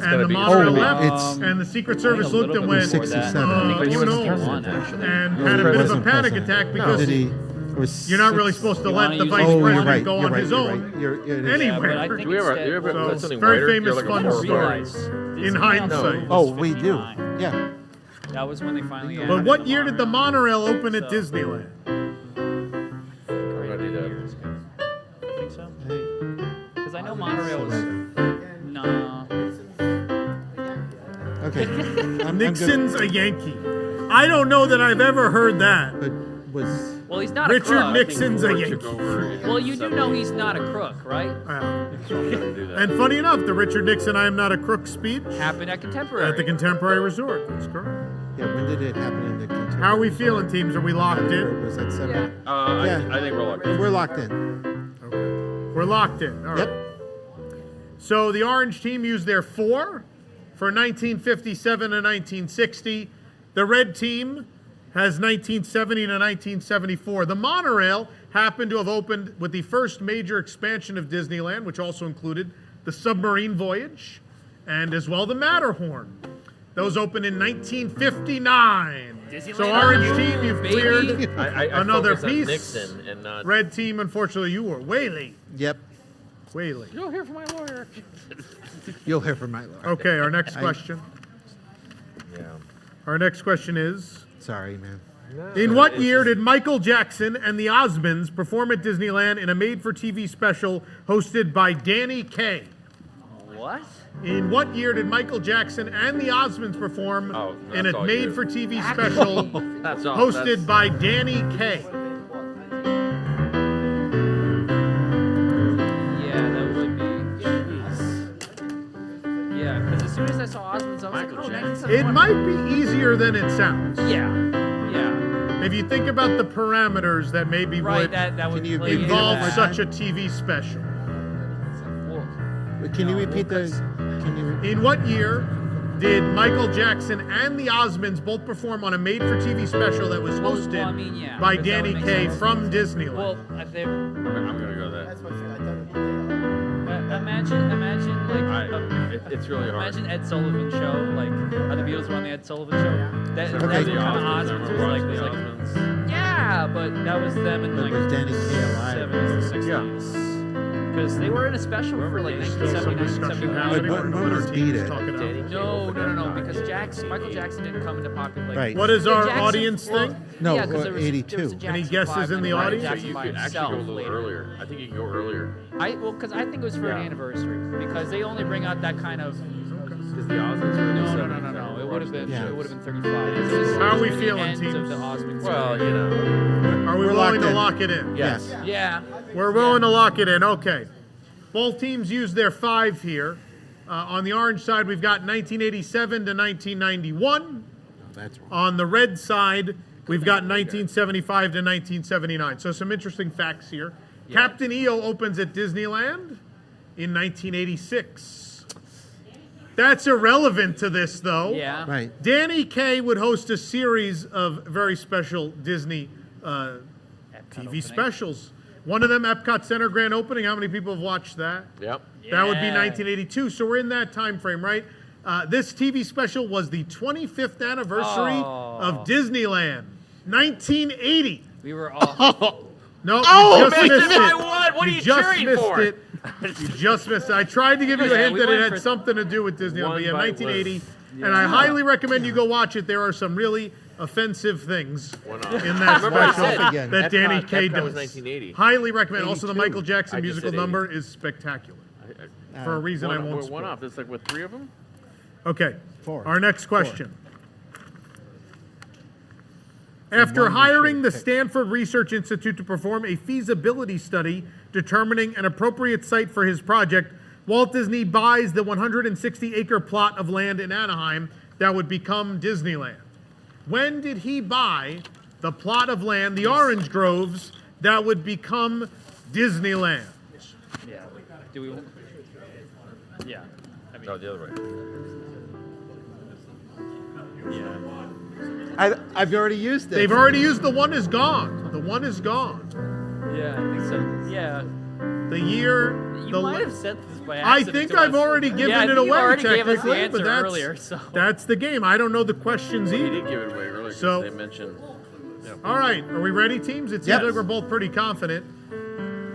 [SPEAKER 18] gotta
[SPEAKER 6] and the
[SPEAKER 18] be-
[SPEAKER 6] monorail
[SPEAKER 16] Oh,
[SPEAKER 6] left,
[SPEAKER 16] it's-
[SPEAKER 6] and the Secret Service looked and went,
[SPEAKER 16] 67.
[SPEAKER 6] oh
[SPEAKER 18] He wasn't
[SPEAKER 6] no,
[SPEAKER 18] president,
[SPEAKER 15] actually.
[SPEAKER 6] and
[SPEAKER 16] He
[SPEAKER 6] had a bit of a
[SPEAKER 16] wasn't
[SPEAKER 6] panic
[SPEAKER 16] president.
[SPEAKER 6] attack because
[SPEAKER 16] Did he? It was
[SPEAKER 6] you're not really
[SPEAKER 16] 6
[SPEAKER 6] supposed to
[SPEAKER 15] You
[SPEAKER 6] let
[SPEAKER 15] wanna
[SPEAKER 6] the
[SPEAKER 15] use
[SPEAKER 6] vice
[SPEAKER 15] it? Oh,
[SPEAKER 16] you're
[SPEAKER 6] president
[SPEAKER 16] right,
[SPEAKER 6] go
[SPEAKER 16] you're
[SPEAKER 6] on
[SPEAKER 16] right,
[SPEAKER 6] his
[SPEAKER 16] you're
[SPEAKER 6] own
[SPEAKER 16] right. You're- it is.
[SPEAKER 6] anywhere.
[SPEAKER 15] Yeah, but I think
[SPEAKER 18] Do we ever
[SPEAKER 15] instead-
[SPEAKER 18] put
[SPEAKER 6] So,
[SPEAKER 18] something
[SPEAKER 6] very
[SPEAKER 18] whiter?
[SPEAKER 6] famous
[SPEAKER 18] You're like a
[SPEAKER 6] fun
[SPEAKER 18] porn
[SPEAKER 6] story.
[SPEAKER 18] star.
[SPEAKER 6] In hindsight.
[SPEAKER 16] Oh, we do. Yeah.
[SPEAKER 15] That was when they finally.
[SPEAKER 6] But
[SPEAKER 15] added
[SPEAKER 6] what
[SPEAKER 15] the
[SPEAKER 6] year did the monorail open at Disneyland?
[SPEAKER 18] We're gonna do that.
[SPEAKER 15] I think so. Because I know monorail was. No.
[SPEAKER 16] Okay. I'm good.
[SPEAKER 6] Nixon's a Yankee. I don't know that I've ever heard that.
[SPEAKER 16] But was
[SPEAKER 15] Well, he's not
[SPEAKER 6] Richard
[SPEAKER 15] a crook.
[SPEAKER 6] Nixon's a
[SPEAKER 18] Ford
[SPEAKER 6] Yankee.
[SPEAKER 18] took over in
[SPEAKER 15] Well, you do
[SPEAKER 18] 70s.
[SPEAKER 15] know he's not a crook, right?
[SPEAKER 18] So we're gonna do that.
[SPEAKER 6] And funny enough, the Richard Nixon "I am not a crook" speech
[SPEAKER 15] Happened at Contemporary.
[SPEAKER 6] at the Contemporary Resort. That's correct.
[SPEAKER 16] yeah? When did it happen in the Contemporary?
[SPEAKER 6] How are we feeling, teams? Are we locked in?
[SPEAKER 16] Was that 7?
[SPEAKER 15] Yeah.
[SPEAKER 16] Yeah.
[SPEAKER 18] I think we're locked in.
[SPEAKER 16] We're locked in.
[SPEAKER 6] Okay. We're locked in. All right.
[SPEAKER 16] Yep.
[SPEAKER 6] So the orange team used their 4 for 1957 to 1960. The red team has 1970 to 1974. The monorail happened to have opened with the first major expansion of Disneyland, which also included the submarine voyage and as well the Matterhorn. Those opened in 1959. So
[SPEAKER 15] Disneyland
[SPEAKER 6] orange
[SPEAKER 15] on you,
[SPEAKER 6] team, you've
[SPEAKER 15] baby.
[SPEAKER 6] cleared
[SPEAKER 18] I
[SPEAKER 6] another
[SPEAKER 18] focused on
[SPEAKER 6] piece.
[SPEAKER 18] Nixon and not.
[SPEAKER 6] Red team, unfortunately, you were way late.
[SPEAKER 16] Yep.
[SPEAKER 6] Way late.
[SPEAKER 15] You'll hear from my lawyer.
[SPEAKER 16] You'll hear from my lawyer.
[SPEAKER 6] Okay, our next question.
[SPEAKER 18] Yeah.
[SPEAKER 6] Our next question is,
[SPEAKER 16] Sorry, man.
[SPEAKER 6] in what year did Michael Jackson and the Osmonds perform at Disneyland in a made-for-TV special hosted by Danny Kaye?
[SPEAKER 15] What?
[SPEAKER 6] In what year did Michael Jackson and the Osmonds perform
[SPEAKER 18] Oh,
[SPEAKER 6] in
[SPEAKER 18] that's
[SPEAKER 6] a
[SPEAKER 18] all
[SPEAKER 6] made-for-TV special
[SPEAKER 18] That's all.
[SPEAKER 6] hosted by Danny Kaye?
[SPEAKER 15] Yeah, that would be. Jeez. Yeah, because as soon as I saw Osmonds, I was like, oh, that's
[SPEAKER 6] It might be easier than it sounds.
[SPEAKER 15] Yeah. Yeah.
[SPEAKER 6] If you think about the parameters that maybe
[SPEAKER 15] Right,
[SPEAKER 6] would
[SPEAKER 15] that would
[SPEAKER 16] you
[SPEAKER 15] play into
[SPEAKER 6] involve
[SPEAKER 15] that.
[SPEAKER 6] such a TV special.
[SPEAKER 15] Well,
[SPEAKER 16] Can you repeat the? Can you?
[SPEAKER 6] In what year did Michael Jackson and the Osmonds both perform on a made-for-TV special that was hosted
[SPEAKER 15] well, I mean, yeah,
[SPEAKER 6] by
[SPEAKER 15] because that
[SPEAKER 6] Danny
[SPEAKER 15] would make
[SPEAKER 6] Kaye
[SPEAKER 15] sense.
[SPEAKER 6] from Disneyland?
[SPEAKER 15] Well, they
[SPEAKER 18] I'm gonna go with that.
[SPEAKER 15] imagine
[SPEAKER 18] It's really hard.
[SPEAKER 15] Imagine Ed Sullivan show, like how the Beatles were on the Ed Sullivan show. That,
[SPEAKER 18] Okay.
[SPEAKER 15] that's
[SPEAKER 18] The
[SPEAKER 15] kind of
[SPEAKER 18] Osmonds, I
[SPEAKER 15] Osmonds.
[SPEAKER 18] remember
[SPEAKER 15] Was like,
[SPEAKER 18] watching
[SPEAKER 15] was
[SPEAKER 18] the
[SPEAKER 15] like,
[SPEAKER 18] Osmonds.
[SPEAKER 15] yeah, but that was them in
[SPEAKER 16] But
[SPEAKER 15] like
[SPEAKER 16] was Danny Kaye alive?
[SPEAKER 15] 70s, 60s.
[SPEAKER 18] Yeah.
[SPEAKER 15] because they were in a special for like
[SPEAKER 6] Still some
[SPEAKER 15] 1979,
[SPEAKER 6] discussion
[SPEAKER 15] 71.
[SPEAKER 6] happening.
[SPEAKER 16] When
[SPEAKER 6] What
[SPEAKER 16] was
[SPEAKER 6] our team
[SPEAKER 16] Beat
[SPEAKER 6] is
[SPEAKER 16] It?
[SPEAKER 6] talking about.
[SPEAKER 15] No, because Michael Jackson didn't come into popular.
[SPEAKER 16] Right.
[SPEAKER 6] What is our
[SPEAKER 15] Jackson-
[SPEAKER 6] audience
[SPEAKER 15] well,
[SPEAKER 6] thing?
[SPEAKER 16] No,
[SPEAKER 15] yeah, 'cause there was
[SPEAKER 16] 82.
[SPEAKER 15] a Jackson
[SPEAKER 6] Any guesses
[SPEAKER 15] 5
[SPEAKER 6] in the
[SPEAKER 15] and a
[SPEAKER 6] audience?
[SPEAKER 15] Jackson
[SPEAKER 18] You
[SPEAKER 15] by
[SPEAKER 18] could actually
[SPEAKER 15] himself
[SPEAKER 18] go a little
[SPEAKER 15] later.
[SPEAKER 18] earlier. I think you can go earlier.
[SPEAKER 15] Because I think it was for an anniversary because they only bring out that kind of.
[SPEAKER 18] Because the Osmonds were in the
[SPEAKER 15] No. It would have been.
[SPEAKER 16] Yeah.
[SPEAKER 15] It would have been 35. It was-
[SPEAKER 6] How are we
[SPEAKER 15] it was
[SPEAKER 6] feeling,
[SPEAKER 15] the ends
[SPEAKER 6] teams?
[SPEAKER 15] of the Osmonds.
[SPEAKER 18] Well, you know.
[SPEAKER 6] Are we
[SPEAKER 16] We're
[SPEAKER 6] willing
[SPEAKER 16] locked
[SPEAKER 6] to
[SPEAKER 16] in.
[SPEAKER 6] lock it in?
[SPEAKER 16] Yes.
[SPEAKER 15] Yeah.
[SPEAKER 6] We're willing to lock it in. Okay. Both teams used their 5 here. On the orange side, we've got 1987 to 1991.
[SPEAKER 16] That's wrong.
[SPEAKER 6] On the red side, we've got 1975 to 1979. So some interesting facts here. Captain EO opens at Disneyland in 1986. That's irrelevant to this, though.
[SPEAKER 15] Yeah.
[SPEAKER 16] Right.
[SPEAKER 6] Danny Kaye would host a series of very special Disney TV specials. One of them, Epcot Center grand opening. How many people have watched that?
[SPEAKER 18] Yep.
[SPEAKER 6] That would be 1982. So we're in that time frame, right? This TV special was the 25th anniversary of Disneyland, 1980.
[SPEAKER 15] We were all.
[SPEAKER 6] No,
[SPEAKER 18] Oh,
[SPEAKER 6] you just
[SPEAKER 18] man,
[SPEAKER 6] missed
[SPEAKER 18] I
[SPEAKER 6] it.
[SPEAKER 18] won. What are you
[SPEAKER 6] just
[SPEAKER 18] cheering
[SPEAKER 6] missed
[SPEAKER 18] for?
[SPEAKER 6] it. You just missed it. I tried to give you a
[SPEAKER 15] Yeah,
[SPEAKER 6] hint
[SPEAKER 15] we
[SPEAKER 6] that it
[SPEAKER 15] went
[SPEAKER 6] had
[SPEAKER 15] for-
[SPEAKER 6] something to do with Disneyland,
[SPEAKER 18] One
[SPEAKER 6] but yeah,
[SPEAKER 18] bite
[SPEAKER 6] 1980.
[SPEAKER 18] was-
[SPEAKER 6] And I highly recommend you go watch it. There are some really offensive things
[SPEAKER 18] One off.
[SPEAKER 6] in that
[SPEAKER 18] Remember I
[SPEAKER 6] special
[SPEAKER 18] said
[SPEAKER 16] again.
[SPEAKER 6] that Danny Kaye
[SPEAKER 18] Epcot
[SPEAKER 6] does.
[SPEAKER 18] was 1980.
[SPEAKER 6] Highly recommend. Also, the
[SPEAKER 16] 82.
[SPEAKER 6] Michael Jackson
[SPEAKER 18] I just
[SPEAKER 6] musical
[SPEAKER 18] said
[SPEAKER 6] number is spectacular. For a reason I won't
[SPEAKER 18] One
[SPEAKER 6] spoil.
[SPEAKER 18] off. It's like with 3 of them.
[SPEAKER 6] Okay.
[SPEAKER 16] 4.
[SPEAKER 6] Our next question. After hiring the Stanford Research Institute to perform a feasibility study determining an appropriate site for his project, Walt Disney buys the 160-acre plot of land in Anaheim that would become Disneyland. When did he buy the plot of land, the orange groves, that would become Disneyland?
[SPEAKER 15] Yeah. Do we? Yeah. I mean,
[SPEAKER 18] No, the other way.
[SPEAKER 15] yeah.
[SPEAKER 16] I've already used it.
[SPEAKER 6] They've already used the one is gone. The one is gone.
[SPEAKER 15] Yeah, I think so. Yeah.
[SPEAKER 6] The year.
[SPEAKER 15] You
[SPEAKER 6] the
[SPEAKER 15] might have said this by
[SPEAKER 6] I
[SPEAKER 15] accident.
[SPEAKER 6] think
[SPEAKER 15] to
[SPEAKER 6] I've
[SPEAKER 15] us.
[SPEAKER 6] already given
[SPEAKER 15] Yeah, I
[SPEAKER 6] it
[SPEAKER 15] think you
[SPEAKER 6] away
[SPEAKER 15] already gave us the
[SPEAKER 6] technically,
[SPEAKER 15] answer
[SPEAKER 6] but that's
[SPEAKER 15] earlier. So.
[SPEAKER 6] that's the game. I don't know the questions
[SPEAKER 18] He
[SPEAKER 6] either.
[SPEAKER 18] did give it away earlier.
[SPEAKER 6] So-
[SPEAKER 18] They mentioned. Yeah.
[SPEAKER 6] All right, are we ready, teams? It seems
[SPEAKER 16] Yes.
[SPEAKER 6] like we're both pretty confident.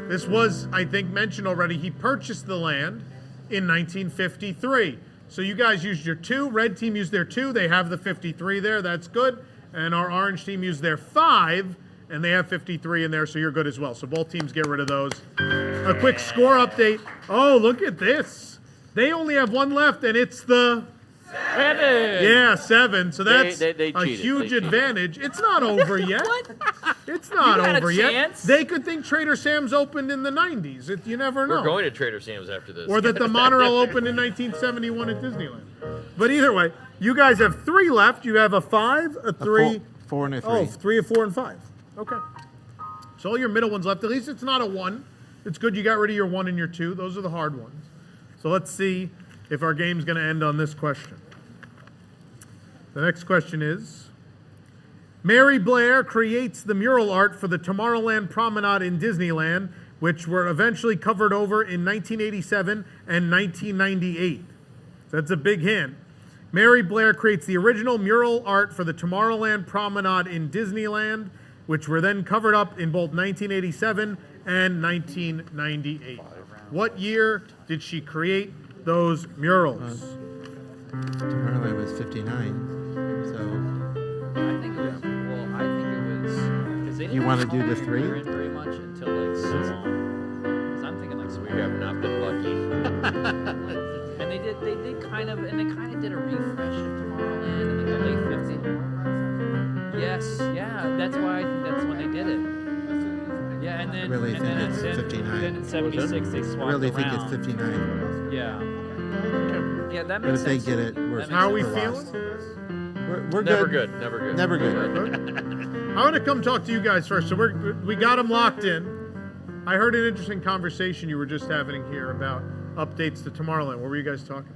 [SPEAKER 6] This was, I think, mentioned already. He purchased the land in 1953. So you guys used your 2. Red team used their 2. They have the 53 there. That's good. And our orange team used their 5, and they have 53 in there, so you're good as well. So both teams get rid of those. A quick score update. Oh, look at this. They only have 1 left, and it's the...
[SPEAKER 15] 7.
[SPEAKER 6] Yeah, 7. So that's
[SPEAKER 18] They
[SPEAKER 6] a
[SPEAKER 18] cheated.
[SPEAKER 6] huge
[SPEAKER 18] They cheated.
[SPEAKER 6] advantage. It's not over yet. It's not
[SPEAKER 15] You had a
[SPEAKER 6] over yet.
[SPEAKER 15] chance.
[SPEAKER 6] They could think Trader Sam's opened in the 90s. You never know.
[SPEAKER 18] We're going to Trader Sam's after this.
[SPEAKER 6] Or that the monorail opened in 1971 at Disneyland. But either way, you guys have 3 left. You have a 5, a 3.
[SPEAKER 16] 4 and a 3.
[SPEAKER 6] Oh, 3, a 4, and 5. Okay. So all your middle ones left. At least it's not a 1. It's good you got rid of your 1 and your 2. Those are the hard ones. So let's see if our game's going to end on this question. The next question is, Mary Blair creates the mural art for the Tomorrowland Promenade in Disneyland, which were eventually covered over in 1987 and 1998. So that's a big hint. Mary Blair creates the original mural art for the Tomorrowland Promenade in Disneyland, which were then covered up in both 1987 and 1998. What year did she create those murals?
[SPEAKER 16] Tomorrowland was 59. So
[SPEAKER 15] I think it was. Well, I think it was. 'Cause they
[SPEAKER 16] You
[SPEAKER 15] didn't
[SPEAKER 16] wanna do the
[SPEAKER 15] call
[SPEAKER 16] 3?
[SPEAKER 15] her in very much until like so long. Because I'm thinking like so.
[SPEAKER 18] We have not been lucky.
[SPEAKER 15] And they did kind of did a refresh of Tomorrowland in like the late 50s. Yes, yeah, that's why I think that's when they did it. Yeah, and then
[SPEAKER 16] I really
[SPEAKER 15] and
[SPEAKER 16] think
[SPEAKER 15] then
[SPEAKER 16] it's
[SPEAKER 15] then-
[SPEAKER 16] 59.
[SPEAKER 15] Then in '76 they swapped
[SPEAKER 16] I really think
[SPEAKER 15] around.
[SPEAKER 16] it's 59.
[SPEAKER 15] Yeah. Yeah, that
[SPEAKER 16] But
[SPEAKER 15] makes
[SPEAKER 16] if they
[SPEAKER 15] sense.
[SPEAKER 16] get it,
[SPEAKER 15] That
[SPEAKER 16] we're
[SPEAKER 15] makes
[SPEAKER 6] How are we
[SPEAKER 15] sense.
[SPEAKER 6] feeling?
[SPEAKER 16] We're
[SPEAKER 18] Never
[SPEAKER 16] good.
[SPEAKER 18] good. Never good.
[SPEAKER 16] Never good.
[SPEAKER 6] I want to come talk to you guys first. So we got them locked in. I heard an interesting conversation you were just having here about updates to Tomorrowland. What were you guys talking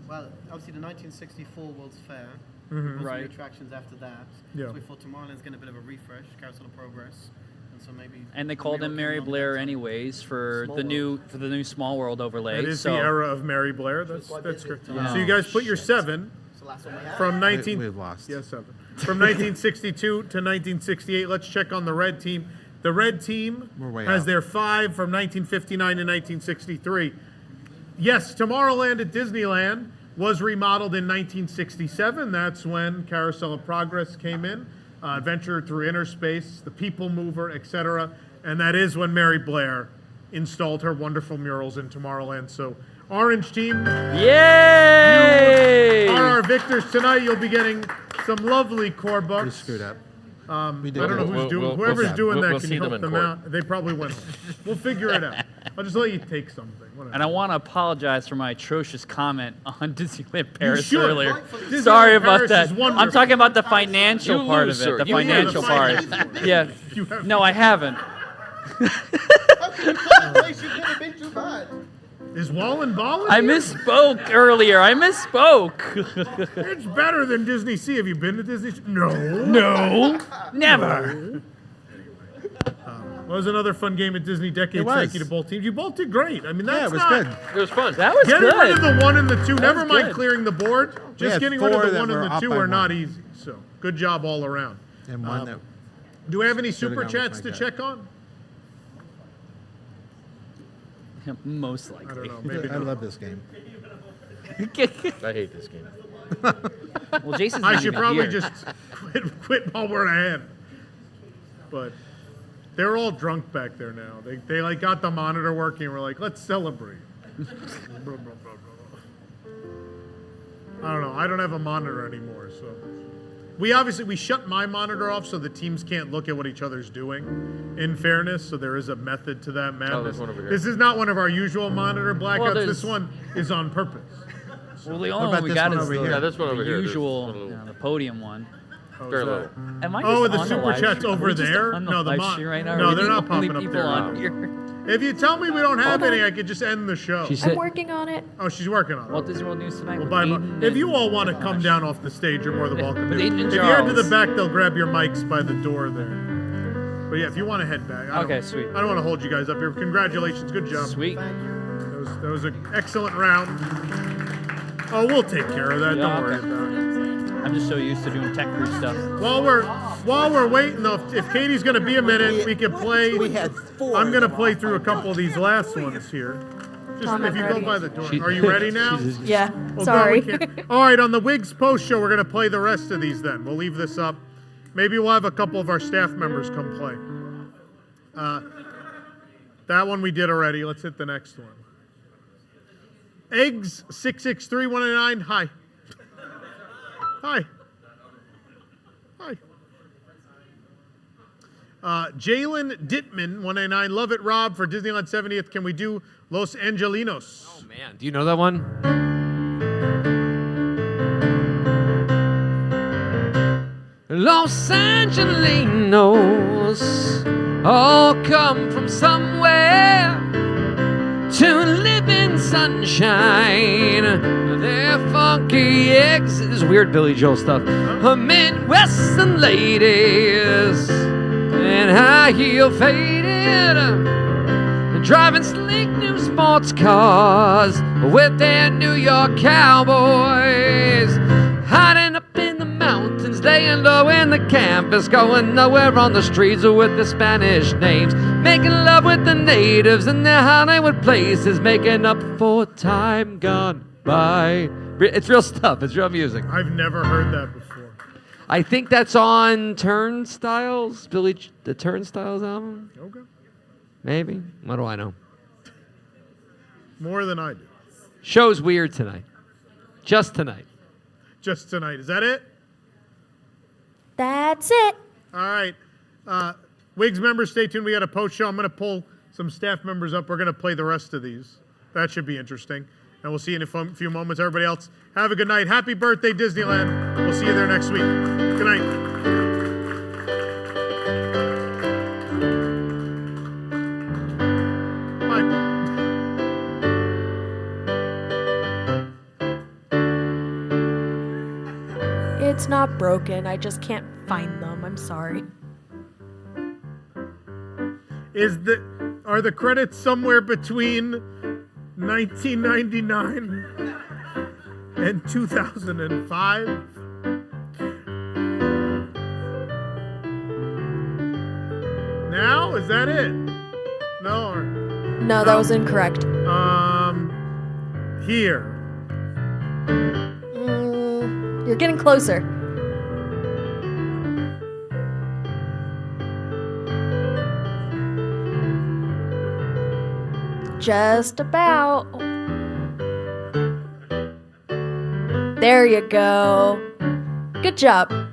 [SPEAKER 6] about?
[SPEAKER 17] Well, obviously the 1964 World's Fair.
[SPEAKER 6] Mhm.
[SPEAKER 17] Right.
[SPEAKER 15] Right.
[SPEAKER 17] Attractions after that.
[SPEAKER 6] Yeah.
[SPEAKER 17] So we thought Tomorrowland's getting a bit of a refresh, Carousel of Progress, and so maybe.
[SPEAKER 15] And they called him Mary Blair anyways for
[SPEAKER 17] Small
[SPEAKER 15] the
[SPEAKER 17] World.
[SPEAKER 15] new Small World overlay.
[SPEAKER 6] That is
[SPEAKER 15] so
[SPEAKER 6] the era of Mary Blair. That's great.
[SPEAKER 15] Yeah.
[SPEAKER 6] So you guys put your 7
[SPEAKER 17] It's the last one we have.
[SPEAKER 6] from 19.
[SPEAKER 16] We've lost.
[SPEAKER 6] Yes, 7. From 1962 to 1968. Let's check on the red team. The red team
[SPEAKER 16] way
[SPEAKER 6] has
[SPEAKER 16] out.
[SPEAKER 6] their 5 from 1959 to 1963. Yes, Tomorrowland at Disneyland was remodeled in 1967. That's when Carousel of Progress came in, Adventure Through Inner Space, The People Mover, etc. And that is when Mary Blair installed her wonderful murals in Tomorrowland. So, Orange Team,
[SPEAKER 15] yay!
[SPEAKER 6] You are our victors tonight. You'll be getting some lovely core books.
[SPEAKER 16] We screwed up.
[SPEAKER 6] I don't know who's doing. Whoever's doing that can help them out. They probably went home. We'll figure it out. I'll just let you take something. Whatever.
[SPEAKER 15] And I want to apologize for my atrocious comment on Disneyland Paris
[SPEAKER 6] should.
[SPEAKER 15] earlier.
[SPEAKER 6] Disneyland
[SPEAKER 15] Sorry about
[SPEAKER 6] Paris
[SPEAKER 15] that.
[SPEAKER 6] is wonderful.
[SPEAKER 15] I'm talking about the financial
[SPEAKER 18] You
[SPEAKER 15] part
[SPEAKER 18] lose,
[SPEAKER 15] of it.
[SPEAKER 18] sir.
[SPEAKER 15] The
[SPEAKER 18] You
[SPEAKER 15] financial
[SPEAKER 18] lose.
[SPEAKER 15] part. Yeah. No, I haven't.
[SPEAKER 6] Is Wallen balling?
[SPEAKER 15] I misspoke earlier. I misspoke.
[SPEAKER 6] It's better than Disney Sea. Have you been to Disney Sea? No.
[SPEAKER 15] No. Never.
[SPEAKER 6] No. Well, it was another fun game at Disney Decades.
[SPEAKER 16] It was.
[SPEAKER 6] Thank you to both teams. You both did great. I mean, that's
[SPEAKER 16] it was
[SPEAKER 6] not...
[SPEAKER 16] good.
[SPEAKER 18] It was fun.
[SPEAKER 15] That was
[SPEAKER 6] Getting
[SPEAKER 15] good.
[SPEAKER 6] rid of the 1 and the 2,
[SPEAKER 15] That
[SPEAKER 6] never
[SPEAKER 15] was
[SPEAKER 6] mind
[SPEAKER 15] good.
[SPEAKER 6] clearing the board.
[SPEAKER 16] We
[SPEAKER 6] Just
[SPEAKER 16] had
[SPEAKER 6] getting rid of
[SPEAKER 16] 4
[SPEAKER 6] the
[SPEAKER 16] that
[SPEAKER 6] 1
[SPEAKER 16] were
[SPEAKER 6] and the
[SPEAKER 16] up
[SPEAKER 6] 2
[SPEAKER 16] by
[SPEAKER 6] are
[SPEAKER 16] 1.
[SPEAKER 6] not easy. So, good job all around.
[SPEAKER 16] And one that
[SPEAKER 6] Do we have any
[SPEAKER 16] Should've
[SPEAKER 6] super
[SPEAKER 16] gone with
[SPEAKER 6] chats
[SPEAKER 16] my
[SPEAKER 6] to
[SPEAKER 16] dad.
[SPEAKER 6] check on?
[SPEAKER 15] Most
[SPEAKER 6] I
[SPEAKER 15] likely.
[SPEAKER 6] don't know. Maybe
[SPEAKER 16] I
[SPEAKER 6] not.
[SPEAKER 16] love this game.
[SPEAKER 18] I hate this game.
[SPEAKER 15] Well, Jason's
[SPEAKER 6] I
[SPEAKER 15] not
[SPEAKER 6] should
[SPEAKER 15] even
[SPEAKER 6] probably
[SPEAKER 15] here.
[SPEAKER 6] just quit while we're ahead. But they're all drunk back there now. They like got the monitor working and we're like, let's celebrate. I don't know. I don't have a monitor anymore, so we shut my monitor off so the teams can't look at what each other's doing. In fairness, so there is a method to that madness.
[SPEAKER 18] there's one over here.
[SPEAKER 6] This is not one of our usual monitor blackouts.
[SPEAKER 15] there's-
[SPEAKER 6] This one is on purpose.
[SPEAKER 15] Well, the
[SPEAKER 16] What
[SPEAKER 15] only
[SPEAKER 16] about
[SPEAKER 15] one we
[SPEAKER 16] this
[SPEAKER 15] got
[SPEAKER 16] one
[SPEAKER 15] is
[SPEAKER 16] over
[SPEAKER 15] the,
[SPEAKER 16] here?
[SPEAKER 18] Yeah, this one over
[SPEAKER 15] the
[SPEAKER 18] here. There's
[SPEAKER 15] usual,
[SPEAKER 18] one little-
[SPEAKER 15] the podium one.
[SPEAKER 18] Very little.
[SPEAKER 15] Am I
[SPEAKER 6] Oh,
[SPEAKER 15] just
[SPEAKER 6] the
[SPEAKER 15] on
[SPEAKER 6] super
[SPEAKER 15] live
[SPEAKER 6] chat's
[SPEAKER 15] stream? Are
[SPEAKER 6] over
[SPEAKER 15] we just
[SPEAKER 6] there?
[SPEAKER 15] on the
[SPEAKER 6] No, the
[SPEAKER 15] live
[SPEAKER 6] mon-
[SPEAKER 15] stream right now?
[SPEAKER 6] no,
[SPEAKER 15] Are we
[SPEAKER 6] they're
[SPEAKER 15] the
[SPEAKER 6] not
[SPEAKER 15] only
[SPEAKER 6] popping up
[SPEAKER 15] people
[SPEAKER 6] there.
[SPEAKER 15] on here?
[SPEAKER 6] If you tell me we don't have any, I could just end the show.
[SPEAKER 1] She
[SPEAKER 2] I'm
[SPEAKER 1] said,
[SPEAKER 2] working on it.
[SPEAKER 6] Oh, she's working on it.
[SPEAKER 15] Walt Disney World News Tonight.
[SPEAKER 6] Well,
[SPEAKER 15] with
[SPEAKER 6] bye,
[SPEAKER 15] Aiden
[SPEAKER 6] if you
[SPEAKER 15] and
[SPEAKER 6] all want to come
[SPEAKER 15] Josh.
[SPEAKER 6] down off the stage, you're more than welcome
[SPEAKER 15] With
[SPEAKER 6] to.
[SPEAKER 15] Aiden and
[SPEAKER 6] If you head to the
[SPEAKER 15] Charles.
[SPEAKER 6] back, they'll grab your mics by the door there. But yeah, if you want to head back.
[SPEAKER 15] Okay, sweet.
[SPEAKER 6] I don't want to hold you guys up here. Congratulations. Good job.
[SPEAKER 15] Sweet.
[SPEAKER 6] That was an excellent round. Oh, we'll take care of that.
[SPEAKER 15] Yeah,
[SPEAKER 6] Don't worry
[SPEAKER 15] okay.
[SPEAKER 6] about it.
[SPEAKER 15] I'm just so used to doing tech crew stuff.
[SPEAKER 6] While we're waiting though, if Katie's gonna be a minute, we can play.
[SPEAKER 12] We had 4.
[SPEAKER 6] I'm gonna play through a couple of these last ones here. Just
[SPEAKER 2] Tom,
[SPEAKER 6] if
[SPEAKER 2] I'm
[SPEAKER 6] you go
[SPEAKER 2] ready.
[SPEAKER 6] by the door. Are you ready now?
[SPEAKER 2] Yeah.
[SPEAKER 6] Well,
[SPEAKER 2] Sorry.
[SPEAKER 6] good, we can't- All right, on the Wigs post show, we're gonna play the rest of these. Then we'll leave this up. Maybe we'll have a couple of our staff members come play. That one we did already. Let's hit the next one. Eggs 663189. Hi. Hi. Hi. Jalen Dittman 189. Love it, Rob. For Disneyland 70th, can we do Los Angelinos?
[SPEAKER 1] oh man, do you know that one? Los Angelinos all come from somewhere to live in sunshine. They're funky eggs. This is weird Billy Joel stuff. Midwestern ladies in high heel faded, driving sleek new sports cars with their New York cowboys, hiding up in the mountains, laying low in the campus, going nowhere on the streets with the Spanish names, making love with the natives in their Hollywood places, making up for time gone by. It's real stuff. It's real music.
[SPEAKER 6] I've never heard that before.
[SPEAKER 1] I think that's on Turnstiles, the Turnstiles album.
[SPEAKER 6] Okay.
[SPEAKER 1] Maybe. What do I know?
[SPEAKER 6] More than I do.
[SPEAKER 1] Show's weird tonight. Just tonight.
[SPEAKER 6] Just tonight. Is that it?
[SPEAKER 2] That's it.
[SPEAKER 6] All right. Wigs members, stay tuned. We got a post show. I'm going to pull some staff members up. We're going to play the rest of these. That should be interesting. And we'll see you in a few moments. Everybody else, have a good night. Happy birthday, Disneyland. We'll see you there next week. Good night.
[SPEAKER 2] It's not broken. I just can't find them. I'm sorry.
[SPEAKER 6] Are the credits somewhere between 1999 and 2005? Now Is that it? No.
[SPEAKER 2] No, that was incorrect.
[SPEAKER 6] Here.
[SPEAKER 2] You're getting closer. Just about. There you go. Good job.